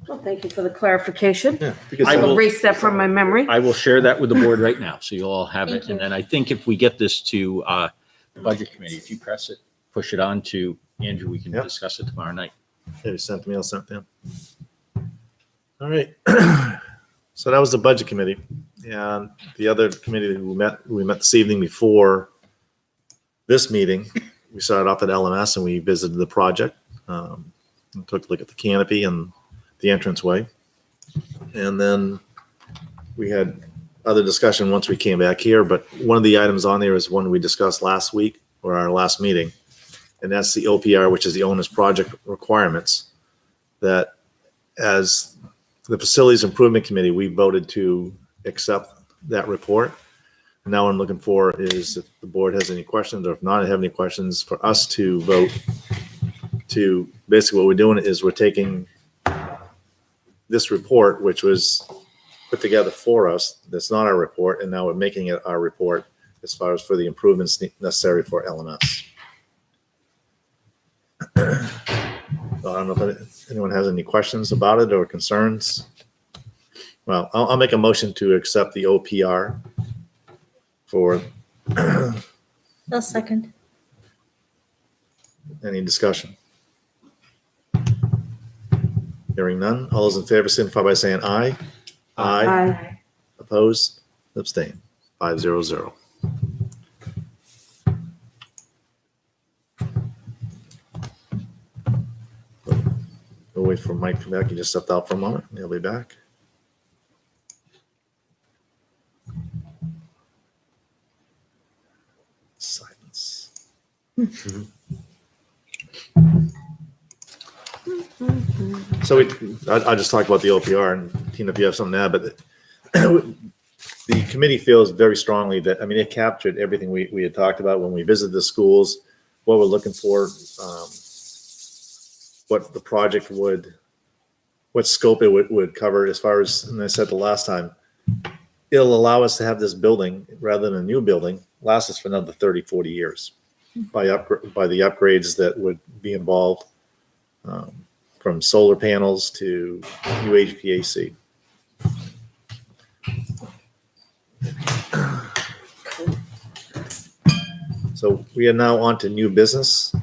Well, thank you for the clarification. Yeah. because I I'll will- erase that from my memory. I will share that with the board right now, so you'll all have it. Thank you. And then I think if we get this to the budget committee, if you press it, push it on to Andrew, we can Yep. discuss it tomorrow night. Maybe sent to me, I'll send it to him. All right. So that was the budget committee. And the other committee that we met this evening before this meeting. We started off at LMS and we visited the project. And took a look at the canopy and the entranceway. And then we had other discussion once we came back here, but one of the items on there is one we discussed last week or our last meeting. And that's the OPR, which is the owner's project requirements. That as the Facilities Improvement Committee, we voted to accept that report. And now what I'm looking for is if the board has any questions, or if not, have any questions, for us to vote to, basically what we're doing is we're taking this report, which was put together for us, that's not our report, and now we're making it our report as far as for the improvements necessary for LMS. So I don't know if anyone has any questions about it or concerns. Well, I'll make a motion to accept the OPR for I'll second. any discussion. Hearing none. All those in favor signify by saying aye. Aye. Aye. Opposed? Abstain. 500. We'll wait for Mike to come back. He just stepped out for a moment. He'll be back. Silence. So I just talked about the OPR, and Tina, if you have something to add, but the committee feels very strongly that, I mean, it captured everything we had talked about when we visited the schools, what we're looking for, what the project would, what scope it would cover as far as, and I said the last time, it'll allow us to have this building, rather than a new building, last us for another 30, 40 years by the upgrades that would be involved, from solar panels to new HVAC. So we are now on to new business.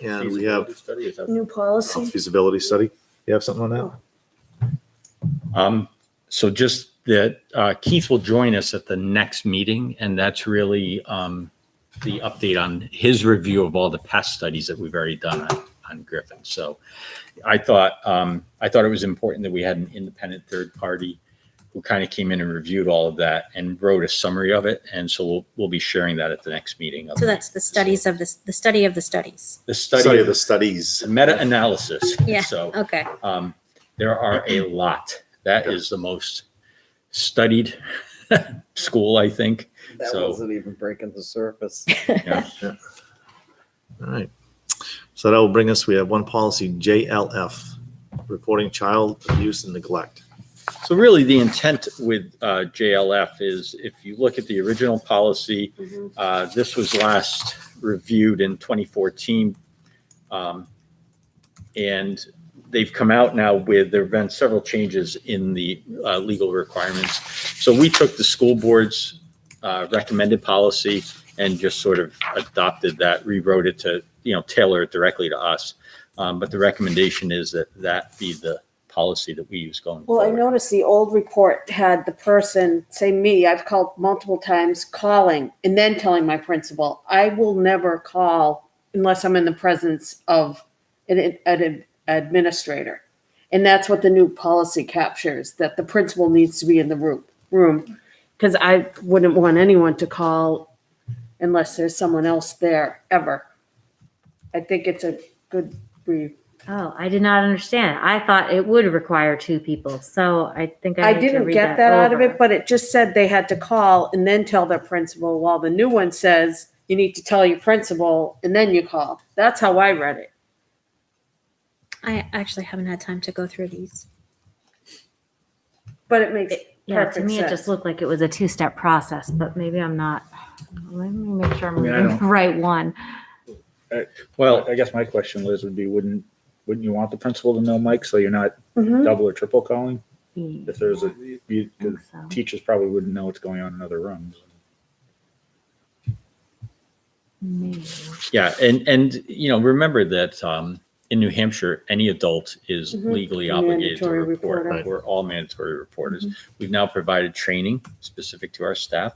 And we have Study, is that- New policy. feasibility study. You have something on that? So just that Keith will join us at the next meeting, and that's really the update on his review of all the past studies that we've already done on Griffin. So I thought it was important that we had an independent third party who kind of came in and reviewed all of that and wrote a summary of it. And so we'll be sharing that at the next meeting. So that's the studies of this, the study of the studies. The Study study of of the studies. the meta-analysis. Yeah. So Okay. there are a lot. That is the most studied school, I think. That So- wasn't even breaking the surface. Yeah. All right. So that will bring us, we have one policy, JLF, reporting child abuse and neglect. So really, the intent with JLF is, if you look at the original policy, this was last reviewed in 2014. And they've come out now with, there have been several changes in the legal requirements. So we took the school board's recommended policy and just sort of adopted that, rewrote it to, tailor it directly to us. But the recommendation is that that be the policy that we use going Well, I forward. noticed the old report had the person, say me, I've called multiple times, calling and then telling my principal. I will never call unless I'm in the presence of an administrator. And that's what the new policy captures, that the principal needs to be in the room. Because I wouldn't want anyone to call unless there's someone else there, ever. I think it's a good brief. Oh, I did not understand. I thought it would require two people. So I think I I need to didn't read get that out of over. it, but it just said they had to call and then tell their principal, while the new one says you need to tell your principal and then you call. That's how I read it. I actually haven't had time to go through these. But it makes Yeah, to perfect me, it sense. just looked like it was a two-step process, but maybe I'm not. Let me make sure I'm I mean, I reading the don't- right one. Well, I guess my question, Liz, would be, wouldn't you want the principal to know, Mike, so you're not Mhm. double or triple calling? Yeah, If there's I think because so. teachers probably wouldn't know what's going on in other rooms. Maybe. yeah, and remember that in New Hampshire, any adult is Mhm. legally obligated to Mandatory report. reporter. We're all mandatory reporters. We've now provided training specific to our staff,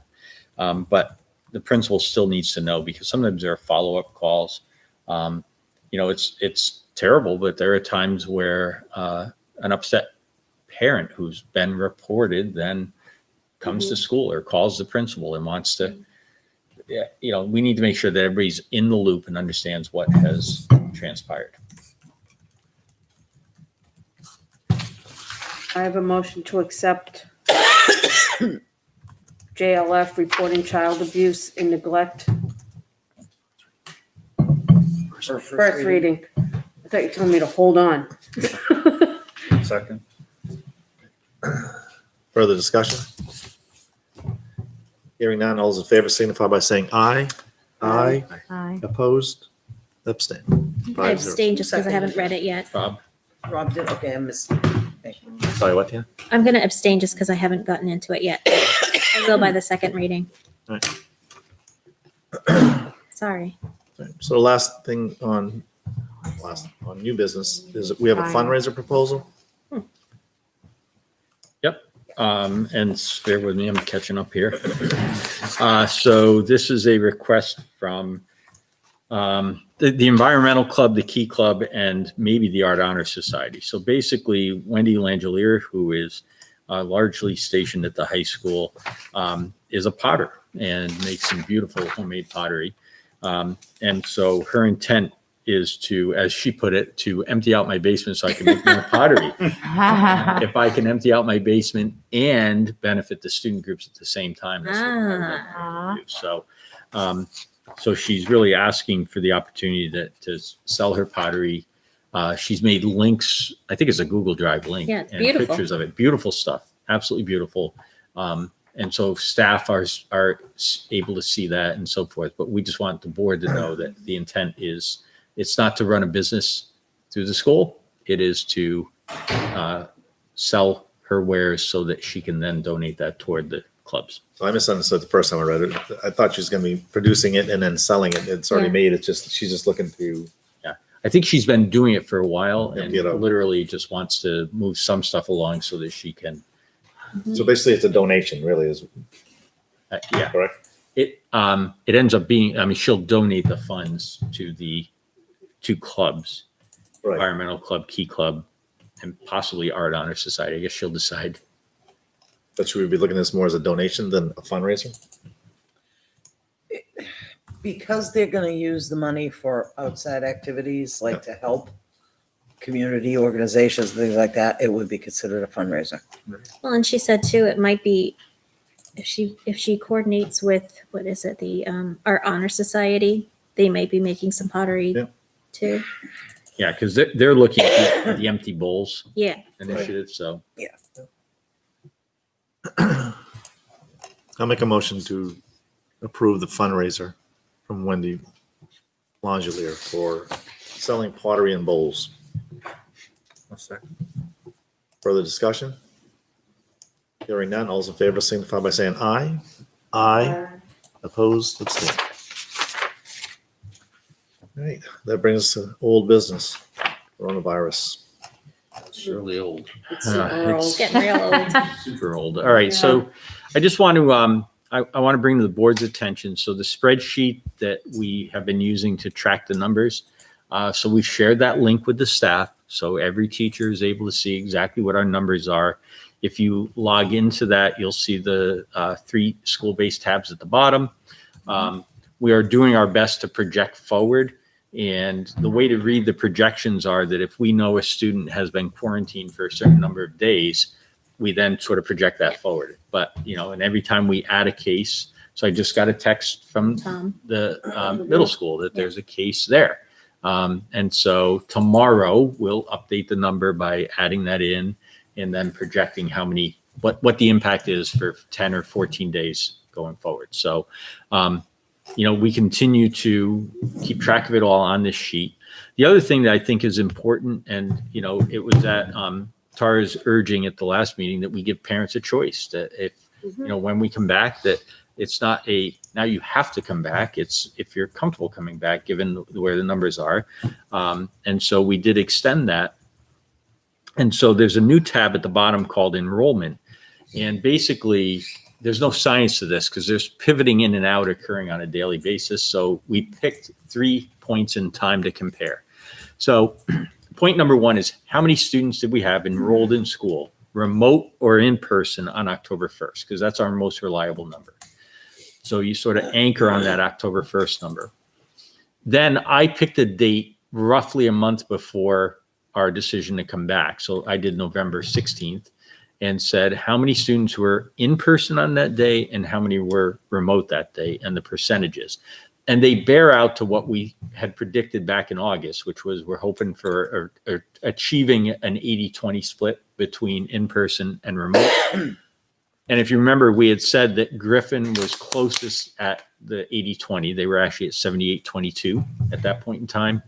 but the principal still needs to know, because sometimes there are follow-up calls. It's terrible, but there are times where an upset parent who's been reported then comes to school or calls the principal and wants to, we need to make sure that everybody's in the loop and understands what has transpired. I have a motion to accept JLF reporting child abuse and neglect. First reading. I thought you told me to hold on. Second. Further discussion? Hearing none, all those in favor signify by saying aye. Aye. Aye. Opposed? Abstain. I 5-0. abstain just because I haven't read it yet. Bob? Rob did, okay, I missed. Sorry, what, yeah? I'm going to abstain just because I haven't gotten into it yet. I will by the second reading. All Sorry. So the last thing on new business is that we have a fundraiser proposal. And bear with me, I'm catching up here. So this is a request from the Environmental Club, the Key Club, and maybe the Art Honor Society. So basically, Wendy Langelier, who is largely stationed at the high school, is a potter and makes some beautiful homemade pottery. And so her intent is to, as she put it, to empty out my basement so I can make more pottery. If I can empty out my basement and benefit the student groups at the same time. That's what I would like to do. So she's really asking for the opportunity to sell her pottery. She's made links, I think it's a Google Drive link. Yeah, it's and beautiful. pictures of it. Beautiful stuff. Absolutely beautiful. And so staff are able to see that and so forth. But we just want the board to know that the intent is, it's not to run a business through the school. It is to sell her wares so that she can then donate that toward the clubs. So I misunderstood the first time I read it. I thought she was going to be producing it and then selling it. It's already Yeah. made. It's just, she's just looking to, I think she's been doing it for a while Yeah, and get up. literally just wants to move some stuff along so that she can, so basically it's a donation really is yeah. correct. It ends up being, I mean, she'll donate the funds to the two clubs, Right. Environmental Club, Key Club, and possibly Art Honor Society. I guess she'll decide. But should we be looking at this more as a donation than a fundraiser? Because they're gonna use the money for outside activities, like to help community organizations, things like that, it would be considered a fundraiser. Well, and she said too, it might be if she coordinates with, what is it, the Art Honor Society, they may be making some pottery Yeah. too. Yeah, because they're looking at the Empty Bowls Yeah. initiative. So I'll make a motion to approve the fundraiser from Wendy Langelier for selling pottery and bowls. Further discussion? Hearing none, all those in favor signify by saying aye. Aye. Opposed, abstained. All right, that brings us to old business, coronavirus. It's really old. It's super it's- old. Getting real old. super old. All right, so I just want to I want to bring to the board's attention. So the spreadsheet that we have been using to track the numbers. So we've shared that link with the staff, so every teacher is able to see exactly what our numbers are. If you log into that, you'll see the 3 school-based tabs at the bottom. We are doing our best to project forward. And the way to read the projections are that if we know a student has been quarantined for a certain number of days, we then sort of project that forward. But, and every time we add a case, so I just got a text from the middle school that there's a case there. And so tomorrow we'll update the number by adding that in and then projecting what the impact is for 10 or 14 days going forward. So, we continue to keep track of it all on this sheet. The other thing that I think is important, and, it was at Tara's urging at the last meeting that we give parents a choice, that if, when we come back, that it's not now you have to come back. It's if you're comfortable coming back, given where the numbers are. And so we did extend that. And so there's a new tab at the bottom called enrollment. And basically, there's no science to this because there's pivoting in and out occurring on a daily basis. So we picked 3 points in time to compare. So point number 1 is how many students did we have enrolled in school, remote or in person, on October 1st? Because that's our most reliable number. So you sort of anchor on that October 1st number. Then I picked a date roughly a month before our decision to come back. So I did November 16th and said how many students were in person on that day and how many were remote that day and the percentages. And they bear out to what we had predicted back in August, which was we're hoping for or achieving an 80-20 split between in-person and remote. And if you remember, we had said that Griffin was closest at the 80-20. They were actually at 78-22 at that point in time.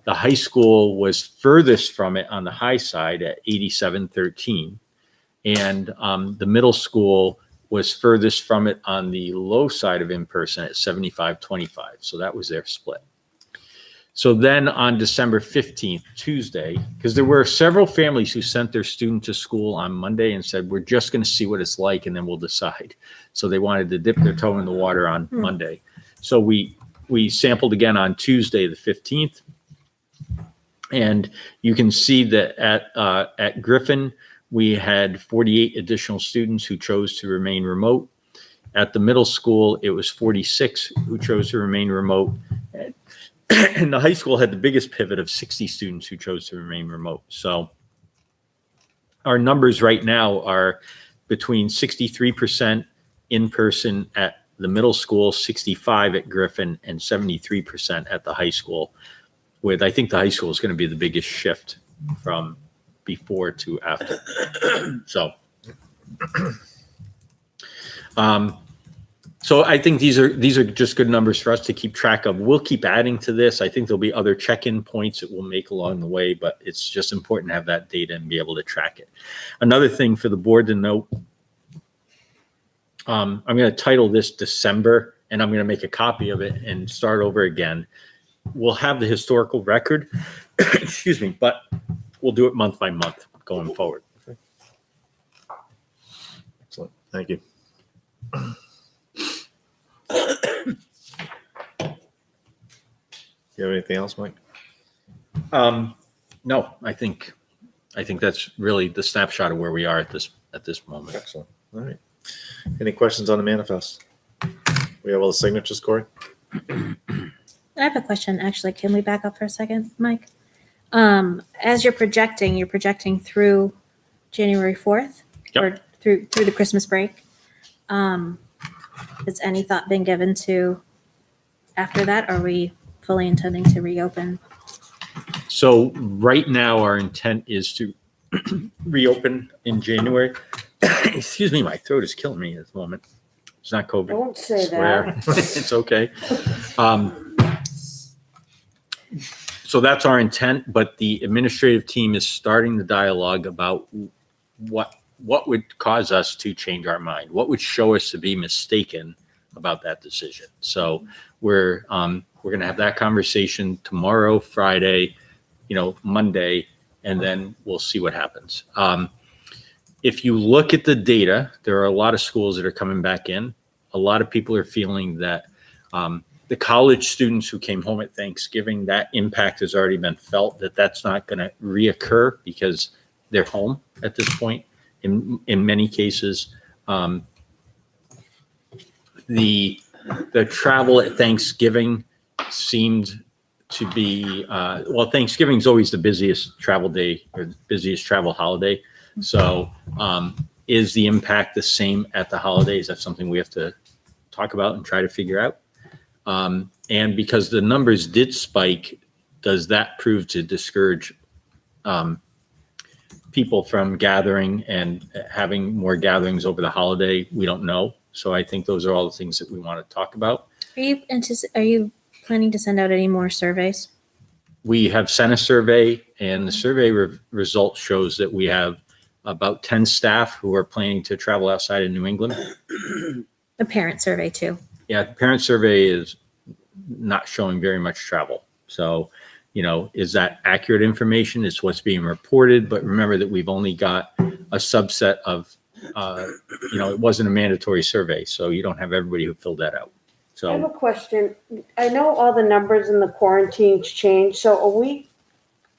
The high school was furthest from it on the high side at 87-13. And the middle school was furthest from it on the low side of in-person at 75-25. So that was their split. So then on December 15th, Tuesday, because there were several families who sent their student to school on Monday and said, we're just going to see what it's like and then we'll decide. So they wanted to dip their toe in the water on Monday. So we sampled again on Tuesday, the 15th. And you can see that at Griffin, we had 48 additional students who chose to remain remote. At the middle school, it was 46 who chose to remain remote. And the high school had the biggest pivot of 60 students who chose to remain remote. So our numbers right now are between 63% in person at the middle school, 65 at Griffin, and 73% at the high school. With I think the high school is going to be the biggest shift from before to after. So, so I think these are just good numbers for us to keep track of. We'll keep adding to this. I think there'll be other check-in points that we'll make along the way, but it's just important to have that data and be able to track it. Another thing for the board to note, I'm going to title this December, and I'm going to make a copy of it and start over again. We'll have the historical record, excuse me, but we'll do it month by month going forward. Excellent. Thank you. You have anything else, Mike? No, I think that's really the snapshot of where we are at this moment. Excellent. All right. Any questions on the manifest? We have all the signatures, Corey? I have a question, actually. Can we back up for a second, Mike? As you're projecting through January 4th Yep. or through the Christmas break. Has any thought been given to after that? Are we fully intending to reopen? So right now, our intent is to reopen in January. Excuse me, my throat is killing me at this moment. It's not COVID. Don't say Swear. that. It's okay. So that's our intent, but the administrative team is starting the dialogue about what would cause us to change our mind, what would show us to be mistaken about that decision. So we're going to have that conversation tomorrow, Friday, Monday, and then we'll see what happens. If you look at the data, there are a lot of schools that are coming back in. A lot of people are feeling that the college students who came home at Thanksgiving, that impact has already been felt, that's not going to reoccur because they're home at this point in many cases. The travel at Thanksgiving seemed to be, Thanksgiving is always the busiest travel day or busiest travel holiday. So is the impact the same at the holidays? That's something we have to talk about and try to figure out. And because the numbers did spike, does that prove to discourage people from gathering and having more gatherings over the holiday? We don't know. So I think those are all the things that we want to talk about. Are you planning to send out any more surveys? We have sent a survey, and the survey result shows that we have about 10 staff who are planning to travel outside of New England. A parent survey too. Yeah, the parent survey is not showing very much travel. So, is that accurate information? It's what's being reported. But remember that we've only got a subset of, it wasn't a mandatory survey. So you don't have everybody who filled that out. I have a So question. I know all the numbers in the quarantines change. So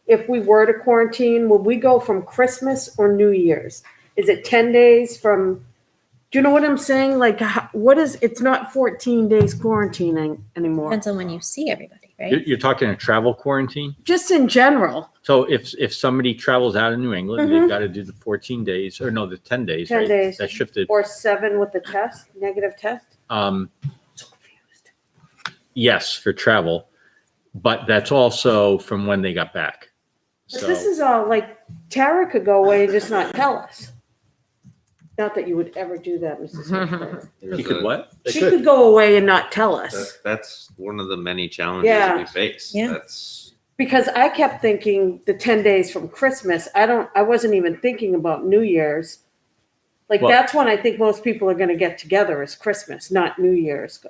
if we were to quarantine, would we go from Christmas or New Year's? Is it 10 days from, do you know what I'm saying? Like, it's not 14 days quarantining anymore. Depends on when you see everybody, right? you're talking a travel quarantine. Just in general, So if somebody travels out of New England, they've got to do the 14 days or no, the 10 days. 10 right? days. That shifted. or 7 with the test, negative test? Yes, for travel, but that's also from when they got back. But So this is all like, Tara could go away and just not tell us. Not that you would ever do that, Mrs. Hirschberg. you could what? They She could. could go away and not tell us. That's one of the many challenges Yeah. we face. Yeah. That's Because I kept thinking the 10 days from Christmas, I wasn't even thinking about New Year's. Like, Well- that's when I think most people are gonna get together is Christmas, not New Year's.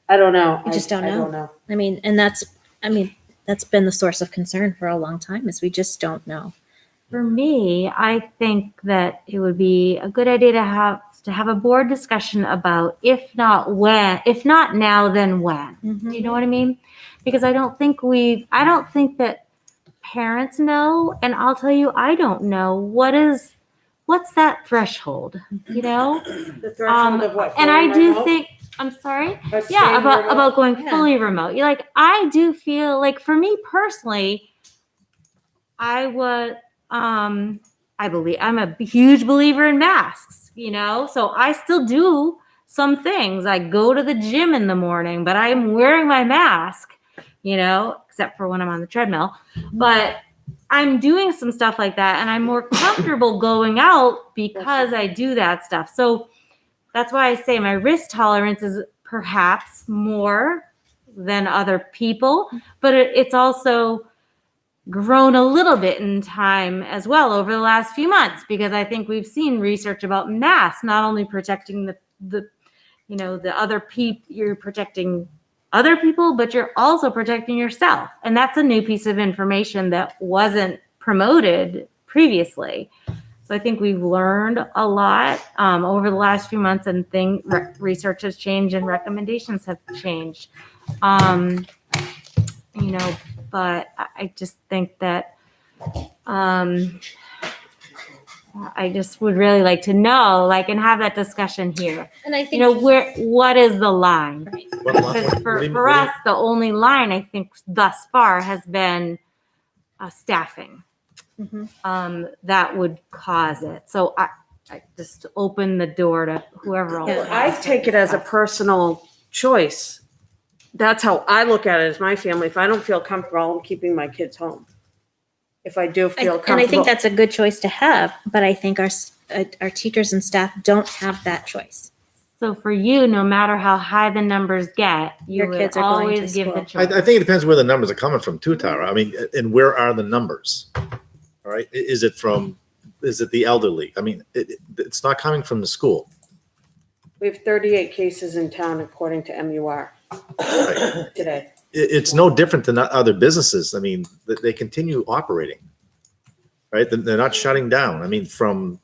I don't know. We just don't I know. don't know. That's been the source of concern for a long time is we just don't know. For me, I think that it would be a good idea to have a board discussion about if not now, then when. Do you know what I mean? Because I don't think that parents know, and I'll tell you, I don't know what's that threshold, The threshold of what? and I going do remote? think, I'm sorry. Or Yeah, staying remote? about going Yeah. fully remote. I do feel like for me personally, I would I believe I'm a huge believer in masks, so I still do some things. I go to the gym in the morning, but I'm wearing my mask, except for when I'm on the treadmill. But I'm doing some stuff like that, and I'm more comfortable going out because I do that stuff. So that's why I say my risk tolerance is perhaps more than other people, but it's also grown a little bit in time as well over the last few months, because I think we've seen research about masks not only protecting the other people, you're protecting other people, but you're also protecting yourself. And that's a new piece of information that wasn't promoted previously. So I think we've learned a lot over the last few months, and research has changed and recommendations have changed. But I just think that I just would really like to know, and have that discussion here. And I think What is the line? Because What do you- for us, the only line I think thus far has been staffing. Mhm. That would cause it. So just open the door to whoever else. Yeah. wants I to take it as a discuss. personal choice. That's how I look at it as my family. If I don't feel comfortable, I'm keeping my kids home. If I do feel comfortable. And I think that's a good choice to have, but I think our teachers and staff don't have that choice. So for you, no matter how high the numbers get, you Your would kids are going to always give the school. I choice. think it depends where the numbers are coming from too, Tara. I mean, and where are the numbers? All right, is it the elderly? I mean, it's not coming from the school. We have 38 cases in town according to MUR Right? today. It's no different than other businesses. I mean, they continue operating, right? They're not shutting down. I mean, from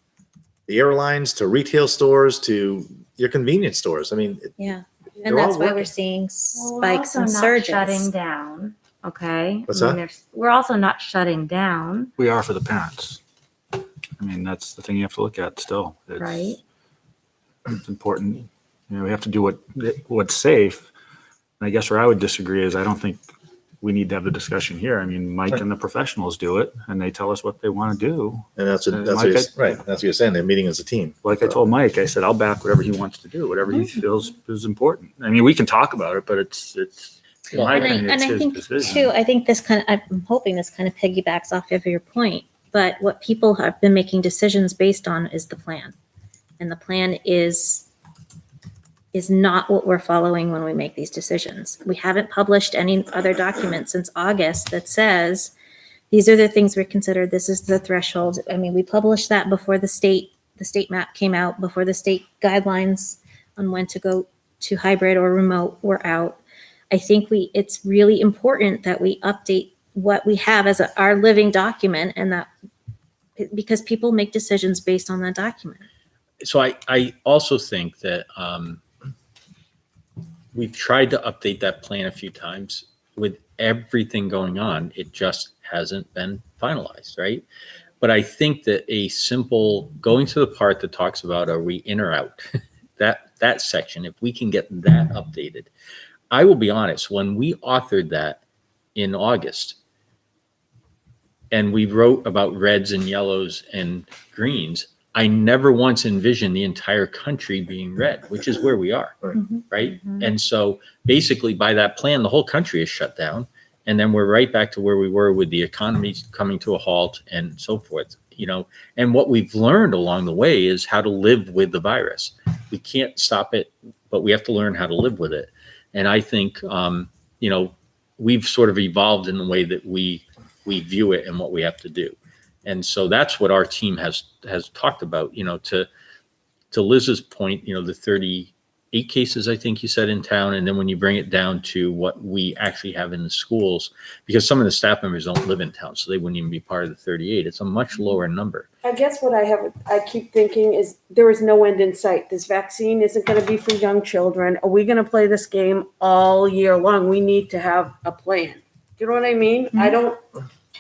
the airlines to retail stores to your convenience stores. I mean, Yeah. they're And that's all why working. we're seeing Well, spikes and not surges. shutting down. Okay. What's I mean, that? we're also not shutting down, We are for the parents. I mean, that's the thing you have to look at still. It's- right? It's important. You know, we have to do what's safe. And I guess where I would disagree is I don't think we need to have the discussion here. I mean, Mike and the professionals do it and they tell us what they want to do. And that's what Mike, right. That's what you're saying. They're meeting as a team. Like I told Mike, I said, I'll back whatever he wants to do, whatever he feels is important. I mean, we can talk about it, but it's in my opinion, it's And I his think decision. too, I think I'm hoping this kind of piggybacks off of your point, but what people have been making decisions based on is the plan. And the plan is not what we're following when we make these decisions. We haven't published any other document since August that says, these are the things we're considered, this is the threshold. I mean, we published that before the state map came out, before the state guidelines on when to go to hybrid or remote were out. I think it's really important that we update what we have as our living document, and that because people make decisions based on that document. So I also think that we've tried to update that plan a few times. With everything going on, it just hasn't been finalized, right? But I think that a simple going to the part that talks about are we in or out, that section, if we can get that updated. I will be honest, when we authored that in August and we wrote about reds and yellows and greens, I never once envisioned the entire country being red, which is where we are, right? And so basically by that plan, the whole country is shut down. And then we're right back to where we were with the economy coming to a halt and so forth, and what we've learned along the way is how to live with the virus. We can't stop it, but we have to learn how to live with it. And I think, we've sort of evolved in the way that we view it and what we have to do. And so that's what our team has talked about, to Liz's point, the 38 cases, I think you said in town. And then when you bring it down to what we actually have in the schools, because some of the staff members don't live in town, so they wouldn't even be part of the 38. It's a much lower number. I guess what I keep thinking is there is no end in sight. This vaccine isn't going to be for young children. Are we going to play this game all year long? We need to have a plan. Do you know what I mean? I don't.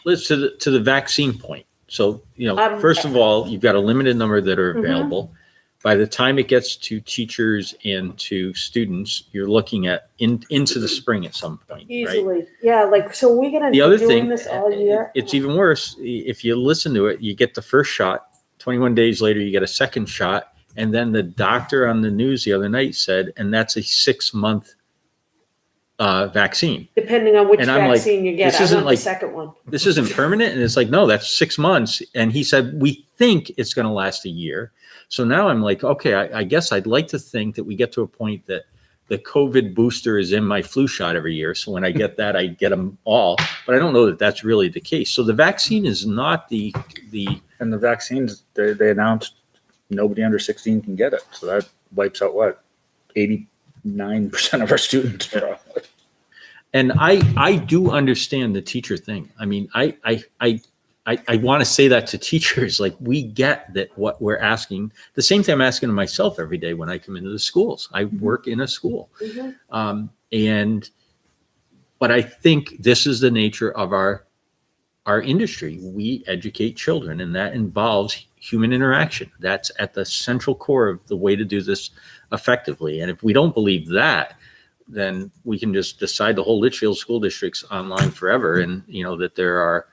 Liz, to the vaccine point. So, Um, first of all, you've got a limited number that are available. By the time it gets to teachers and to students, you're looking at into the spring at some point, right? Easily. Yeah, so we're going to The be other doing thing, this all year. it's even worse. If you listen to it, you get the first shot, 21 days later, you get a second shot. And then the doctor on the news the other night said, and that's a 6-month vaccine. Depending on which And I'm like, vaccine you get. this I isn't want like- the second one. This isn't permanent. And it's like, no, that's 6 months. And he said, we think it's going to last a year. So now I'm like, okay, I guess I'd like to think that we get to a point that the COVID booster is in my flu shot every year. So when I get that, I get them all. But I don't know that that's really the case. So the vaccine is not the And the vaccines, they announced nobody under 16 can get it. So that wipes out 89% of our students. Probably. And I do understand the teacher thing. I mean, I want to say that to teachers, like we get that what we're asking, the same thing I'm asking of myself every day when I come into the schools. I work in a school. But I think this is the nature of our industry. We educate children, and that involves human interaction. That's at the central core of the way to do this effectively. And if we don't believe that, then we can just decide the whole Litchfield School District's online forever, and that there are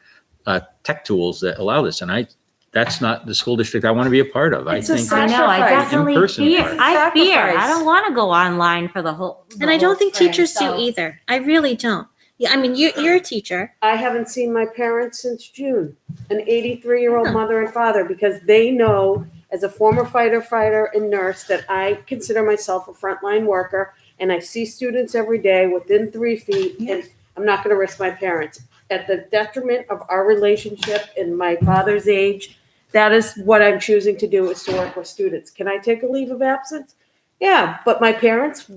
tech tools that allow this. And I that's not the school district I want to be a part of. It's a think I know, I Sacrifice. definitely In-person fear, part. I fear, I Sacrifice. don't want to go online for the whole. And I don't think teachers do so. either. I really don't. Yeah, I mean, you're a teacher. I haven't seen my parents since June, an 83-year-old Huh. mother and father, because they know, as a former fighter and nurse, that I consider myself a frontline worker, and I see students every day within 3 feet, and I'm not going to risk my parents. At the detriment of our relationship and my father's age, that is what I'm choosing to do, is to work with students. Can I take a leave of absence? Yeah, but my parents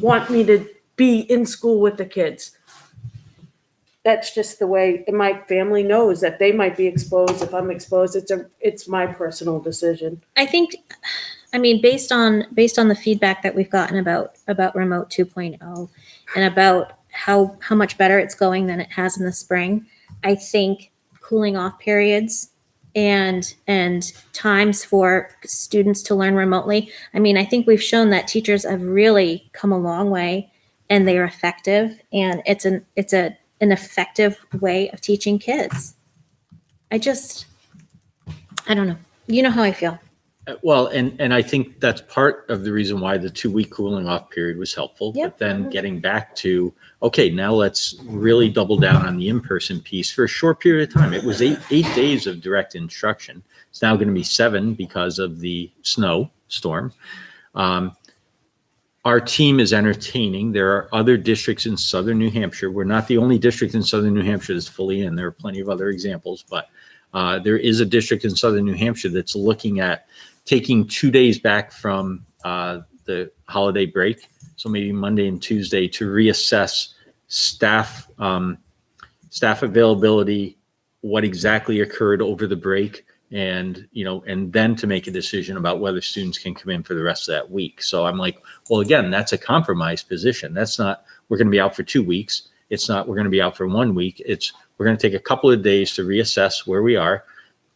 want me to be in school with the kids. That's just the way, and my family knows that they might be exposed. If I'm exposed, it's my personal decision. I think, I mean, based on the feedback that we've gotten about remote 2.0 and about how much better it's going than it has in the spring, I think cooling off periods and times for students to learn remotely. I mean, I think we've shown that teachers have really come a long way and they are effective, and it's an effective way of teaching kids. I don't know. You know how I feel. Well, and I think that's part of the reason why the 2-week cooling off period was helpful. Yep. But then getting back to, okay, now let's really double down on the in-person piece for a short period of time. It was eight days of direct instruction. It's now going to be 7 because of the snowstorm. Our team is entertaining. There are other districts in Southern New Hampshire. We're not the only district in Southern New Hampshire that's fully in. There are plenty of other examples, but there is a district in Southern New Hampshire that's looking at taking 2 days back from the holiday break, so maybe Monday and Tuesday, to reassess staff availability, what exactly occurred over the break, and then to make a decision about whether students can come in for the rest of that week. So I'm like, well, again, that's a compromised position. That's not, we're going to be out for 2 weeks. It's not, we're going to be out for 1 week. It's, we're going to take a couple of days to reassess where we are.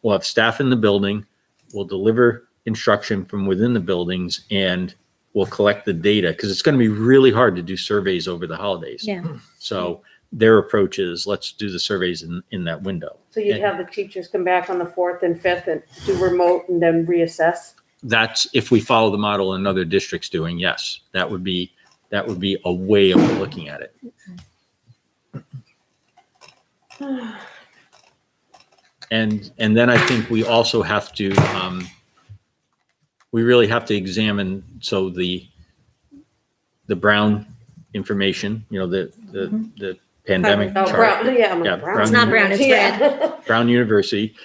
We'll have staff in the building. We'll deliver instruction from within the buildings, and we'll collect the data, because it's going to be really hard to do surveys over the holidays. Yeah. So their approach is, let's do the surveys in that window. So you'd have the teachers come back on the 4th and 5th and do remote and then reassess? That's if we follow the model in other districts doing, yes, that would be a way of looking at it. And then I think we also have to, we really have to examine, so the Brown information, the pandemic Oh, chart. Brown, yeah, I'm Yeah, like, Brown. Brown It's not Brown, it's Yeah. Brown University,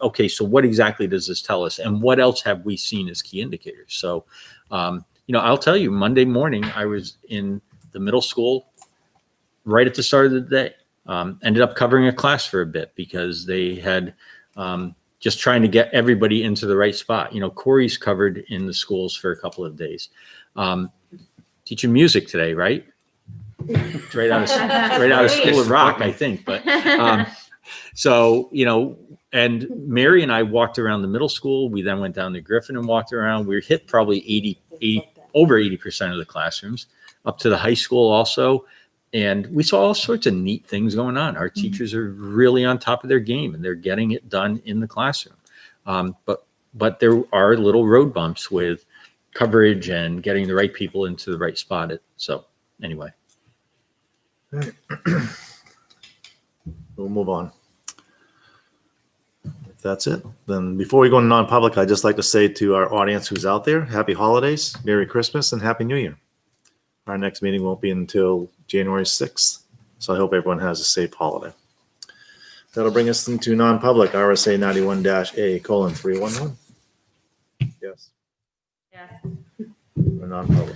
okay, so what exactly does this tell us? And what else have we seen as key indicators? So, I'll tell you, Monday morning, I was in the middle school right at the start of the day. Ended up covering a class for a bit because they had just trying to get everybody into the right spot. Corey's covered in the schools for a couple of days. Teaching music today, right? Right out of School of Rock, I think. But so, and Mary and I walked around the middle school. We then went down to Griffin and walked around. We hit probably over 80% of the classrooms, up to the high school also. And we saw all sorts of neat things going on. Our teachers are really on top of their game, and they're getting it done in the classroom. But there are little road bumps with coverage and getting the right people into the right spot. So anyway. We'll move on. If that's it, then before we go into non-public, I'd just like to say to our audience who's out there, Happy Holidays, Merry Christmas, and Happy New Year. Our next meeting won't be until January 6th, so I hope everyone has a safe holiday. That'll bring us into non-public, RSA 91-A:311. Yes. Yes. We're non-public.